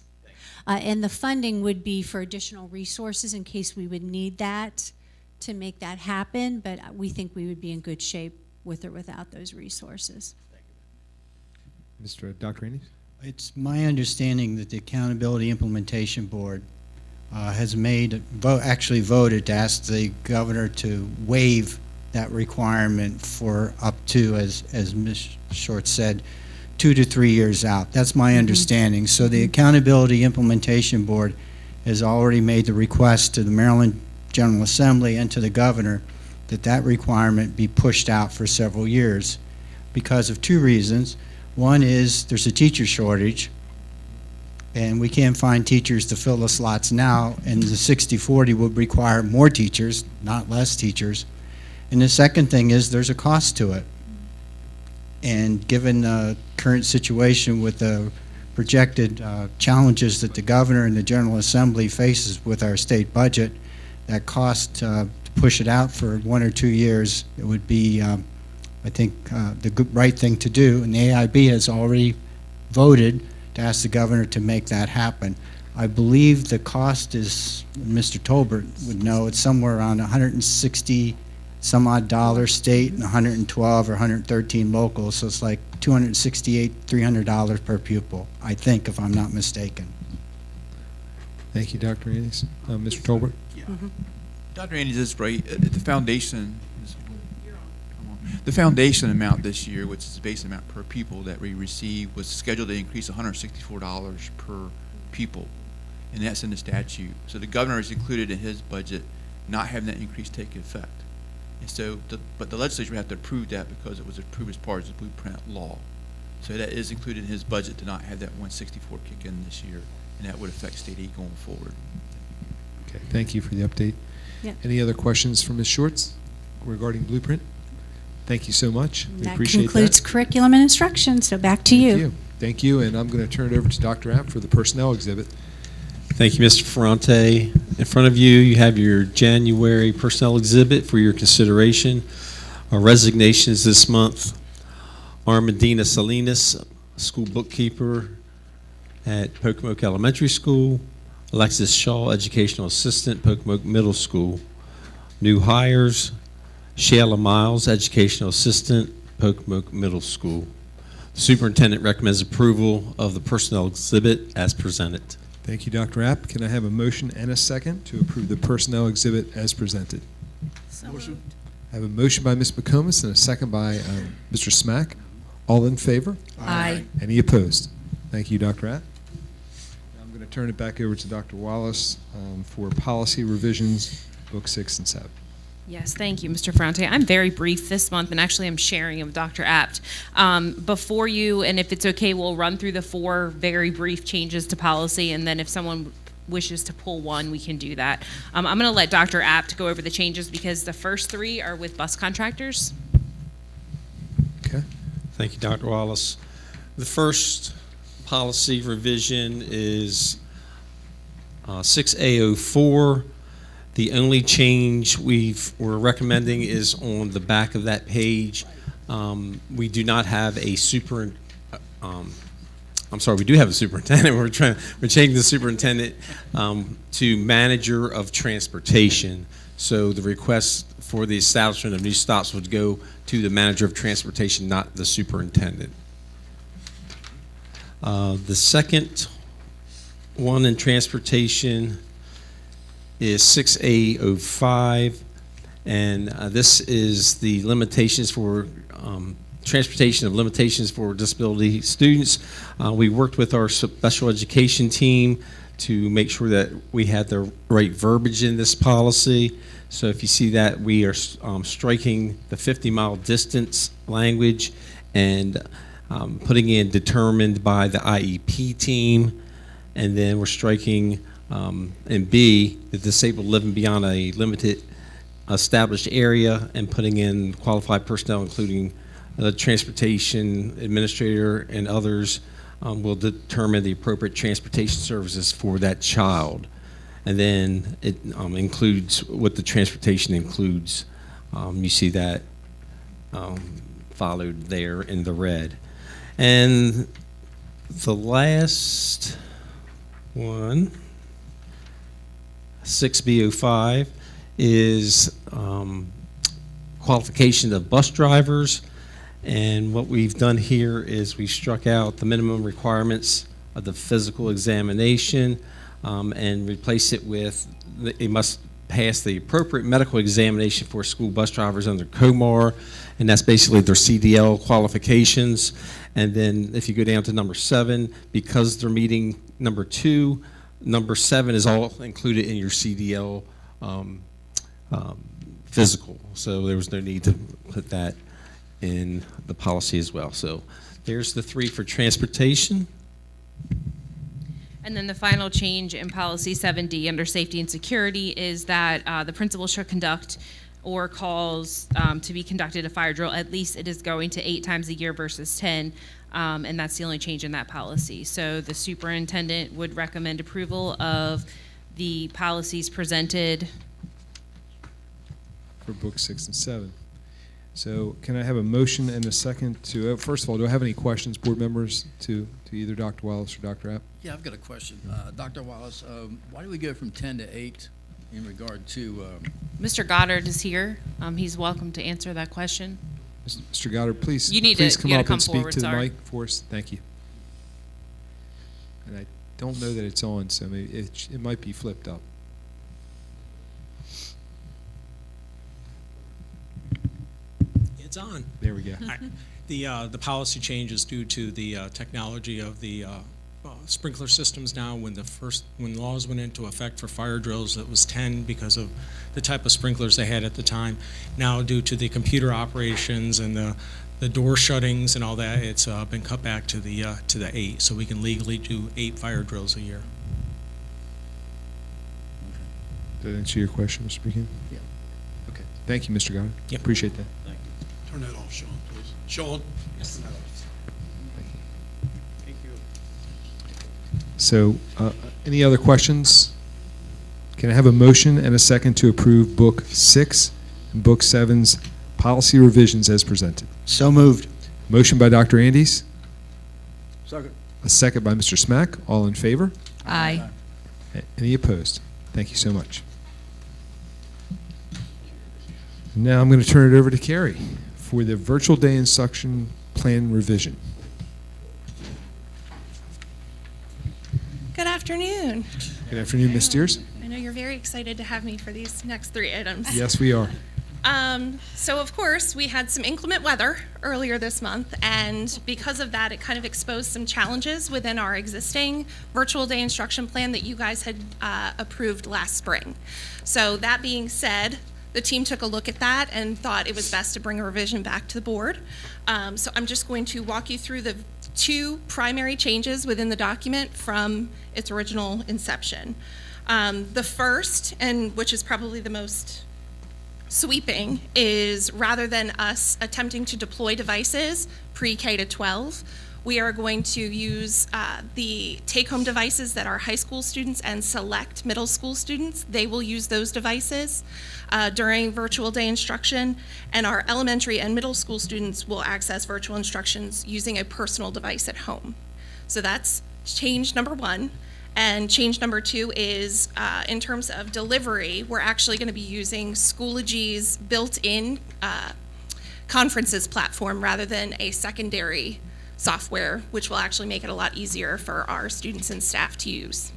And the funding would be for additional resources in case we would need that to make that happen, but we think we would be in good shape with or without those resources. Dr. Andes? It's my understanding that the Accountability Implementation Board has actually voted to ask the governor to waive that requirement for up to, as Ms. Short said, 2 to 3 years out. That's my understanding. So the Accountability Implementation Board has already made the request to the Maryland General Assembly and to the governor that that requirement be pushed out for several years because of 2 reasons. One is there's a teacher shortage, and we can't find teachers to fill the slots now, and the 60/40 would require more teachers, not less teachers. And the second thing is there's a cost to it. And given the current situation with the projected challenges that the governor and the General Assembly faces with our state budget, that cost to push it out for 1 or 2 years, it would be, I think, the right thing to do. And the AIB has already voted to ask the governor to make that happen. I believe the cost is, Mr. Tolbert would know, it's somewhere around $160 some odd state and 112 or 113 local, so it's like $268, $300 per pupil, I think, if I'm not mistaken. Thank you, Dr. Andes. Mr. Tolbert? Dr. Andes is right. The foundation amount this year, which is the base amount per pupil that we receive, was scheduled to increase $164 per pupil, and that's in the statute. So the governor has included in his budget not having that increase take effect. And so, but the legislature would have to approve that because it was approved as part of the blueprint law. So that is included in his budget to not have that 164 kick in this year, and that would affect state aid going forward. Okay, thank you for the update. Yeah. Any other questions from Ms. Shorts regarding blueprint? Thank you so much. We That appreciate concludes that. curriculum and instruction, so back to you. Thank you, and I'm going to turn it over to Dr. App for the personnel exhibit. Thank you, Mr. Ferrante. In front of you, you have your January personnel exhibit for your consideration. Our resignations this month: Armandina Salinas, school bookkeeper at Pocomoke Elementary School; Alexis Shaw, educational assistant, Pocomoke Middle School. New hires: Shayla Miles, educational assistant, Pocomoke Middle School. The superintendent recommends approval of the personnel exhibit as presented. Thank you, Dr. App. Can I have a motion and a second to approve the personnel exhibit as presented? Motion. I have a motion by Ms. McComas and a second by Mr. Smack. All in favor? Aye. Any opposed? Thank you, Dr. App. I'm going to turn it back over to Dr. Wallace for policy revisions, Book 6 and 7. Yes, thank you, Mr. Ferrante. I'm very brief this month, and actually I'm sharing with Dr. Apt. Before you, and if it's okay, we'll run through the 4 very brief changes to policy, and then if someone wishes to pull one, we can do that. I'm going to let Dr. Apt go over the changes because the first 3 are with bus contractors. Okay. Thank you, Dr. Wallace. The first policy revision is 6A04. The only change we're recommending is on the back of that page. We do not have a we do have a superintendent. We're changing the superintendent to manager of transportation. So the request for the establishment of new stops would go to the manager of transportation, not the superintendent. The second one in transportation is 6A05, and this is the limitations for transportation of limitations for disability students. We worked with our special education team to make sure that we had the right verbiage in this policy. So if you see that, we are striking the 50-mile distance language and putting in determined by the IEP team, and then we're striking And B, the disabled living beyond a limited established area and putting in qualified personnel, including the transportation administrator and others, will determine the appropriate transportation services for that child. And then it includes what the transportation includes. You see that followed there in the red. And the last one, 6B05, is qualification of bus drivers. And what we've done here is we've struck out the minimum requirements of the physical examination and replace it with it must pass the appropriate medical examination for school bus drivers under COMAR, and that's basically their CDL qualifications. And then if you go down to number 7, because they're meeting number 2, number 7 is all included in your CDL physical. So there was no need to put that in the policy as well. So there's the 3 for transportation. And then the final change in policy 7D under safety and security is that the principal should conduct or calls to be conducted a fire drill. At least it is going to 8 times a year versus 10, and that's the only change in that policy. So the superintendent would recommend approval of the policies presented for book 6 and 7. So can I have a motion and a second to, first of all, do I have any questions, board members, to either Dr. Wallace or Dr. App? Yeah, I've got a question. Dr. Wallace, why do we go from 10 to 8 in regard to... Mr. Goddard is here. He's welcome to answer that question. Mr. Goddard, please, You need please to- come you gotta up come and speak forward, to the sorry. mic for us. Thank you. And I don't know that it's on, so maybe it might be flipped up. It's on. There we go. All right. The policy change is due to the technology of the sprinkler systems now. When laws went into effect for fire drills, it was 10 because of the type of sprinklers they had at the time. Now, due to the computer operations and the door shuttings and all that, it's been cut back to the 8, so we can legally do 8 fire drills a year. Did that answer your question, Mr. Buchanan? Yeah. Okay. Thank you, Mr. Goddard. Yep. Appreciate that. Thank you. Turn that off, Sean, please. Sean? Yes. Thank you. So, any other questions? Can I have a motion and a second to approve Book 6 and Book 7's policy revisions as presented? So moved. Motion by Dr. Andes, Second. a second by Mr. Smack. All in favor? Aye. Any opposed? Thank you so much. Now I'm going to turn it over to Carrie for the virtual day instruction plan revision. Good afternoon. Good afternoon, Ms. Steers. I know you're very excited to have me for these next 3 items. Yes, we are. So of course, we had some inclement weather earlier this month, and because of that, it kind of exposed some challenges within our existing virtual day instruction plan that you guys had approved last spring. So that being said, the team took a look at that and thought it was best to bring a revision back to the board. So I'm just going to walk you through the 2 primary changes within the document from its original inception. The first, and which is probably the most sweeping, is rather than us attempting to deploy devices pre-K to 12, we are going to use the take-home devices that our high school students and select middle school students. They will use those devices during virtual day instruction, and our elementary and middle school students will access virtual instructions using a personal device at home. So that's change number 1. And change number 2 is in terms of delivery, we're actually going to be using Schoology's built-in conferences platform rather than a secondary software, which will actually make it a lot easier for our students and staff to use.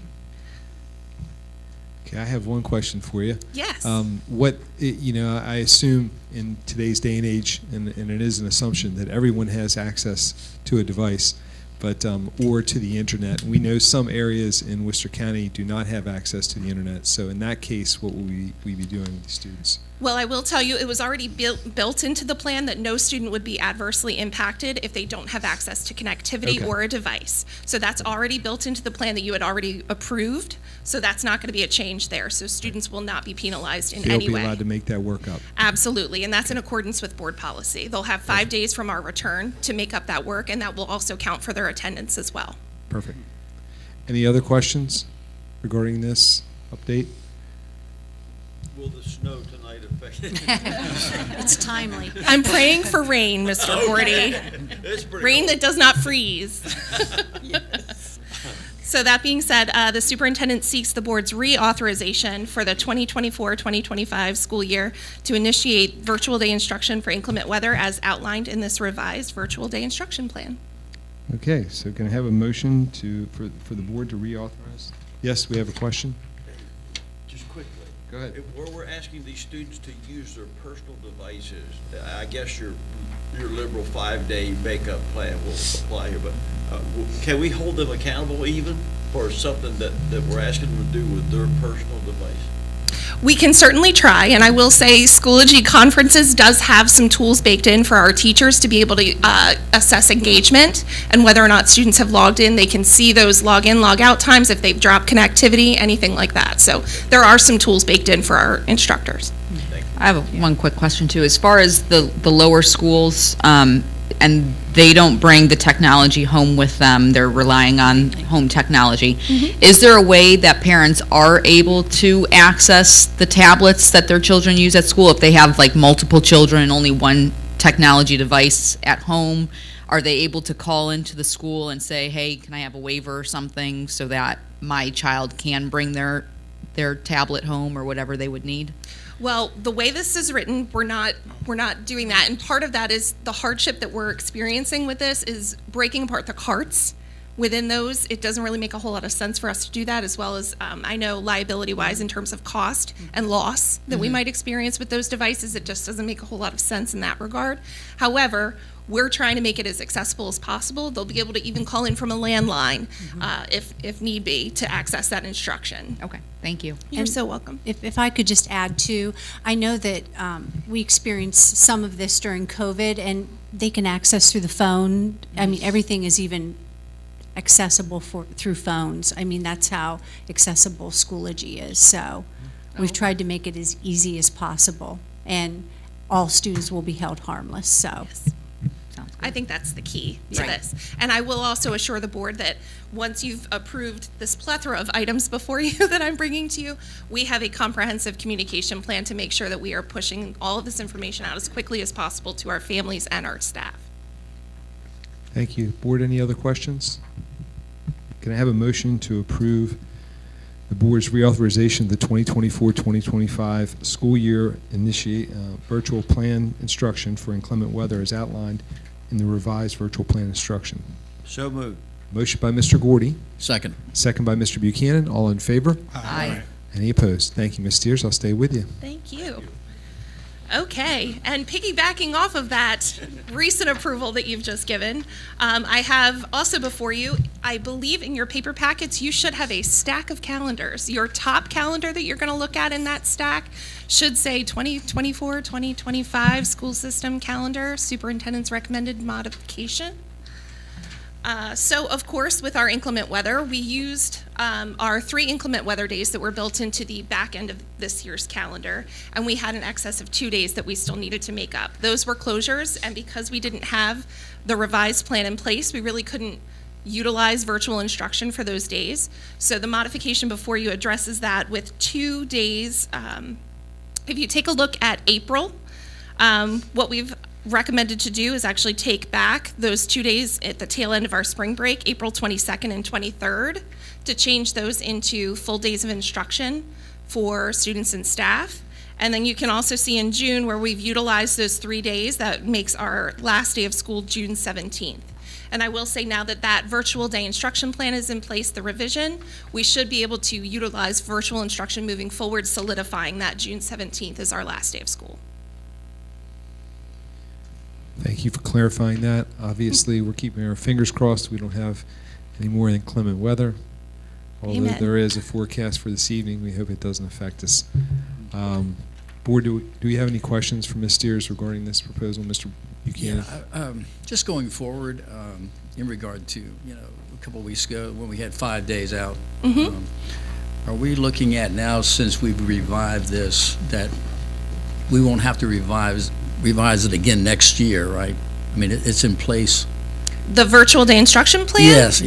Okay, I have one question for you. Yes. I assume in today's day and age, and it is an assumption, that everyone has access to a device, but or to the internet. We know some areas in Worcester County do not have access to the internet. So in that case, what will we be doing with the students? Well, I will tell you, it was already built into the plan that no student would be adversely impacted if they don't have access to connectivity Okay. or a device. So that's already built into the plan that you had already approved. So that's not going to be a change there. So students will not be penalized in They'll any be way. allowed to make that work up. Absolutely, and that's in accordance with board policy. They'll have 5 days from our return to make up that work, and that will also count for their attendance as well. Perfect. Any other questions regarding this update? Will the snow tonight affect it? It's timely. I'm praying for rain, Mr. Gordy. It's pretty Rain cold. that does not freeze. So that being said, the superintendent seeks the board's reauthorization for the 2024-2025 school year to initiate virtual day instruction for inclement weather as outlined in this revised virtual day instruction plan. Okay, so can I have a motion for the board to reauthorize? Yes, we have a question. Just quickly. Go ahead. Where we're asking these students to use their personal devices, I guess your liberal 5-day makeup plan will apply here, but can we hold them accountable even for something that we're asking them to do with their personal device? We can certainly try, and I will say Schoology Conferences does have some tools baked in for our teachers to be able to assess engagement and whether or not students have logged in. They can see those log in, log out times, if they've dropped connectivity, anything like that. So there are some tools baked in for our instructors. I have one quick question too. As far as the lower schools, and they don't bring the technology home with them, they're relying on home technology. Is there a way that parents are able to access the tablets that their children use at school if they have like multiple children and only one technology device at home? Are they able to call into the school and say, hey, can I have a waiver or something so that my child can bring their tablet home or whatever they would need? Well, the way this is written, we're not doing that, and part of that is the hardship that we're experiencing with this is breaking apart the carts within those. It doesn't really make a whole lot of sense for us to do that, as well as I know liability-wise in terms of cost and loss that we might experience with those devices. It just doesn't make a whole lot of sense in that regard. However, we're trying to make it as accessible as possible. They'll be able to even call in from a landline if need be to access that instruction. Okay, thank you. You're so welcome. If I could just add too, I know that we experienced some of this during COVID, and they can access through the phone. I mean, everything is even accessible through phones. I mean, that's how accessible Schoology is. So we've tried to make it as easy as possible, and all students will be held harmless. So. Yes. I think that's the key to this. And I will also assure the board that once you've approved this plethora of items before you that I'm bringing to you, we have a comprehensive communication plan to make sure that we are pushing all of this information out as quickly as possible to our families and our staff. Thank you. Board, any other questions? Can I have a motion to approve the board's reauthorization of the 2024-2025 school year initiate virtual plan instruction for inclement weather as outlined in the revised virtual plan instruction? So moved. Motion by Mr. Gordy. Second. Second by Mr. Buchanan. All in favor? Aye. Any opposed? Thank you, Ms. Steers. I'll stay with you. Thank you. Okay, and piggybacking off of that recent approval that you've just given, I have also before you, I believe in your paper packets, you should have a stack of calendars. Your top calendar that you're going to look at in that stack should say 2024, 2025 school system calendar, superintendent's recommended modification. So, of course, with our inclement weather, we used our 3 inclement weather days that were built into the back end of this year's calendar, and we had an excess of 2 days that we still needed to make up. Those were closures, and because we didn't have the revised plan in place, we really couldn't utilize virtual instruction for those days. So the modification before you addresses that with 2 days. If you take a look at April, what we've recommended to do is actually take back those 2 days at the tail end of our spring break, April 22nd and 23rd, to change those into full days of instruction for students and staff. And then you can also see in June where we've utilized those 3 days, that makes our last day of school June 17th. And I will say now that that virtual day instruction plan is in place, the revision, we should be able to utilize virtual instruction moving forward, solidifying that June 17th as our last day of school. Thank you for clarifying that. Obviously, we're keeping our fingers crossed we don't have any more inclement weather. Although Amen. there is a forecast for this evening, we hope it doesn't affect us. Board, do we have any questions for Ms. Steers regarding this proposal, Mr. Buchanan? Just going forward, in regard to, a couple of weeks ago when we had 5 days out, are we looking at now, since we've revived this, that we won't have to revise it again next year, right? I mean, it's in place. The virtual day instruction plan? Yes.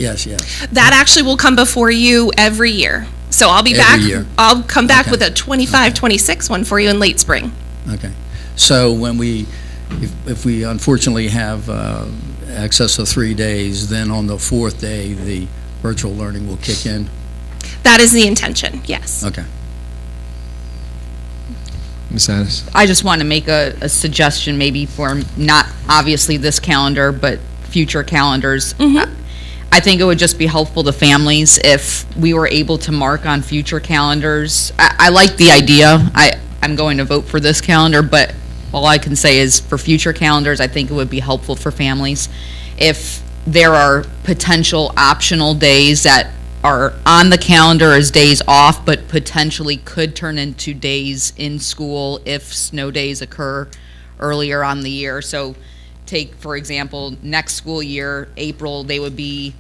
That actually will come before you every year. So I'll be back. Every year. I'll come back with a 25-26 one for you in late spring. Okay. So when if we unfortunately have access to 3 days, then on the 4th day, the virtual learning will kick in? That is the intention, yes. Okay. Ms. Addis? I just want to make a suggestion maybe for not obviously this calendar, but future calendars. I think it would just be helpful to families if we were able to mark on future calendars. I like the idea. I'm going to vote for this calendar, but all I can say is for future calendars, I think it would be helpful for families if there are potential optional days that are on the calendar as days off, but potentially could turn into days in school if snow days occur earlier on the year. So take, for example, next school year, April, they would be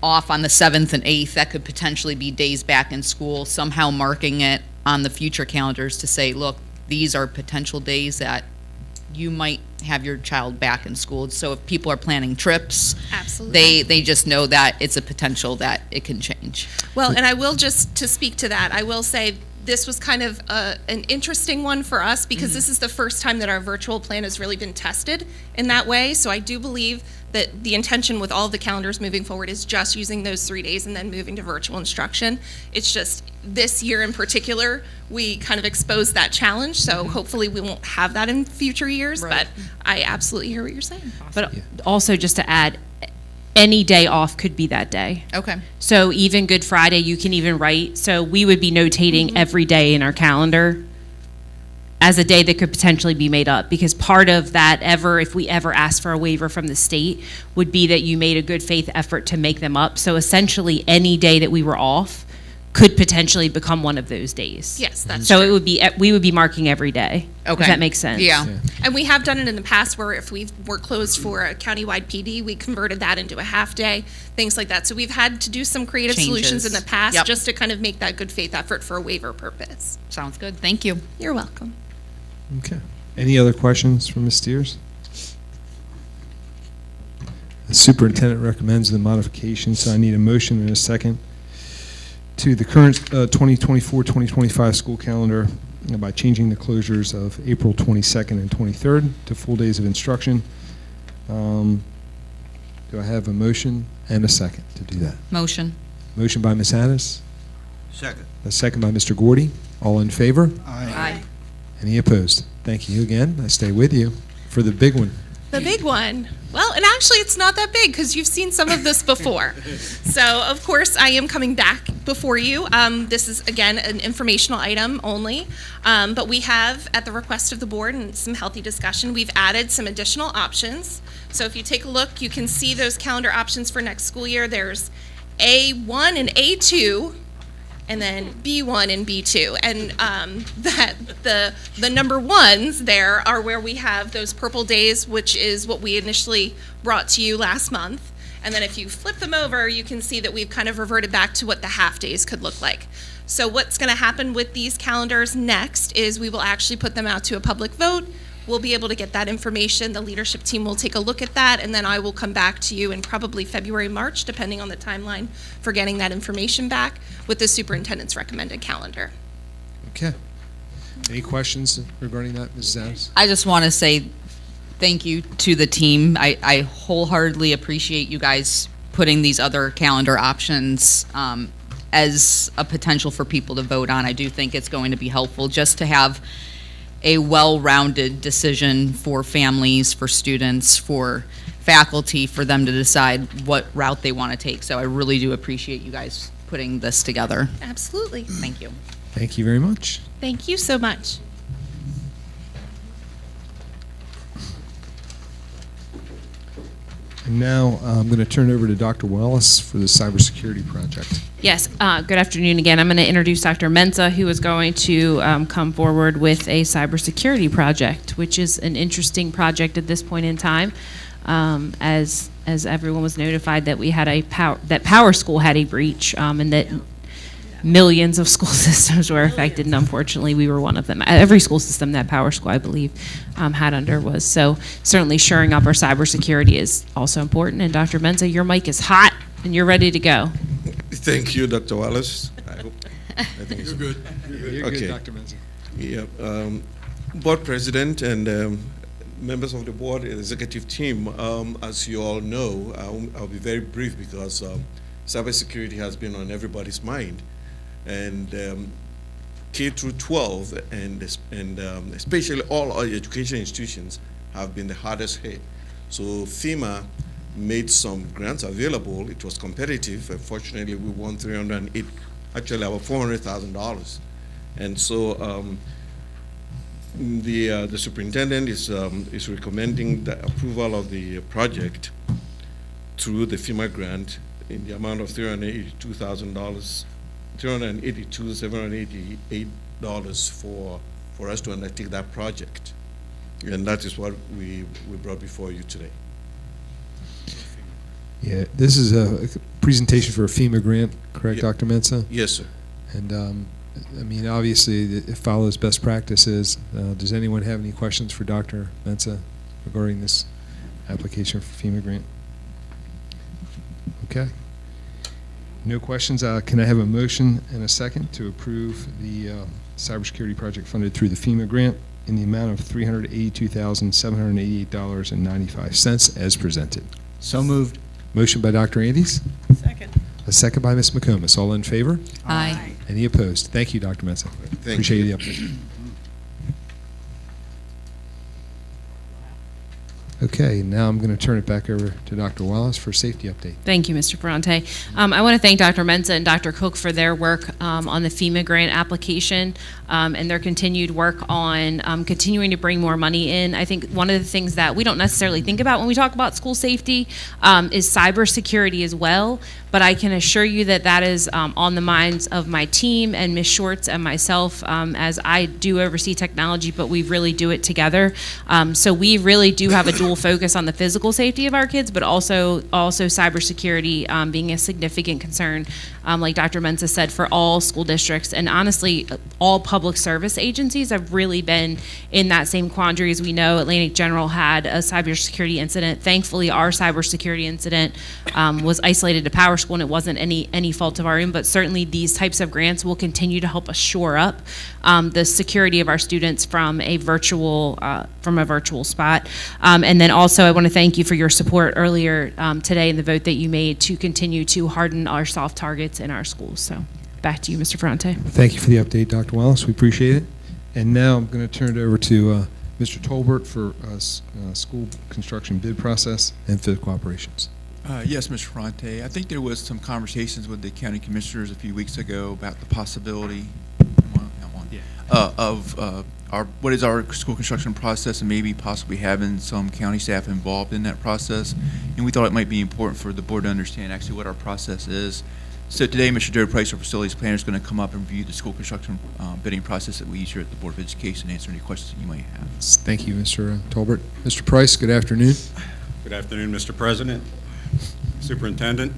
off on the 7th and 8th. That could potentially be days back in school, somehow marking it on the future calendars to say, look, these are potential days that you might have your child back in school. So if people are planning trips, Absolutely. they just know that it's a potential that it can change. Well, and I will just, to speak to that, I will say this was kind of an interesting one for us because this is the first time that our virtual plan has really been tested in that way. So I do believe that the intention with all of the calendars moving forward is just using those 3 days and then moving to virtual instruction. It's just this year in particular, we kind of exposed that challenge. So hopefully we won't have that in future years, but I absolutely hear what you're saying. But also just to add, any day off could be that day. Okay. So even Good Friday, you can even write, so we would be notating every day in our calendar as a day that could potentially be made up, because part of that if we ever ask for a waiver from the state, would be that you made a good faith effort to make them up. So essentially any day that we were off could potentially become one of those days. Yes, that's so true. we would be marking every day. Okay. If that makes sense. Yeah. And we have done it in the past where if we were closed for a countywide PD, we converted that into a half day, things like that. So we've had to do some creative solutions in the past Yep. just to kind of make that good faith effort for a waiver purpose. Sounds good. Thank you. You're welcome. Okay. Any other questions for Ms. Steers? The superintendent recommends the modification, so I need a motion and a second to the current 2024-2025 school calendar by changing the closures of April 22nd and 23rd to full days of instruction. Do I have a motion and a second to do that? Motion. Motion by Ms. Addis, Second. a second by Mr. Gordy. All in favor? Aye. Any opposed? Thank you again. I stay with you for the big one. The big one. Well, and actually it's not that big because you've seen some of this before. So of course I am coming back before you. This is again an informational item only, but we have at the request of the board and some healthy discussion, we've added some additional options. So if you take a look, you can see those calendar options for next school year. There's A1 and A2, and then B1 and B2. And that the number ones there are where we have those purple days, which is what we initially brought to you last month. And then if you flip them over, you can see that we've kind of reverted back to what the half days could look like. So what's going to happen with these calendars next is we will actually put them out to a public vote. We'll be able to get that information. The leadership team will take a look at that, and then I will come back to you in probably February, March, depending on the timeline for getting that information back with the superintendent's recommended calendar. Okay. Any questions regarding that, Mrs. Addis? I just want to say thank you to the team. I wholeheartedly appreciate you guys putting these other calendar options as a potential for people to vote on. I do think it's going to be helpful just to have a well-rounded decision for families, for students, for faculty, for them to decide what route they want to take. So I really do appreciate you guys putting this together. Absolutely. Thank you. Thank you very much. Thank you so much. And now I'm going to turn it over to Dr. Wallace for the cybersecurity project. Yes, good afternoon again. I'm going to introduce Dr. Mensah, who is going to come forward with a cybersecurity project, which is an interesting project at this point in time. As everyone was notified that we had that Power School had a breach, and that millions of school systems were affected, and unfortunately we were one of them. Every school system that Power School, I believe, had under was. So certainly shoring up our cybersecurity is also important. And Dr. Mensah, your mic is hot and you're ready to go. Thank you, Dr. Wallace. I think You're good. You're Okay. good, Dr. Mensah. Yeah, Board President and members of the board and executive team, as you all know, I'll be very brief because cybersecurity has been on everybody's mind. And K through 12 and especially all our education institutions have been the hardest hit. So FEMA made some grants available. It was competitive. Fortunately, we won $308, actually about $400,000. And so the superintendent is recommending the approval of the project through the FEMA grant in the amount of $382,788 for us to undertake that project. And that is what we brought before you today. Yeah, this is a presentation for a FEMA grant, correct, Yeah. Dr. Mensah? Yes, sir. And I mean, obviously, it follows best practices. Does anyone have any questions for Dr. Mensah regarding this application for FEMA grant? Okay. No questions. Can I have a motion and a second to approve the cybersecurity project funded through the FEMA grant in the amount of $382,788.95 as presented? So moved. Motion by Dr. Andes. Second. A second by Ms. McComas. All in favor? Aye. Any opposed? Thank you, Dr. Mensah. Thank Appreciate you. the update. Okay, now I'm going to turn it back over to Dr. Wallace for safety update. Thank you, Mr. Ferrante. I want to thank Dr. Mensah and Dr. Cook for their work on the FEMA grant application and their continued work on continuing to bring more money in. I think one of the things that we don't necessarily think about when we talk about school safety is cybersecurity as well, but I can assure you that that is on the minds of my team and Ms. Shorts and myself as I do oversee technology, but we really do it together. So we really do have a dual focus on the physical safety of our kids, but also cybersecurity being a significant concern, like Dr. Mensah said, for all school districts. And honestly, all public service agencies have really been in that same quandary. As we know, Atlantic General had a cybersecurity incident. Thankfully, our cybersecurity incident was isolated to Power School, and it wasn't any fault of our own, but certainly these types of grants will continue to help us shore up the security of our students from a virtual spot. And then also, I want to thank you for your support earlier today in the vote that you made to continue to harden our soft targets in our schools. So back to you, Mr. Ferrante. Thank you for the update, Dr. Wallace. We appreciate it. And now I'm going to turn it over to Mr. Tolbert for school construction bid process and physical operations. Yes, Mr. Ferrante. I think there was some conversations with the county commissioners a few weeks ago about the possibility of what is our school construction process and maybe possibly having some county staff involved in that process. And we thought it might be important for the board to understand actually what our process is. So today, Mr. Joe Price, our facilities planner, is going to come up and review the school construction bidding process that we use here at the Board of Education and answer any questions that you might have. Thank you, Mr. Tolbert. Mr. Price, good afternoon. Good afternoon, Mr. President, Superintendent.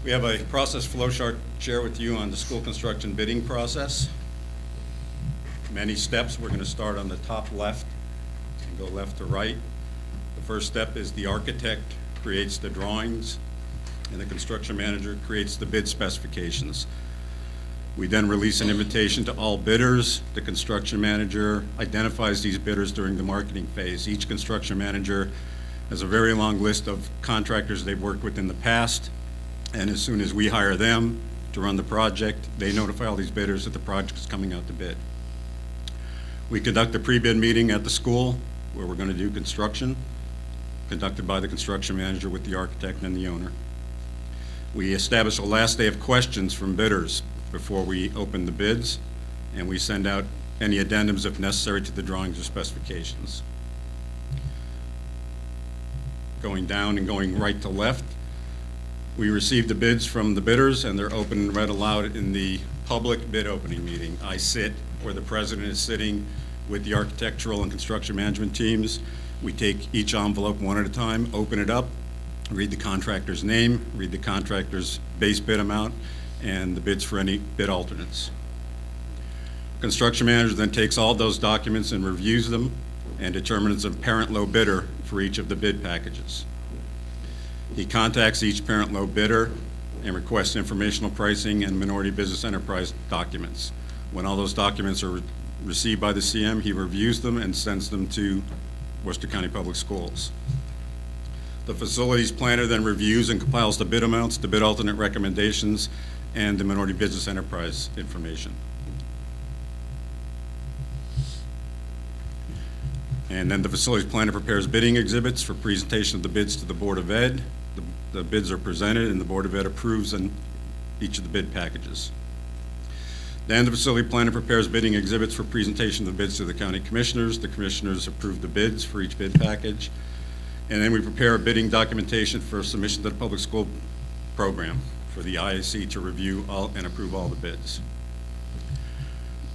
We have a process flow chart to share with you on the school construction bidding process. Many steps. We're going to start on the top left and go left to right. The first step is the architect creates the drawings and the construction manager creates the bid specifications. We then release an invitation to all bidders. The construction manager identifies these bidders during the marketing phase. Each construction manager has a very long list of contractors they've worked with in the past, and as soon as we hire them to run the project, they notify all these bidders that the project is coming out to bid. We conduct a pre-bid meeting at the school where we're going to do construction, conducted by the construction manager with the architect and the owner. We establish a last day of questions from bidders before we open the bids, and we send out any addendums if necessary to the drawings or specifications. going down and going right to left. We received the bids from the bidders, and they're open and read aloud in the public bid opening meeting. I sit where the president is sitting with the architectural and construction management teams. We take each envelope one at a time, open it up, read the contractor's name, read the contractor's base bid amount, and the bids for any bid alternates. Construction manager then takes all those documents and reviews them and determines a parent low bidder for each of the bid packages. He contacts each parent low bidder and requests informational pricing and minority business enterprise documents. When all those documents are received by the CM, he reviews them and sends them to Worcester County Public Schools. The facilities planner then reviews and compiles the bid amounts, the bid alternate recommendations, and the minority business enterprise information. And then the facilities planner prepares bidding exhibits for presentation of the bids to the Board of Ed. The bids are presented and the Board of Ed approves in each of the bid packages. Then the facility planner prepares bidding exhibits for presentation of the bids to the county commissioners. The commissioners approve the bids for each bid package. And then we prepare a bidding documentation for submission to the public school program for the IAC to review and approve all the bids.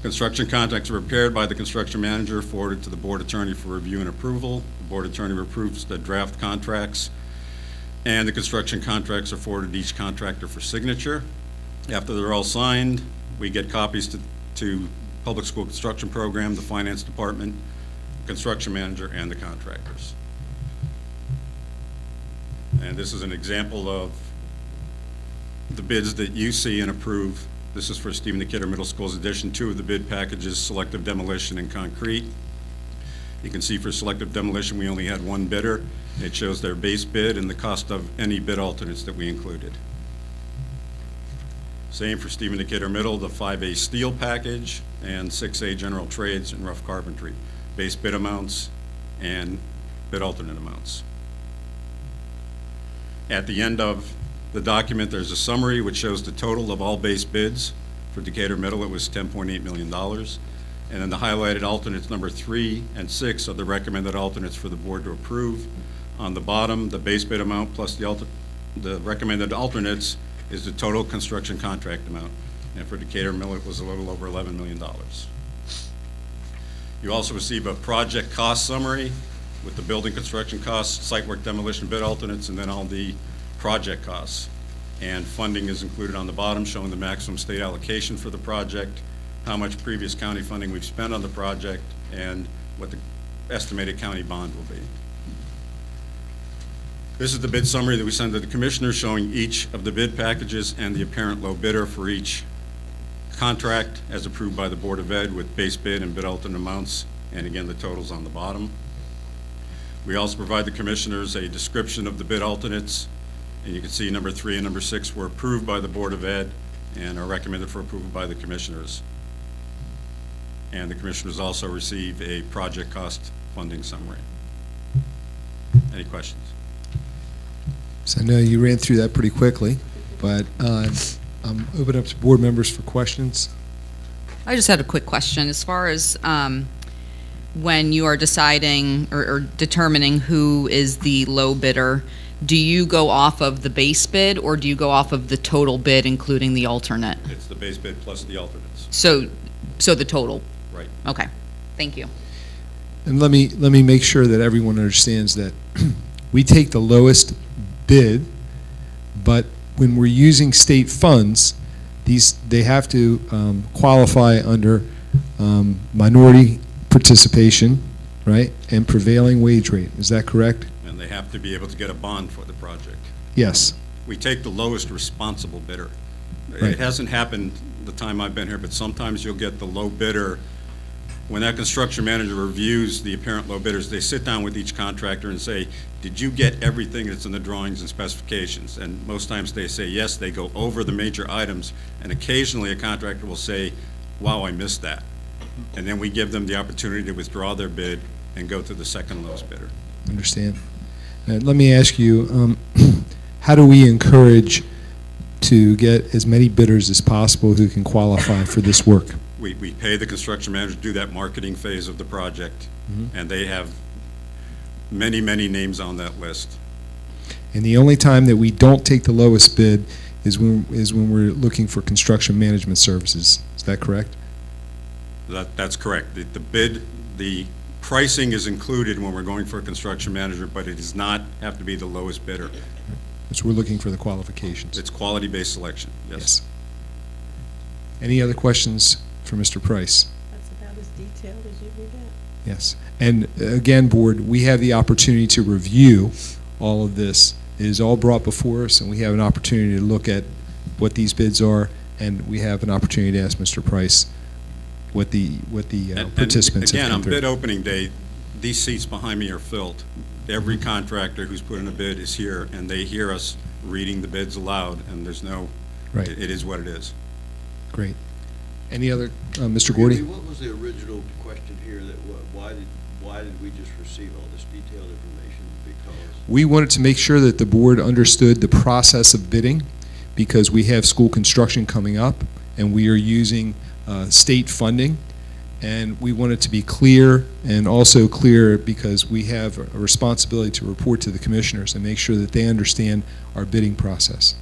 Construction contracts are prepared by the construction manager, forwarded to the board attorney for review and approval. The board attorney approves the draft contracts, and the construction contracts are forwarded to each contractor for signature. After they're all signed, we get copies to public school construction program, the finance department, construction manager, and the contractors. And this is an example of the bids that you see and approve. This is for Stephen Decatur Middle School's addition. Two of the bid packages, selective demolition and concrete. You can see for selective demolition, we only had one bidder. It shows their base bid and the cost of any bid alternates that we included. Same for Stephen Decatur Middle, the 5A steel package and 6A general trades and rough carpentry. Base bid amounts and bid alternate amounts. At the end of the document, there's a summary which shows the total of all base bids. For Decatur Middle, it was $10.8 million. And then the highlighted alternates number 3 and 6 are the recommended alternates for the board to approve. On the bottom, the base bid amount plus the recommended alternates is the total construction contract amount. And for Decatur Middle, it was a little over $11 million. You also receive a project cost summary with the building construction costs, site work demolition bid alternates, and then all the project costs. And funding is included on the bottom, showing the maximum state allocation for the project, how much previous county funding we've spent on the project, and what the estimated county bond will be. This is the bid summary that we send to the commissioners, showing each of the bid packages and the apparent low bidder for each contract as approved by the Board of Ed with base bid and bid alternate amounts, and again, the totals on the bottom. We also provide the commissioners a description of the bid alternates, and you can see number 3 and number 6 were approved by the Board of Ed and are recommended for approval by the commissioners. And the commissioners also receive a project cost funding summary. Any questions? So I know you ran through that pretty quickly, but I'm open up to board members for questions. I just had a quick question. As far as when you are deciding or determining who is the low bidder, do you go off of the base bid or do you go off of the total bid, including the alternate? It's the base bid plus the alternates. So the total? Right. Okay, thank you. And let me make sure that everyone understands that we take the lowest bid, but when we're using state funds, they have to qualify under minority participation, right, and prevailing wage rate. Is that correct? And they have to be able to get a bond for the project. Yes. We take the lowest responsible bidder. Right. It hasn't happened the time I've been here, but sometimes you'll get the low bidder. When that construction manager reviews the apparent low bidders, they sit down with each contractor and say, did you get everything that's in the drawings and specifications? And most times they say yes, they go over the major items, and occasionally a contractor will say, wow, I missed that. And then we give them the opportunity to withdraw their bid and go to the second lowest bidder. Understand. Let me ask you, how do we encourage to get as many bidders as possible who can qualify for this work? We pay the construction manager to do that marketing phase of the project, and they have many, many names on that list. And the only time that we don't take the lowest bid is when we're looking for construction management services. Is that correct? That's correct. The pricing is included when we're going for a construction manager, but it does not have to be the lowest bidder. So we're looking for the qualifications. It's quality-based selection, yes. Any other questions for Mr. Price? That's about as detailed as you can get. Yes. And again, Board, we have the opportunity to review all of this. It is all brought before us, and we have an opportunity to look at what these bids are, and we have an opportunity to ask Mr. Price what the participants have Again, come on through. bid opening day, these seats behind me are filled. Every contractor who's put in a bid is here, and they hear us reading the bids aloud, and there's no, Right. it is what it is. Great. Any other, Mr. Gordy? What was the original question here that, why did we just receive all this detailed information? Because We wanted to make sure that the board understood the process of bidding, because we have school construction coming up, and we are using state funding, and we want it to be clear, and also clear because we have a responsibility to report to the commissioners and make sure that they understand our bidding process.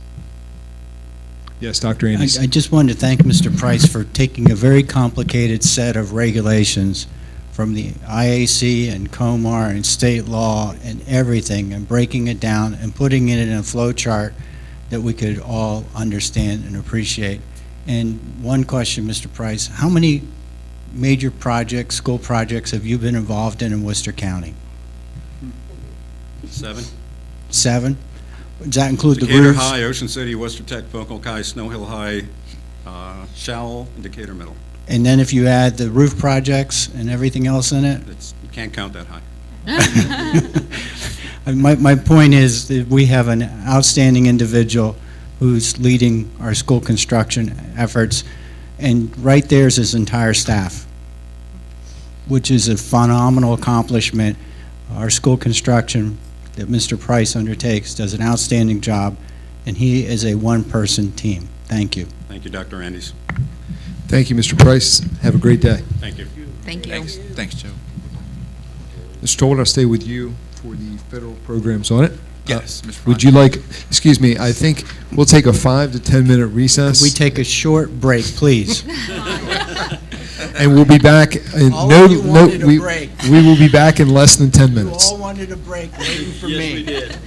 Yes, Dr. Andes. I just wanted to thank Mr. Price for taking a very complicated set of regulations from the IAC and COMAR and state law and everything, and breaking it down and putting it in a flow chart that we could all understand and appreciate. And one question, Mr. Price, how many major projects, school projects, have you been involved in Worcester County? 7? 7? Does that include the Decatur roofs? High, Ocean City, Worcester Tech, Focal High, Snow Hill High, Showell, and Decatur Middle. And then if you add the roof projects and everything else in it? You can't count that high. My point is that we have an outstanding individual who's leading our school construction efforts, and right there's his entire staff, which is a phenomenal accomplishment. Our school construction that Mr. Price undertakes does an outstanding job, and he is a one-person team. Thank you. Thank you, Dr. Andes. Thank you, Mr. Price. Have a great day. Thank you. Thank you. Thanks, Joe. Mr. Toland, I'll stay with you for the federal programs on it. Yes, Mr. Would you like, excuse me, I think we'll take a 5 to 10 minute recess. We take a short break, please. And we'll be back. All of you wanted a break. We will be back in less than 10 minutes. You all wanted a break waiting for yes, me. we did.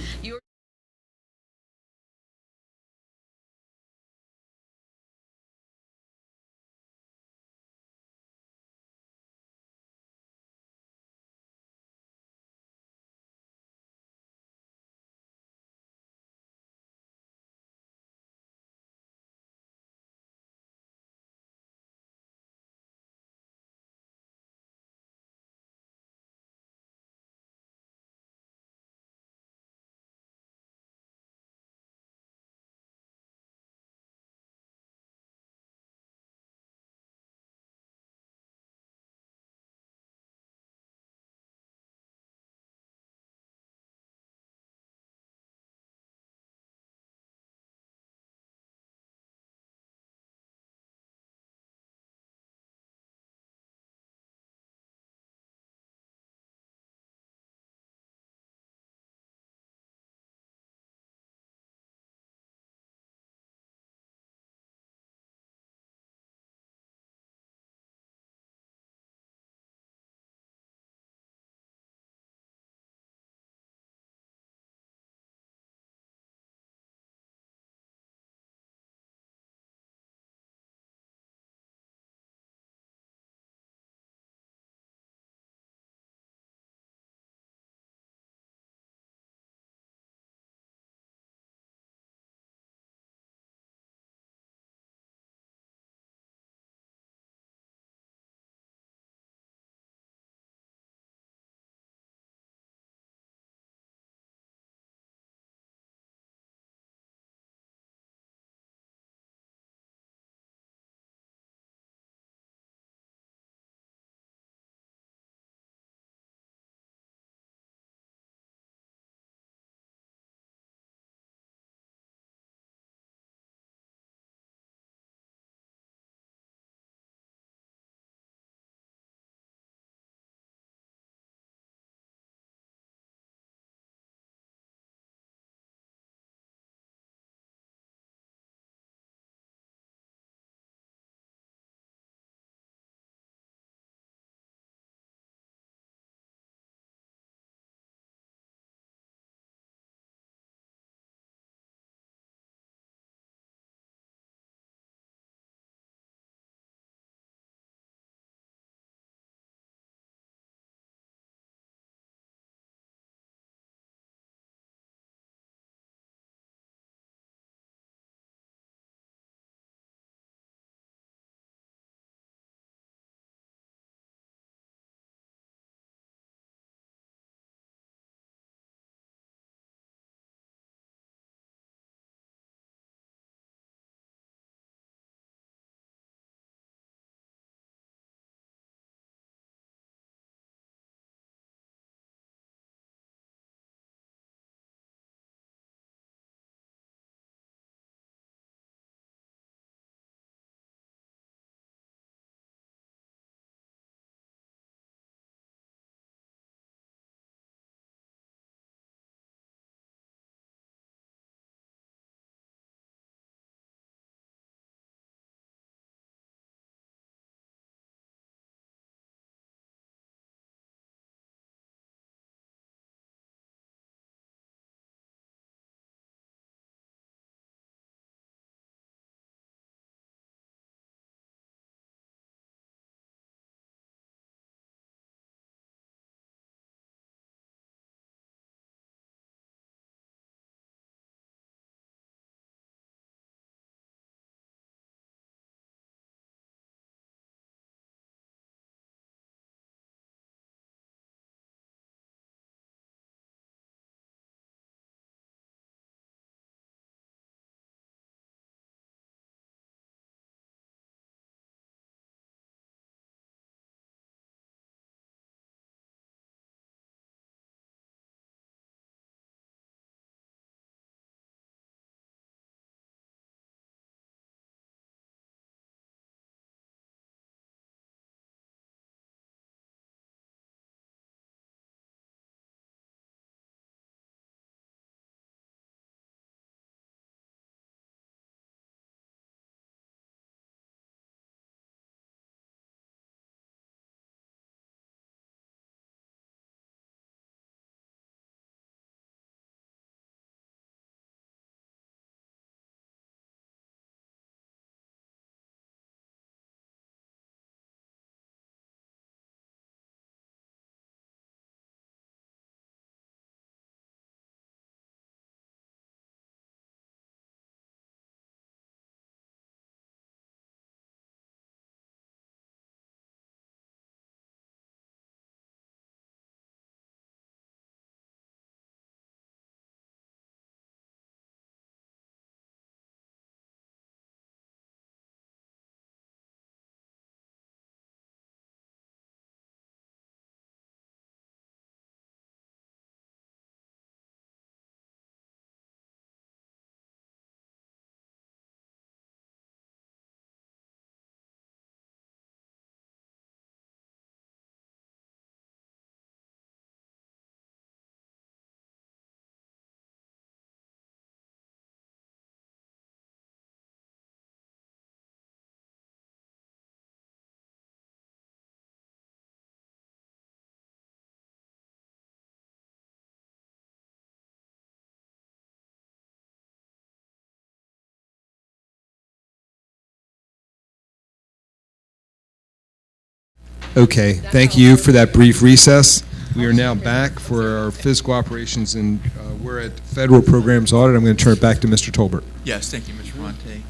Okay, thank you for that brief recess. We are now back for our physical operations, and we're at federal programs audit. I'm going to turn it back to Mr. Tolbert. Yes, thank you, Mr. Fonte.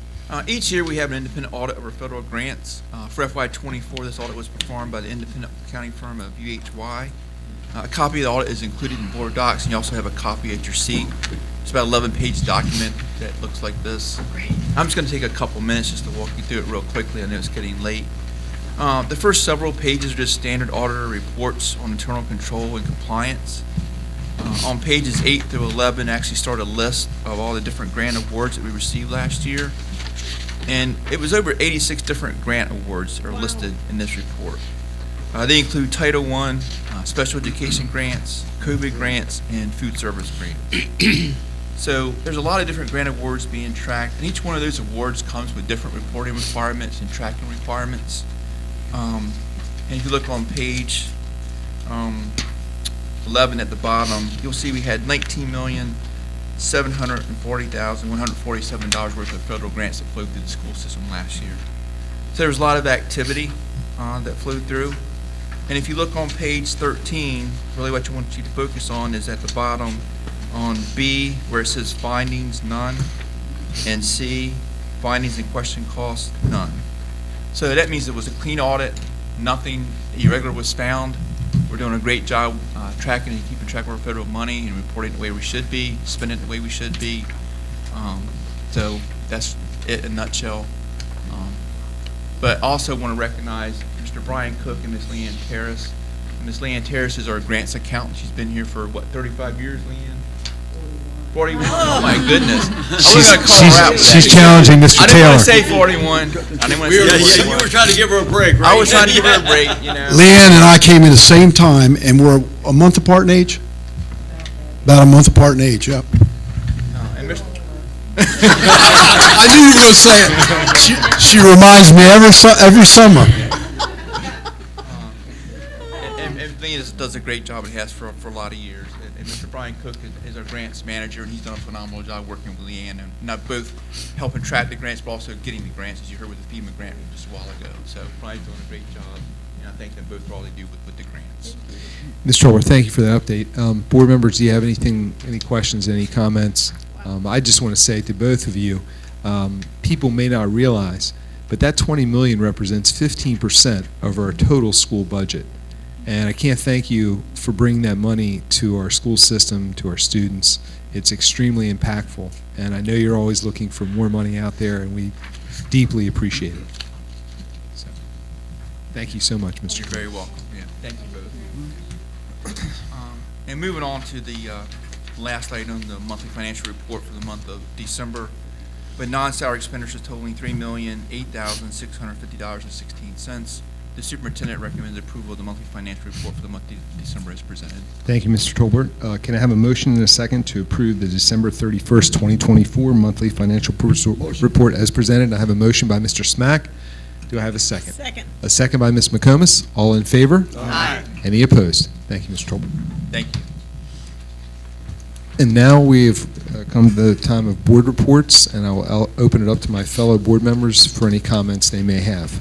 Each year, we have an independent audit of our federal grants. For FY24, this audit was performed by the independent accounting firm of UHY. A copy of the audit is included in board docs, and you also have a copy at your seat. It's about 11-page document that looks like this. I'm just going to take a couple minutes just to walk you through it real quickly. I know it's getting late. The first several pages are just standard auditor reports on internal control and compliance. On pages 8 through 11, actually start a list of all the different grant awards that we received last year. And it was over 86 different grant awards that are listed in this report. They include Title I, special education grants, COVID grants, and food service grants. So there's a lot of different grant awards being tracked, and each one of those awards comes with different reporting requirements and tracking requirements. And if you look on page 11 at the bottom, you'll see we had $19,740,147 worth of federal grants that flowed through the school system last year. So there was a lot of activity that flowed through. And if you look on page 13, really what I want you to focus on is at the bottom on B, where it says findings, none, and C, findings and question costs, none. So that means it was a clean audit, nothing irregular was found. We're doing a great job tracking and keeping track of our federal money and reporting the way we should be, spending it the way we should be. So that's it in a nutshell. But also want to recognize Mr. Brian Cook and Ms. Leanne Terrace. Ms. Leanne Terrace is our grants accountant. She's been here for, 35 years, Leanne? 41. Oh, my goodness. I wasn't going to call her out. She's challenging Mr. Taylor. I didn't want to say 41. I didn't want to say 41. You were trying to give her a break, right? I was trying to give her a break, you know. Leanne and I came in the same time, and we're a month apart in age? About a month apart in age, yep. And Mr. I knew you were going to say it. She reminds me every summer. And Leanne does a great job and has for a lot of years. And Mr. Brian Cook is our grants manager, and he's done a phenomenal job working with Leanne, and not both helping track the grants, but also getting the grants, as you heard with the FEMA grant just a while ago. So Brian's doing a great job, and I thank them both for all they do with the grants. Mr. Tolbert, thank you for that update. Board members, do you have any questions, any comments? I just want to say to both of you, people may not realize, but that $20 million represents 15% of our total school budget. And I can't thank you for bringing that money to our school system, to our students. It's extremely impactful. And I know you're always looking for more money out there, and we deeply appreciate it. So, thank you so much, Mr. You're very welcome. Yeah, thank you both. And moving on to the last item, the monthly financial report for the month of December, with non-salary expenditures totaling $3,008,650.16. The superintendent recommends approval of the monthly financial report for the month of December as presented. Thank you, Mr. Tolbert. Can I have a motion and a second to approve the December 31st, 2024 monthly financial report as presented? I have a motion by Mr. Smack. Do I have a second? Second. A second by Ms. McComas. All in favor? Aye. Any opposed? Thank you, Mr. Tolbert. Thank you. And now we've come to the time of board reports, and I will open it up to my fellow board members for any comments they may have.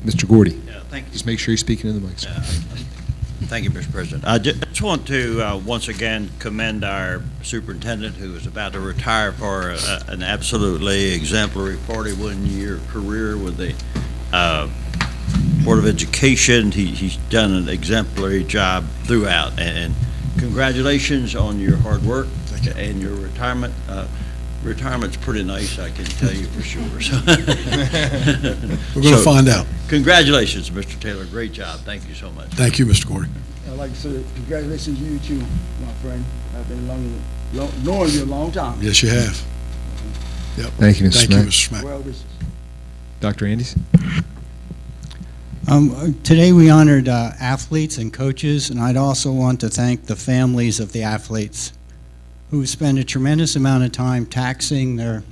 Mr. Gordy. Yeah, thank you. Just make sure you're speaking in the mic, sir. Thank you, Mr. President. I just want to once again commend our superintendent, who is about to retire for an absolutely exemplary 41-year career with the Board of Education. He's done an exemplary job throughout, and congratulations on your hard work and your retirement. Retirement's pretty nice, I can tell you for sure. So We're going to find out. Congratulations, Mr. Taylor. Great job. Thank you so much. Thank you, Mr. Gordy. I'd like to say congratulations to you too, my friend. I've been knowing you a long time. Yes, you have. Yep. Thank you, Mr. Thank Smack. you, Mr. Smack. Well wishes. Dr. Andes? Today we honored athletes and coaches, and I'd also want to thank the families of the athletes who spend a tremendous amount of time taxiing their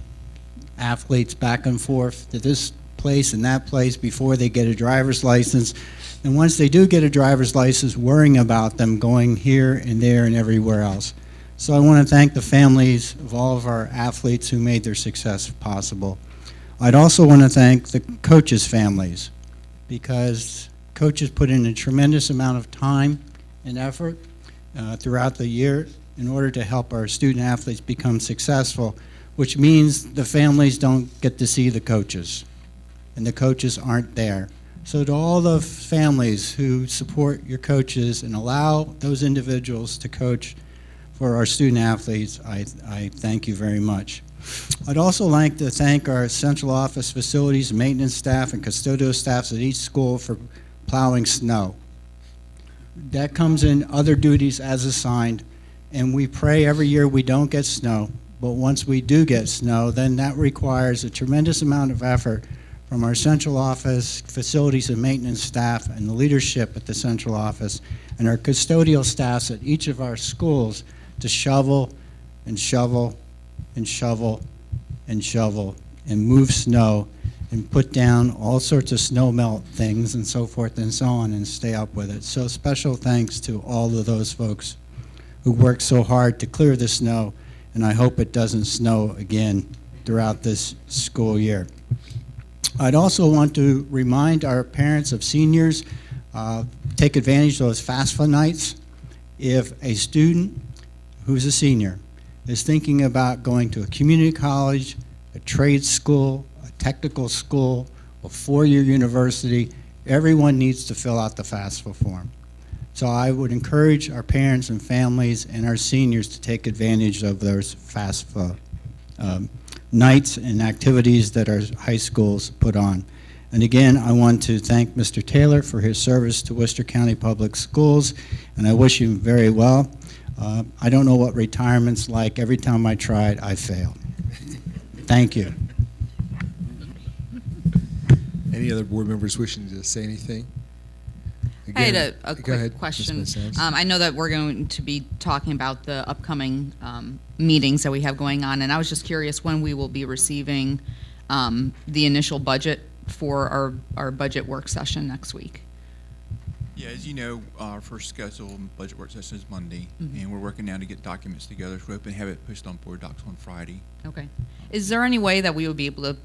athletes back and forth to this place and that place before they get a driver's license. And once they do get a driver's license, worrying about them going here and there and everywhere else. So I want to thank the families of all of our athletes who made their success possible. I'd also want to thank the coaches' families, because coaches put in a tremendous amount of time and effort throughout the year in order to help our student athletes become successful, which means the families don't get to see the coaches, and the coaches aren't there. So to all the families who support your coaches and allow those individuals to coach for our student athletes, I thank you very much. I'd also like to thank our central office facilities, maintenance staff, and custodial staffs at each school for plowing snow. That comes in other duties as assigned, and we pray every year we don't get snow, but once we do get snow, then that requires a tremendous amount of effort from our central office, facilities and maintenance staff, and the leadership at the central office, and our custodial staffs at each of our schools to shovel and shovel and shovel and shovel and move snow and put down all sorts of snow melt things and so forth and so on and stay up with it. So special thanks to all of those folks who worked so hard to clear the snow, and I hope it doesn't snow again throughout this school year. I'd also want to remind our parents of seniors, take advantage of those FAFSA nights. If a student who's a senior is thinking about going to a community college, a trade school, a technical school, a four-year university, everyone needs to fill out the FAFSA form. So I would encourage our parents and families and our seniors to take advantage of those FAFSA nights and activities that our high schools put on. And again, I want to thank Mr. Taylor for his service to Worcester County Public Schools, and I wish him very well. I don't know what retirement's like. Every time I try it, I fail. Thank you. Any other board members wishing to say anything? I had Again, a go quick ahead, question. Ms. Sands. I know that we're going to be talking about the upcoming meetings that we have going on, and I was just curious when we will be receiving the initial budget for our budget work session next week. Yeah, as you know, our first scheduled budget work session is Monday, and we're working now to get documents together. So we're hoping to have it pushed on board docs on Friday. Okay. Is there any way that we would be able to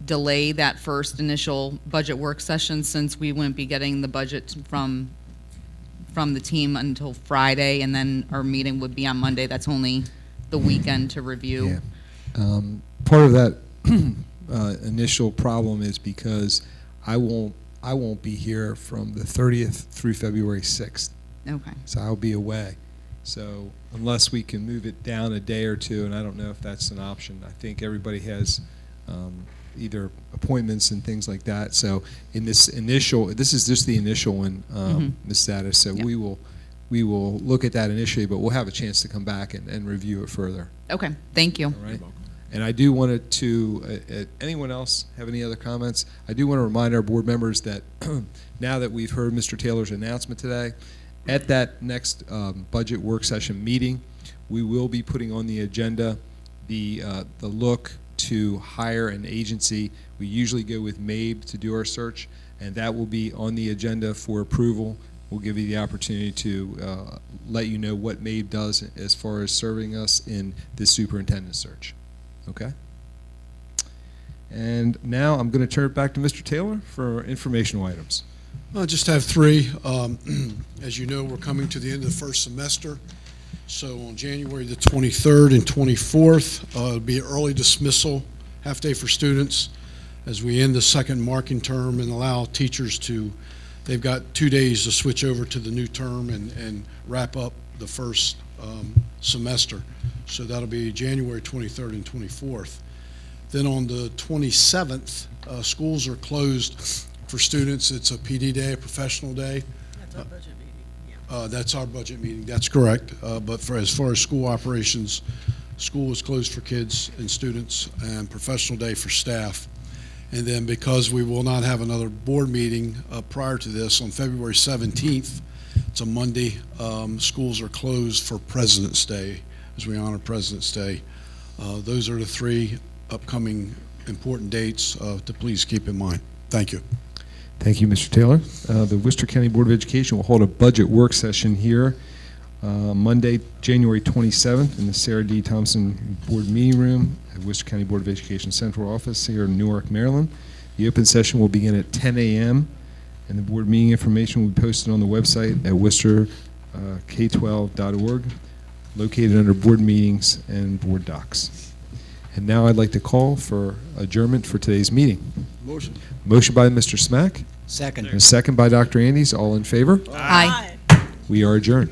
delay that first initial budget work session, since we wouldn't be getting the budget from the team until Friday, and then our meeting would be on Monday? That's only the weekend to review. Yeah. Part of that initial problem is because I won't be here from the 30th through February 6th. Okay. So I'll be away. So unless we can move it down a day or two, and I don't know if that's an option. I think everybody has either appointments and things like that. So in this is just the initial one, Ms. Status. So Yeah. we will look at that initially, but we'll have a chance to come back and review it further. Okay. Thank you. All right. And I do want to, anyone else have any other comments? I do want to remind our board members that now that we've heard Mr. Taylor's announcement today, at that next budget work session meeting, we will be putting on the agenda the look to hire an agency. We usually go with MABE to do our search, and that will be on the agenda for approval. We'll give you the opportunity to let you know what MABE does as far as serving us in this superintendent search. Okay? And now I'm going to turn it back to Mr. Taylor for informational items. I just have three. As you know, we're coming to the end of the first semester. So on January the 23rd and 24th, it'll be early dismissal, half day for students, as we end the second marking term and allow teachers to, they've got 2 days to switch over to the new term and wrap up the first semester. So that'll be January 23rd and 24th. Then on the 27th, schools are closed for students. It's a PD day, a professional day. That's our budget meeting. Yeah. That's our budget meeting, that's correct. But as far as school operations, school is closed for kids and students, and professional day for staff. And then because we will not have another board meeting prior to this, on February 17th, it's a Monday, schools are closed for President's Day, as we honor President's Day. Those are the three upcoming important dates to please keep in mind. Thank you. Thank you, Mr. Taylor. The Worcester County Board of Education will hold a budget work session here Monday, January 27th, in the Sarah D. Thompson Board Meeting Room at Worcester County Board of Education Central Office here in Newark, Maryland. The open session will begin at 10 a.m., and the board meeting information will be posted on the website at worcesterk12.org, located under Board Meetings and Board Docs. And now I'd like to call for adjournment for today's meeting. Motion. Motion by Mr. Smack. Second. And a second by Dr. Andes. All in favor? Aye. We are adjourned.